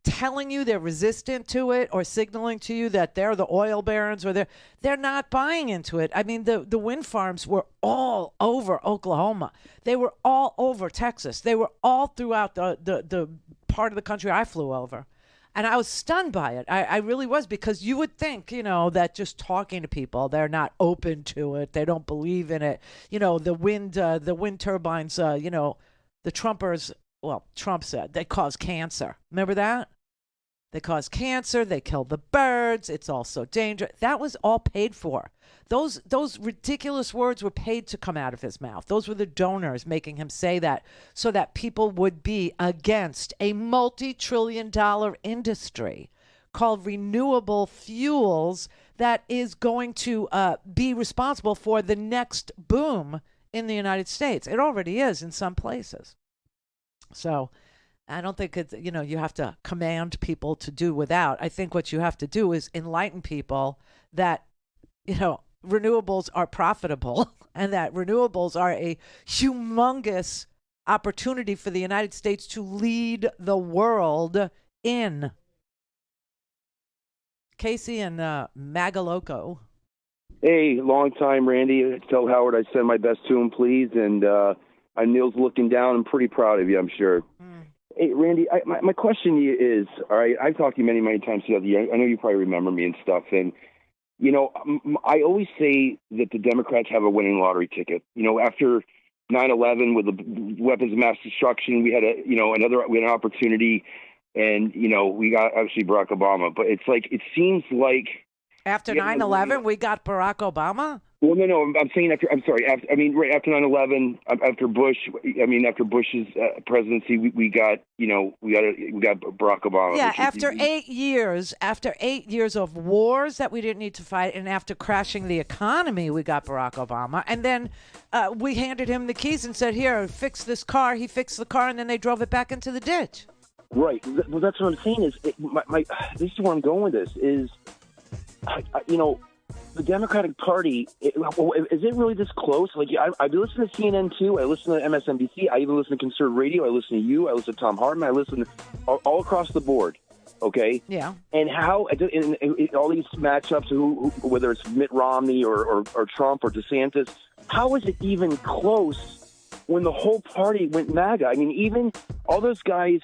[SPEAKER 4] telling you they're resistant to it or signaling to you that they're the oil barons or they're not buying into it. I mean, the wind farms were all over Oklahoma. They were all over Texas. They were all throughout the part of the country I flew over. And I was stunned by it. I really was, because you would think, that just talking to people, they're not open to it. They don't believe in it. The wind turbines, the Trumpers, Trump said they cause cancer. Remember that? They cause cancer. They kill the birds. It's also dangerous. That was all paid for. Those ridiculous words were paid to come out of his mouth. Those were the donors making him say that, so that people would be against a multi-trillion-dollar industry called renewable fuels that is going to be responsible for the next boom in the United States. It already is in some places. So I don't think it's, you have to command people to do without. I think what you have to do is enlighten people that, renewables are profitable and that renewables are a humongous opportunity for the United States to lead the world in. Casey and Magaloco.
[SPEAKER 18] Hey, long time, Randy. Tell Howard I send my best to him, please. And Neil's looking down. I'm pretty proud of you, I'm sure. Hey, Randy, my question to you is, all right, I've talked to you many, many times the other year. I know you probably remember me and stuff. And, I always say that the Democrats have a winning lottery ticket. After 9/11 with the weapons of mass destruction. We had an opportunity, and we got obviously Barack Obama. But it's like it seems like
[SPEAKER 4] after 9/11 we got Barack Obama.
[SPEAKER 18] Well, no, I'm saying after. I'm sorry. Right after 9/11, after Bush. After Bush's presidency, we got Barack Obama.
[SPEAKER 4] Yeah, after 8 years, of wars that we didn't need to fight, and after crashing the economy, we got Barack Obama, and then we handed him the keys and said, "Here, fix this car." He fixed the car, and then they drove it back into the ditch.
[SPEAKER 18] Right. Well, that's what I'm saying. This is where I'm going with this. Is the Democratic Party, is it really this close? Like, I listen to CNN too. I listen to MSNBC. I even listen to conservative radio. I listen to you. I listen to Tom Hartman. I listen all across the board. Okay.
[SPEAKER 4] Yeah.
[SPEAKER 18] And how in all these matchups, whether it's Mitt Romney or Trump or DeSantis, how is it even close when the whole party went MAGA? I mean, even all those guys,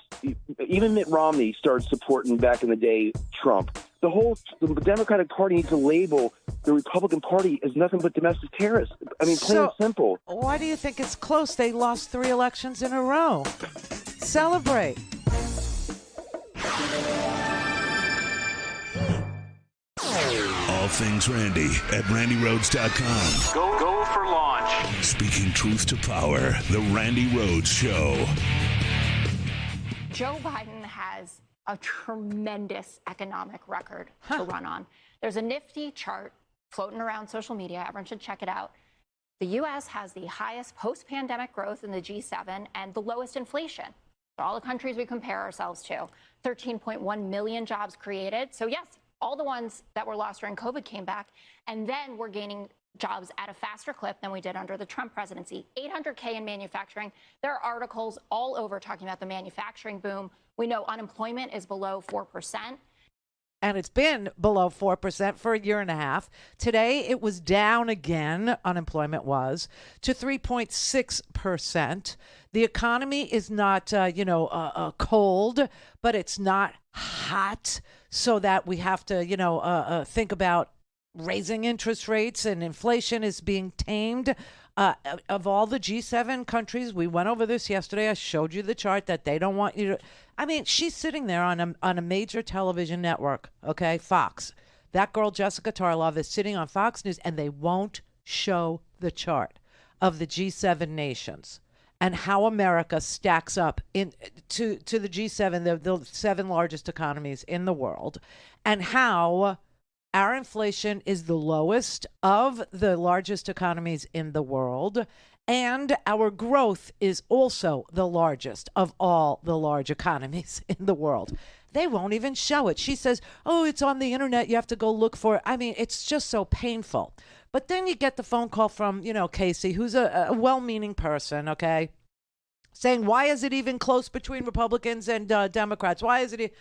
[SPEAKER 18] even Mitt Romney started supporting back in the day Trump. The Democratic Party needs to label the Republican Party as nothing but domestic terrorists. I mean, plain and simple.
[SPEAKER 4] Why do you think it's close? They lost 3 elections in a row. Celebrate.
[SPEAKER 5] All things Randy at RandyRhodes.com.
[SPEAKER 17] Go for launch.
[SPEAKER 5] Speaking truth to power, the Randi Rhodes Show.
[SPEAKER 8] Joe Biden has a tremendous economic record to run on. There's a nifty chart floating around social media. Everyone should check it out. The U.S. has the highest post-pandemic growth in the G7 and the lowest inflation. All the countries we compare ourselves to, 13.1 million jobs created. So yes, all the ones that were lost during COVID came back, and then we're gaining jobs at a faster clip than we did under the Trump presidency. 800K in manufacturing. There are articles all over talking about the manufacturing boom. We know unemployment is below 4%.
[SPEAKER 4] And it's been below 4% for a year and a half. Today, it was down again, unemployment was, to 3.6%. The economy is not, cold, but it's not hot, so that we have to, think about raising interest rates, and inflation is being tamed. Of all the G7 countries, we went over this yesterday. I showed you the chart that they don't want you to. I mean, she's sitting there on a major television network, okay, Fox. That girl, Jessica Tarlov, is sitting on Fox News, and they won't show the chart of the G7 nations and how America stacks up to the G7, the 7 largest economies in the world, and how our inflation is the lowest of the largest economies in the world, and our growth is also the largest of all the large economies in the world. They won't even show it. She says, oh, it's on the internet. You have to go look for it. I mean, it's just so painful. But then you get the phone call from, Casey, who's a well-meaning person, okay, saying, why is it even close between Republicans and Democrats? Why is it...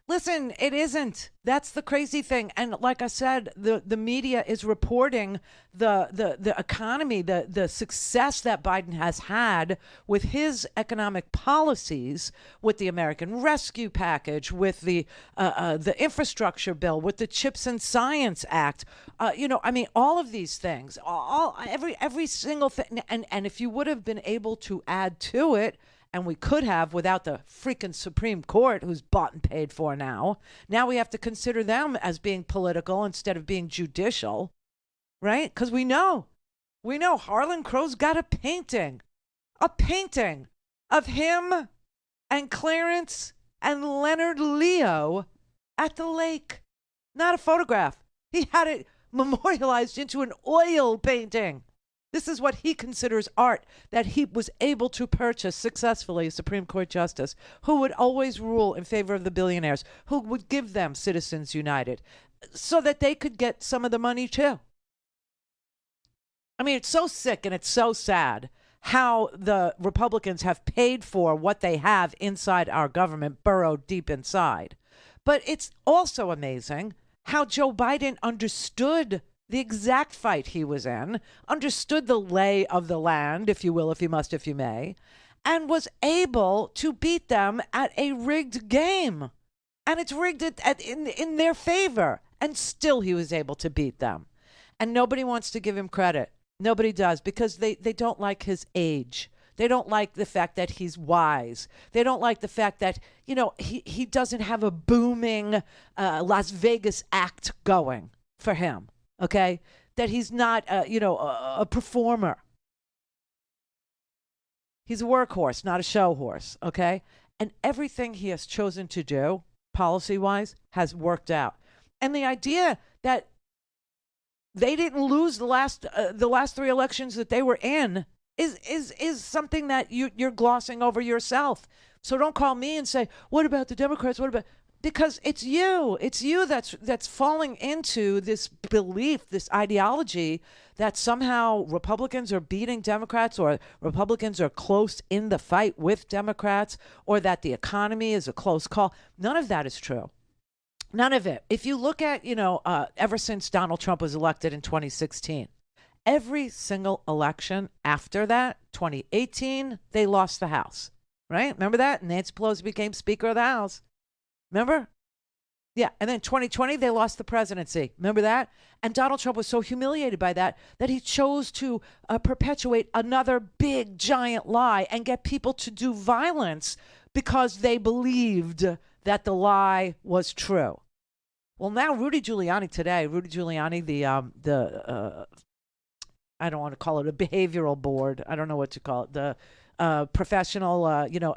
[SPEAKER 4] Listen, it isn't. That's the crazy thing. And like I said, the media is reporting the economy, the success that Biden has had with his economic policies, with the American Rescue Package, with the infrastructure bill, with the Chips and Science Act. All of these things, every single thing. And if you would have been able to add to it, and we could have without the freaking Supreme Court, who's bought and paid for now. Now we have to consider them as being political instead of being judicial, right? Because we know Harlan Crow's got a painting of him and Clarence and Leonard Leo at the lake. Not a photograph. He had it memorialized into an oil painting. This is what he considers art, that he was able to purchase successfully, a Supreme Court justice who would always rule in favor of the billionaires, who would give them Citizens United so that they could get some of the money too. I mean, it's so sick and it's so sad how the Republicans have paid for what they have inside our government, burrowed deep inside. But it's also amazing how Joe Biden understood the exact fight he was in, understood the lay of the land, if you will, if you must, if you may, and was able to beat them at a rigged game. And it's rigged in their favor. And still he was able to beat them. And nobody wants to give him credit. Nobody does, because they don't like his age. They don't like the fact that he's wise. They don't like the fact that, he doesn't have a booming Las Vegas act going for him, okay? That he's not, a performer. He's a workhorse, not a show horse, okay? And everything he has chosen to do, policy-wise, has worked out. And the idea that they didn't lose the last 3 elections that they were in is something that you're glossing over yourself. So don't call me and say, what about the Democrats? What about... Because it's you that's falling into this belief, this ideology that somehow Republicans are beating Democrats, or Republicans are close in the fight with Democrats, or that the economy is a close call. None of that is true. None of it. If you look at, ever since Donald Trump was elected in 2016, every single election after that, 2018, they lost the House, right? Remember that? Nancy Pelosi became Speaker of the House. Remember? Yeah. And then 2020, they lost the presidency. Remember that? And Donald Trump was so humiliated by that he chose to perpetuate another big, giant lie and get people to do violence because they believed that the lie was true. Well, now Rudy Giuliani, the I don't want to call it a behavioral board. I don't know what to call it. The professional,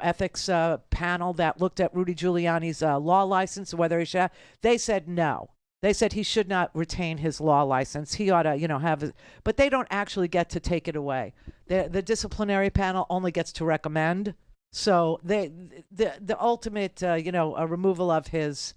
[SPEAKER 4] ethics panel that looked at Rudy Giuliani's law license, whether he should. They said no. They said he should not retain his law license. He ought to, have it. But they don't actually get to take it away. The disciplinary panel only gets to recommend. So the ultimate, a removal of his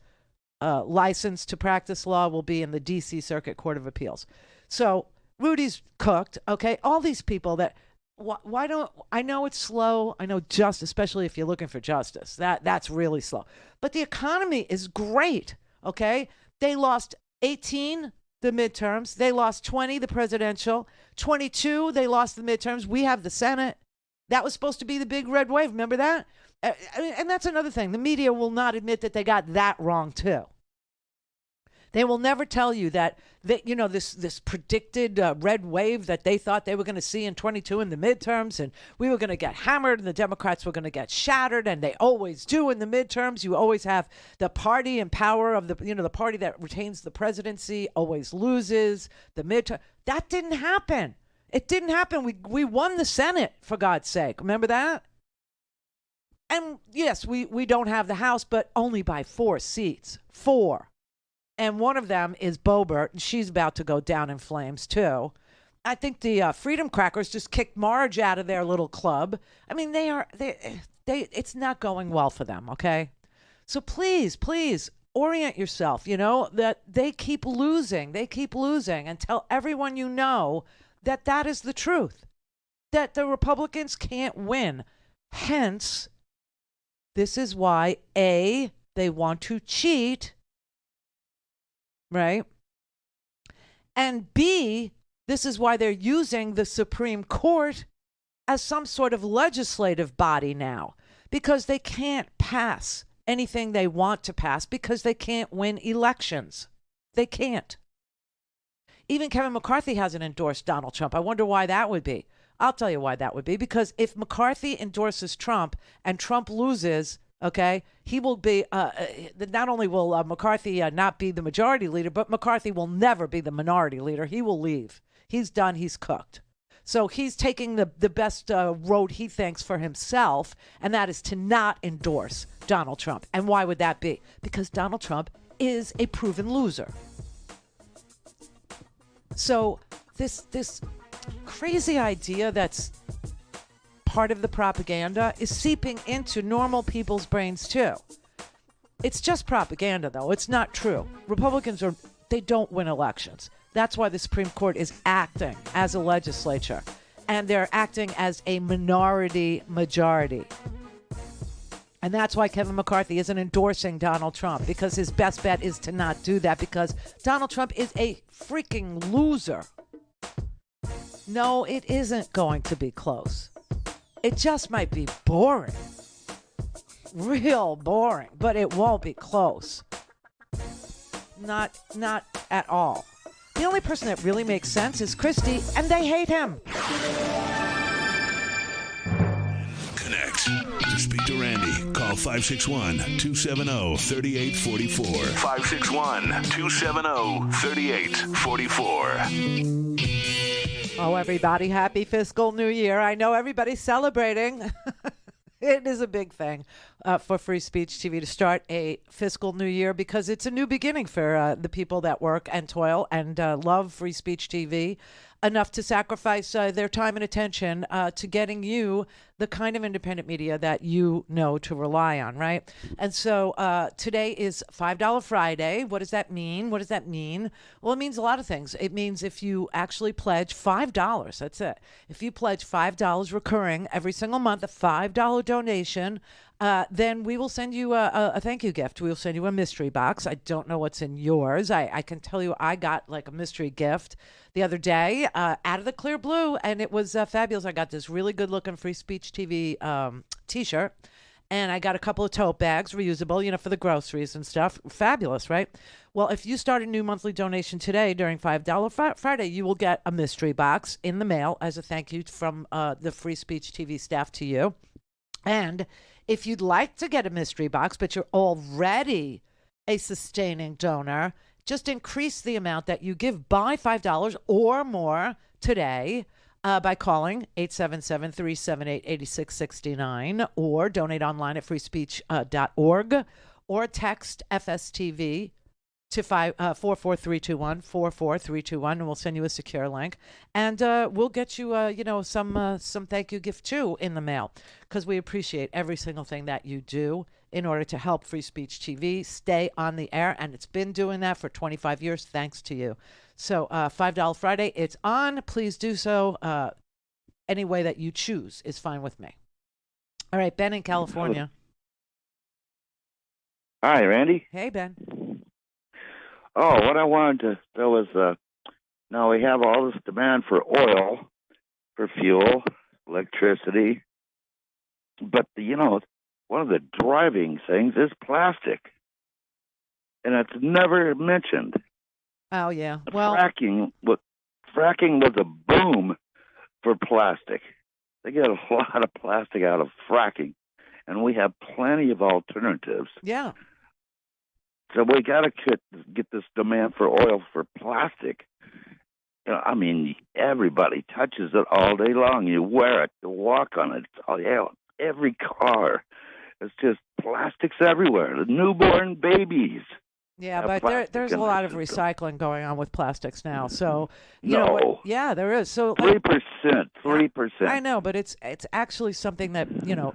[SPEAKER 4] license to practice law will be in the D.C. Circuit Court of Appeals. So Rudy's cooked, okay? All these people that, why don't, I know it's slow. I know especially if you're looking for justice, that's really slow. But the economy is great, okay? They lost 18, the midterms. They lost 20, the presidential. 22, they lost the midterms. We have the Senate. That was supposed to be the big red wave. Remember that? And that's another thing. The media will not admit that they got that wrong, too. They will never tell you that this predicted red wave that they thought they were going to see in 22 in the midterms, and we were going to get hammered and the Democrats were going to get shattered, and they always do in the midterms. You always have the party in power of the party that retains the presidency always loses the midterm. That didn't happen. It didn't happen. We won the Senate, for God's sake. Remember that? And yes, we don't have the House, but only by 4 seats. 4. And one of them is Boebert, and she's about to go down in flames, too. I think the Freedom Crackers just kicked Marge out of their little club. I mean, it's not going well for them, okay? So please, orient yourself, that they keep losing. They keep losing, and tell everyone you know that is the truth, that the Republicans can't win. Hence, this is why, A, they want to cheat, right? And B, this is why they're using the Supreme Court as some sort of legislative body now, because they can't pass anything they want to pass because they can't win elections. They can't. Even Kevin McCarthy hasn't endorsed Donald Trump. I wonder why that would be. I'll tell you why that would be. Because if McCarthy endorses Trump and Trump loses, okay, he will be, not only will McCarthy not be the majority leader, but McCarthy will never be the minority leader. He will leave. He's done. He's cooked. So he's taking the best road he thinks for himself, and that is to not endorse Donald Trump. And why would that be? Because Donald Trump is a proven loser. So this crazy idea that's part of the propaganda is seeping into normal people's brains too. It's just propaganda, though. It's not true. Republicans they don't win elections. That's why the Supreme Court is acting as a legislature, and they're acting as a minority majority. And that's why Kevin McCarthy isn't endorsing Donald Trump, because his best bet is to not do that, because Donald Trump is a freaking loser. No, it isn't going to be close. It just might be boring. Real boring, but it won't be close. Not at all. the only person that really makes sense is Christy, and they hate him.
[SPEAKER 5] Connect. To speak to Randy, call 561-270-3844. 561-270-3844.
[SPEAKER 4] Oh, everybody, happy fiscal new year. I know everybody's celebrating. It is a big thing for Free Speech TV to start a fiscal new year because it's a new beginning for the people that work and toil and love Free Speech TV enough to sacrifice their time and attention to getting you the kind of independent media that you know to rely on, right? And so today is $5 Friday. What does that mean? What does that mean? Well, it means a lot of things. It means if you actually pledge $5, that's it. If you pledge $5 recurring every single month, a $5 donation, then we will send you a thank you gift. We will send you a mystery box. I don't know what's in yours. I can tell you I got like a mystery gift the other day out of the clear blue, and it was fabulous. I got this really good-looking Free Speech TV T-shirt, and I got a couple of tote bags, reusable, for the groceries and stuff. Fabulous, right? Well, if you start a new monthly donation today during $5 Friday, you will get a mystery box in the mail as a thank you from the Free Speech TV staff to you. And if you'd like to get a mystery box, but you're already a sustaining donor, just increase the amount that you give by $5 or more today by calling 877-378-8669 or donate online at freespeech.org or text FSTV to 44321, and we'll send you a secure link, and we'll get you some thank you gift too in the mail, because we appreciate every single thing that you do in order to help Free Speech TV stay on the air, and it's been doing that for 25 years thanks to you. So $5 Friday, it's on. Please do so. Any way that you choose is fine with me. All right, Ben in California.
[SPEAKER 14] Hi, Randy.
[SPEAKER 4] Hey, Ben.
[SPEAKER 14] Oh, what I wanted to know is, now we have all this demand for oil, for fuel, electricity, but one of the driving things is plastic, and it's never mentioned.
[SPEAKER 4] Oh yeah, well,
[SPEAKER 14] fracking was a boom for plastic. They get a lot of plastic out of fracking, and we have plenty of alternatives.
[SPEAKER 4] Yeah.
[SPEAKER 14] So we got to get this demand for oil for plastic. Everybody touches it all day long. You wear it, you walk on it. Every car. It's just plastics everywhere. The newborn babies.
[SPEAKER 4] Yeah, but there's a lot of recycling going on with plastics now. So yeah, there is. So
[SPEAKER 14] 3%.
[SPEAKER 4] I know, but it's actually something that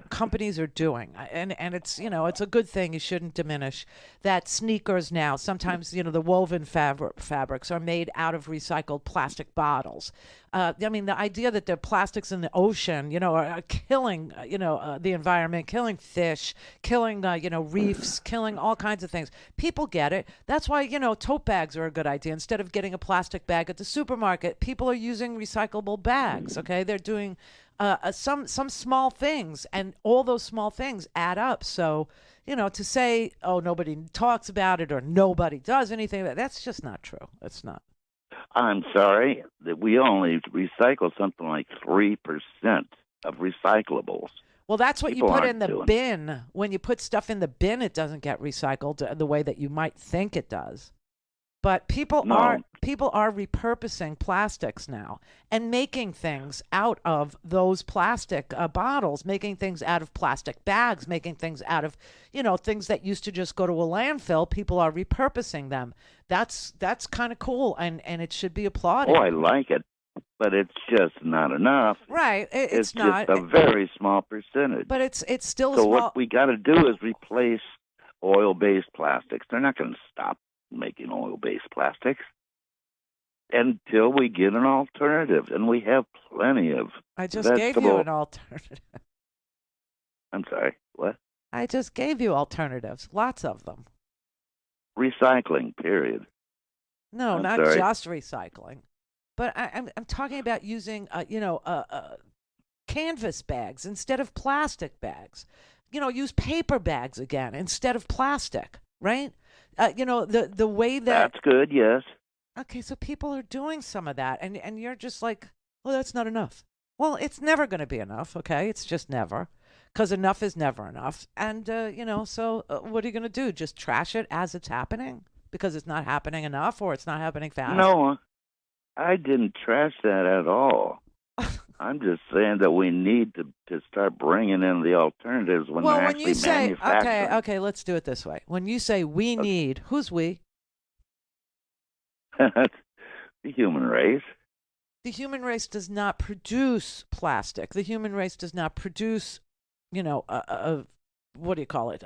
[SPEAKER 4] companies are doing, and it's it's a good thing. You shouldn't diminish that. Sneakers now sometimes the woven fabrics are made out of recycled plastic bottles. The idea that the plastics in the ocean, are killing, the environment, killing fish, killing, reefs, killing all kinds of things. People get it. That's why, tote bags are a good idea. Instead of getting a plastic bag at the supermarket, people are using recyclable bags, okay? They're doing some small things, and all those small things add up. So, to say, oh, nobody talks about it or nobody does anything, that's just not true. It's not.
[SPEAKER 14] I'm sorry that we only recycle something like 3% of recyclables.
[SPEAKER 4] Well, that's what you put in the bin. When you put stuff in the bin, it doesn't get recycled the way that you might think it does. But people are repurposing plastics now and making things out of those plastic bottles, making things out of plastic bags, making things out of things that used to just go to a landfill. People are repurposing them. That's kind of cool, and it should be applauded.
[SPEAKER 14] Oh, I like it, but it's just not enough.
[SPEAKER 4] Right, it's
[SPEAKER 14] not. Just a very small percentage.
[SPEAKER 4] But it's still
[SPEAKER 14] so
[SPEAKER 4] small.
[SPEAKER 14] What we got to do is replace oil-based plastics. They're not going to stop making oil-based plastics until we get an alternative, and we have plenty of
[SPEAKER 4] I just gave you an alternative.
[SPEAKER 14] I'm sorry, what?
[SPEAKER 4] I just gave you alternatives, lots of them.
[SPEAKER 14] Recycling, period.
[SPEAKER 4] No,
[SPEAKER 14] I'm
[SPEAKER 4] not
[SPEAKER 14] sorry.
[SPEAKER 4] just recycling, but I'm talking about using canvas bags instead of plastic bags. Use paper bags again instead of plastic, right? The way that
[SPEAKER 14] that's good, yes.
[SPEAKER 4] Okay, so people are doing some of that, and you're just like, well, that's not enough. Well, it's never going to be enough, okay? It's just never, because enough is never enough. And, so what are you going to do? Just trash it as it's happening? Because it's not happening enough or it's not happening fast?
[SPEAKER 14] No, I didn't trash that at all. I'm just saying that we need to start bringing in the alternatives when they're actually manufacturing.
[SPEAKER 4] Okay, let's do it this way. When you say we need, who's we?
[SPEAKER 14] The human race.
[SPEAKER 4] The human race does not produce plastic. The human race does not produce, what do you call it?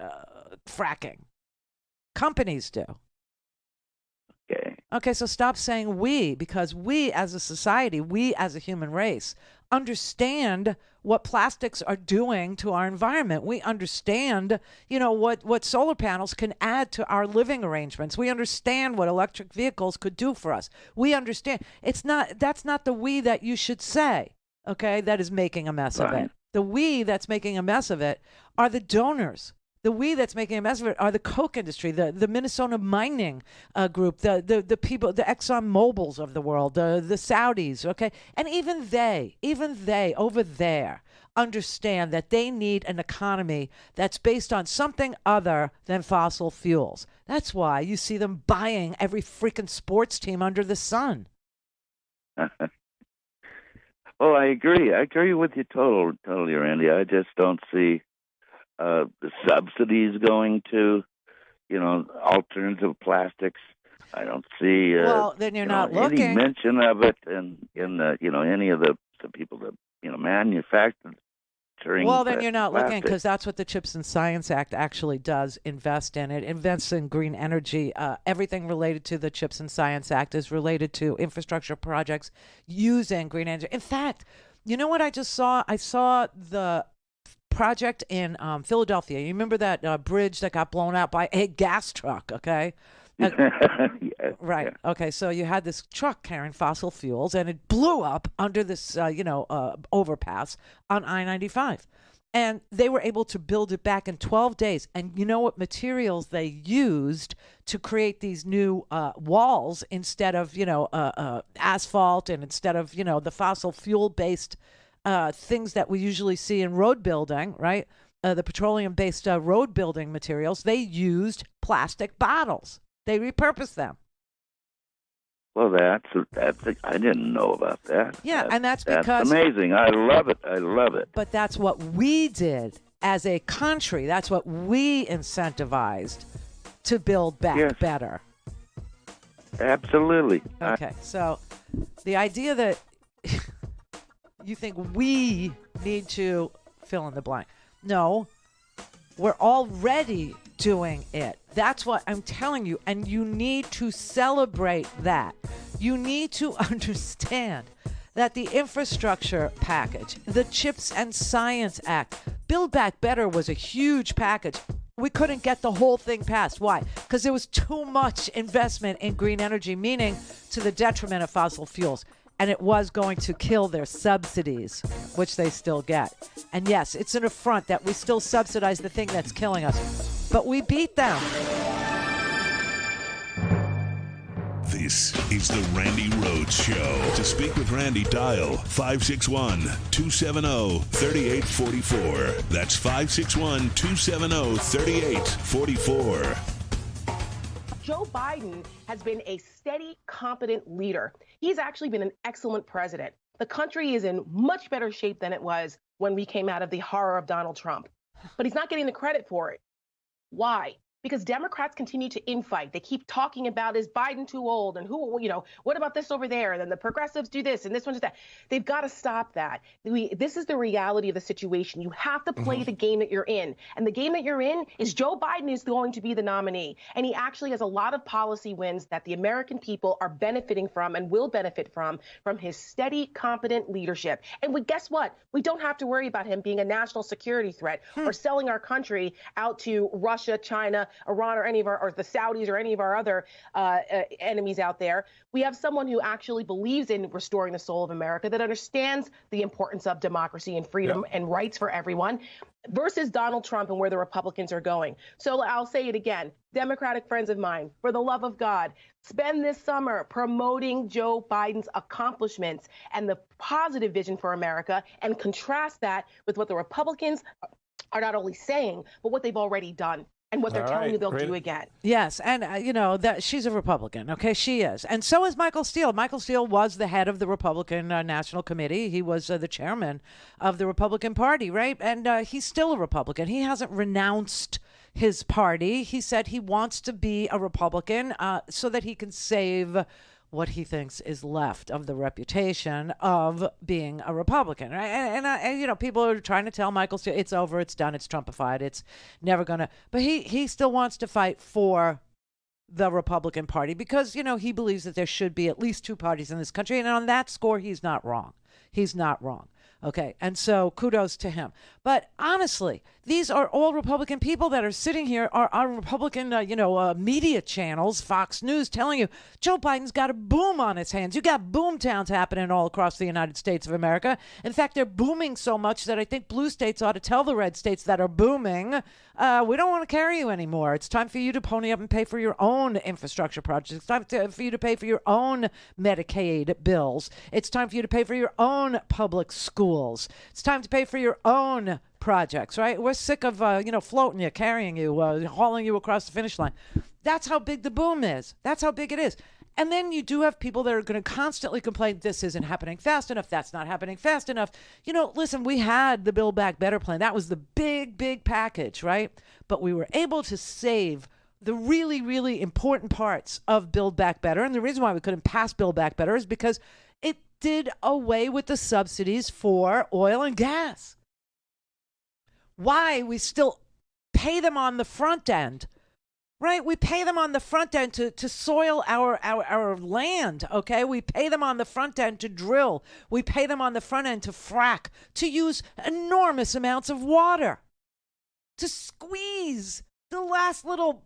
[SPEAKER 4] Fracking. Companies do. Okay, so stop saying we, because we as a society, we as a human race, understand what plastics are doing to our environment. We understand, what solar panels can add to our living arrangements. We understand what electric vehicles could do for us. We understand. That's not the we that you should say, okay, that is making a mess of it. The we that's making a mess of it are the donors. The we that's making a mess of it are the Coke industry, the Minnesota mining group, the people, the Exxon Mobils of the world, the Saudis, okay? And even they over there understand that they need an economy that's based on something other than fossil fuels. That's why you see them buying every freaking sports team under the sun.
[SPEAKER 14] Well, I agree. I agree with you totally, Randy. I just don't see the subsidies going to, alternative plastics. I don't see
[SPEAKER 4] well, then you're not looking.
[SPEAKER 14] Any mention of it in any of the people that manufacturing.
[SPEAKER 4] Well, then you're not looking, because that's what the CHIPS and Science Act actually does invest in. It invests in green energy. Everything related to the CHIPS and Science Act is related to infrastructure projects using green energy. In fact, you know what I just saw? I saw the project in Philadelphia. You remember that bridge that got blown out by a gas truck, okay? Right. Yeah. Okay, so you had this truck carrying fossil fuels, and it blew up under this, overpass on I-95. And they were able to build it back in 12 days. And you know what materials they used to create these new walls instead of, asphalt, and instead of, the fossil fuel-based things that we usually see in road building, right? The petroleum-based road building materials, they used plastic bottles. They repurposed them.
[SPEAKER 14] Well, that's I didn't know about that.
[SPEAKER 4] Yeah, and that's because...
[SPEAKER 14] That's amazing. I love it.
[SPEAKER 4] But that's what we did as a country. That's what we incentivized to build back better.
[SPEAKER 14] Absolutely.
[SPEAKER 4] Okay, so the idea that you think we need to fill in the blank. No, we're already doing it. That's what I'm telling you. And you need to celebrate that. You need to understand that the infrastructure package, the CHIPS and Science Act, Build Back Better was a huge package. We couldn't get the whole thing passed. Why? Because there was too much investment in green energy, meaning to the detriment of fossil fuels. And it was going to kill their subsidies, which they still get. And yes, it's an affront that we still subsidize the thing that's killing us. But we beat them.
[SPEAKER 5] This is the Randi Rhodes Show. To speak with Randi, dial 561-270-3844. That's 561-270-3844.
[SPEAKER 16] Joe Biden has been a steady, competent leader. He's actually been an excellent president. The country is in much better shape than it was when we came out of the horror of Donald Trump. But he's not getting the credit for it. Why? Because Democrats continue to infight. They keep talking about, is Biden too old? And what about this over there? And then the progressives do this and this one does that. They've got to stop that. This is the reality of the situation. You have to play the game that you're in. And the game that you're in is Joe Biden is going to be the nominee. And he actually has a lot of policy wins that the American people are benefiting from and will benefit from his steady, competent leadership. And guess what? We don't have to worry about him being a national security threat or selling our country out to Russia, China, Iran or any of our, or the Saudis or any of our other enemies out there. We have someone who actually believes in restoring the soul of America, that understands the importance of democracy and freedom and rights for everyone, versus Donald Trump and where the Republicans are going. So I'll say it again. Democratic friends of mine, for the love of God, spend this summer promoting Joe Biden's accomplishments and the positive vision for America, and contrast that with what the Republicans are not only saying, but what they've already done and what they're telling you they'll do again.
[SPEAKER 4] Yes, and that she's a Republican. Okay, she is, and so is Michael Steele. Michael Steele was the head of the Republican National Committee. He was the chairman of the Republican Party, right? And he's still a Republican. He hasn't renounced his party. He said he wants to be a Republican so that he can save what he thinks is left of the reputation of being a Republican, right? And people are trying to tell Michael Steele it's over, it's done, it's Trumpified, it's never gonna. But he still wants to fight for the Republican Party because he believes that there should be at least two parties in this country, and on that score, he's not wrong. He's not wrong. Okay, and so kudos to him. But honestly, these are all Republican people that are sitting here, are Republican, media channels, Fox News, telling you Joe Biden's got a boom on his hands. You got boom towns happening all across the United States of America. In fact, they're booming so much that I think blue states ought to tell the red states that are booming, we don't want to carry you anymore. It's time for you to pony up and pay for your own infrastructure projects. It's time for you to pay for your own Medicaid bills. It's time for you to pay for your own public schools. It's time to pay for your own projects, right? We're sick of, floating you, carrying you, hauling you across the finish line. That's how big the boom is. That's how big it is. And then you do have people that are going to constantly complain, this isn't happening fast enough, that's not happening fast enough. Listen, we had the Build Back Better plan. That was the big, big package, right? But we were able to save the really, really important parts of Build Back Better. And the reason why we couldn't pass Build Back Better is because it did away with the subsidies for oil and gas. Why we still pay them on the front end, right? We pay them on the front end to soil our land, okay? We pay them on the front end to drill. We pay them on the front end to frack, to use enormous amounts of water, to squeeze the last little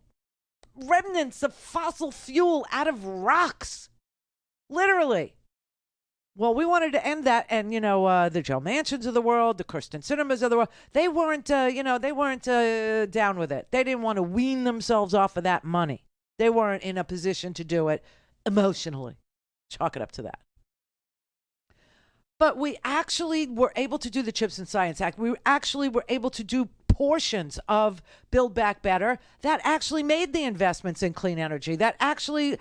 [SPEAKER 4] remnants of fossil fuel out of rocks, literally. Well, we wanted to end that, and the Joe Manchins of the world, the Kirsten Cinemas of the world, they weren't down with it. They didn't want to wean themselves off of that money. They weren't in a position to do it emotionally. Chalk it up to that. But we actually were able to do the CHIPS and Science Act. We actually were able to do portions of Build Back Better that actually made the investments in clean energy, that actually,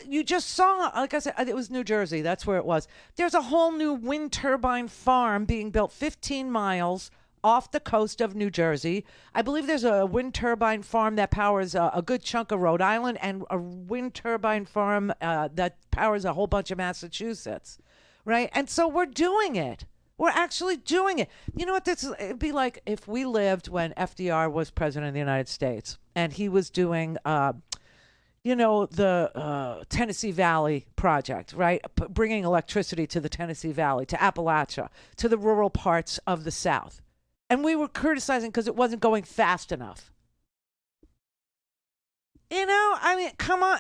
[SPEAKER 4] you just saw, like I said, it was New Jersey. That's where it was. There's a whole new wind turbine farm being built 15 miles off the coast of New Jersey. I believe there's a wind turbine farm that powers a good chunk of Rhode Island, and a wind turbine farm that powers a whole bunch of Massachusetts, right? And so we're doing it. We're actually doing it. You know what this is? It'd be like if we lived when FDR was president of the United States and he was doing, the Tennessee Valley project, right? Bringing electricity to the Tennessee Valley, to Appalachia, to the rural parts of the South. And we were criticizing because it wasn't going fast enough. Come on.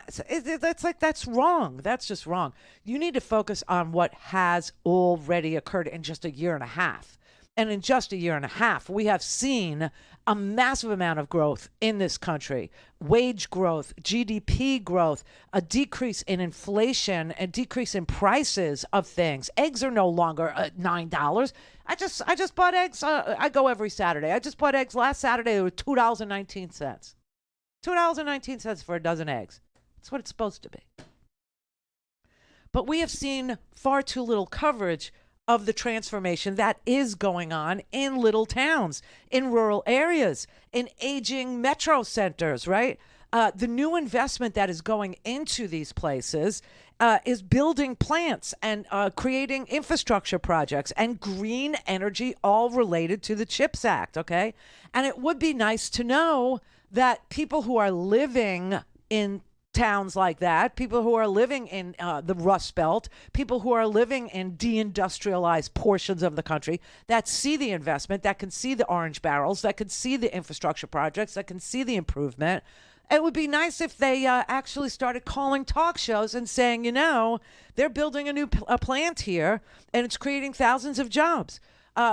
[SPEAKER 4] That's wrong. That's just wrong. You need to focus on what has already occurred in just a year and a half. And in just a year and a half, we have seen a massive amount of growth in this country. Wage growth, GDP growth, a decrease in inflation, a decrease in prices of things. Eggs are no longer $9. I just bought eggs. I go every Saturday. I just bought eggs last Saturday. They were $2.19. $2.19 for a dozen eggs. That's what it's supposed to be. But we have seen far too little coverage of the transformation that is going on in little towns, in rural areas, in aging metro centers, right? The new investment that is going into these places is building plants and creating infrastructure projects and green energy, all related to the CHIPS Act, okay? And it would be nice to know that people who are living in towns like that, people who are living in the Rust Belt, people who are living in deindustrialized portions of the country that see the investment, that can see the orange barrels, that can see the infrastructure projects, that can see the improvement, It would be nice if they actually started calling talk shows and saying, they're building a new plant here, and it's creating thousands of jobs.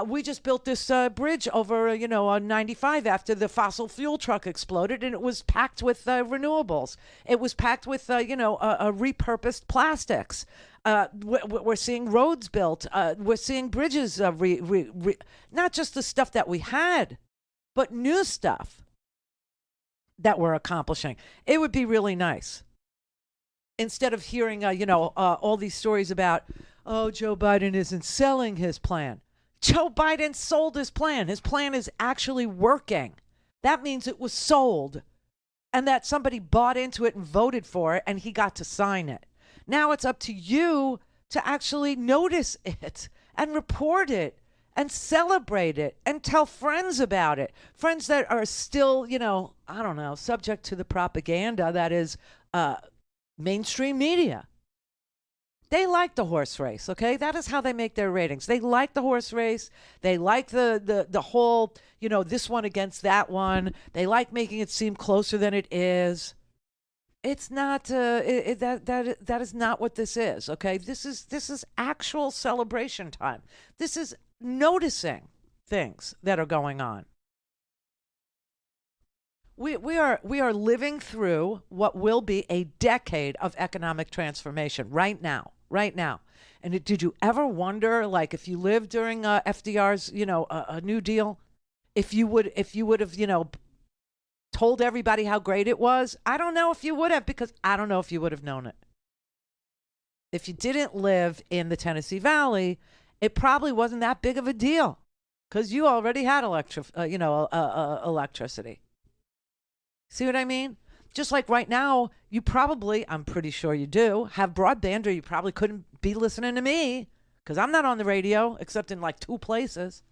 [SPEAKER 4] We just built this bridge over, on 95 after the fossil fuel truck exploded, and it was packed with renewables. It was packed with, repurposed plastics. We're seeing roads built. We're seeing bridges, not just the stuff that we had, but new stuff that we're accomplishing. It would be really nice. Instead of hearing, all these stories about, Joe Biden isn't selling his plan. Joe Biden sold his plan. His plan is actually working. That means it was sold and that somebody bought into it and voted for it and he got to sign it. Now it's up to you to actually notice it and report it and celebrate it and tell friends about it. Friends that are still, subject to the propaganda that is mainstream media. They like the horse race, okay? That is how they make their ratings. They like the horse race. They like the whole, this one against that one. They like making it seem closer than it is. It's not that is not what this is, okay? This is actual celebration time. This is noticing things that are going on. We are living through what will be a decade of economic transformation right now. And did you ever wonder, like, if you lived during FDR's, a New Deal, if you would have, told everybody how great it was? I don't know if you would have, because I don't know if you would have known it. If you didn't live in the Tennessee Valley, it probably wasn't that big of a deal because you already had electricity. See what I mean? Just like right now, you probably, I'm pretty sure you do, have broadband, or you probably couldn't be listening to me because I'm not on the radio except in like 2 places.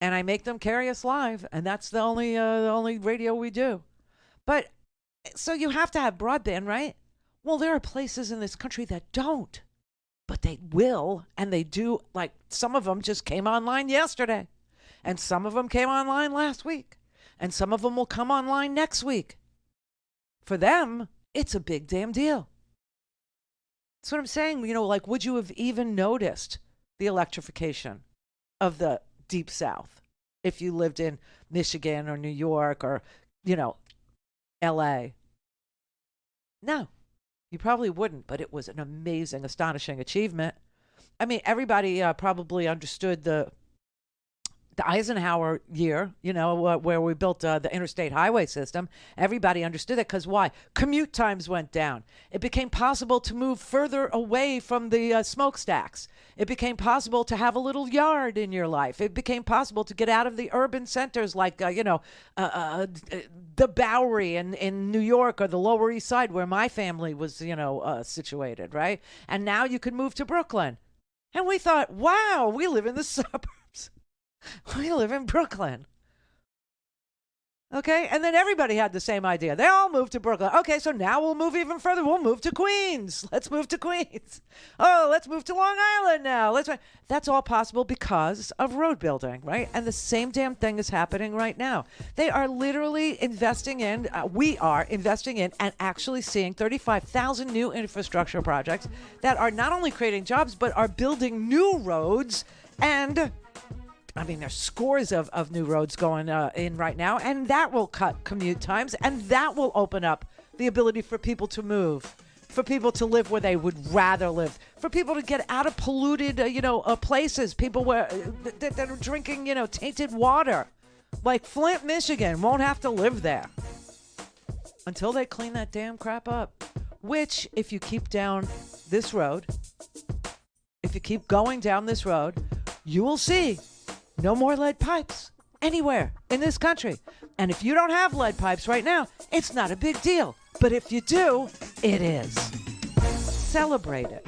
[SPEAKER 4] And I make them carry us live, and that's the only radio we do. But so you have to have broadband, right? Well, there are places in this country that don't, but they will, and they do. Like, some of them just came online yesterday, and some of them came online last week. And some of them will come online next week. For them, it's a big damn deal. That's what I'm saying. Would you have even noticed the electrification of the Deep South if you lived in Michigan or New York or, L.A.? No, you probably wouldn't, but it was an amazing, astonishing achievement. I mean, everybody probably understood the Eisenhower year, where we built the interstate highway system. Everybody understood that because why? Commute times went down. It became possible to move further away from the smokestacks. It became possible to have a little yard in your life. It became possible to get out of the urban centers like, the Bowery in New York or the Lower East Side where my family was, situated, right? And now you can move to Brooklyn. And we thought, wow, we live in the suburbs. We live in Brooklyn. Okay, and then everybody had the same idea. They all moved to Brooklyn. Okay, so now we'll move even further. We'll move to Queens. Let's move to Queens. Oh, let's move to Long Island now. That's all possible because of road building, right? And the same damn thing is happening right now. They are literally investing in, we are investing in and actually seeing 35,000 new infrastructure projects that are not only creating jobs, but are building new roads. And I mean, there's scores of new roads going in right now, and that will cut commute times, and that will open up the ability for people to move, for people to live where they would rather live, for people to get out of polluted, places, people that are drinking, tainted water, like Flint, Michigan, won't have to live there until they clean that damn crap up. Which, if you keep down this road, if you keep going down this road, you will see no more lead pipes anywhere in this country. And if you don't have lead pipes right now, it's not a big deal. But if you do, it is. Celebrate it.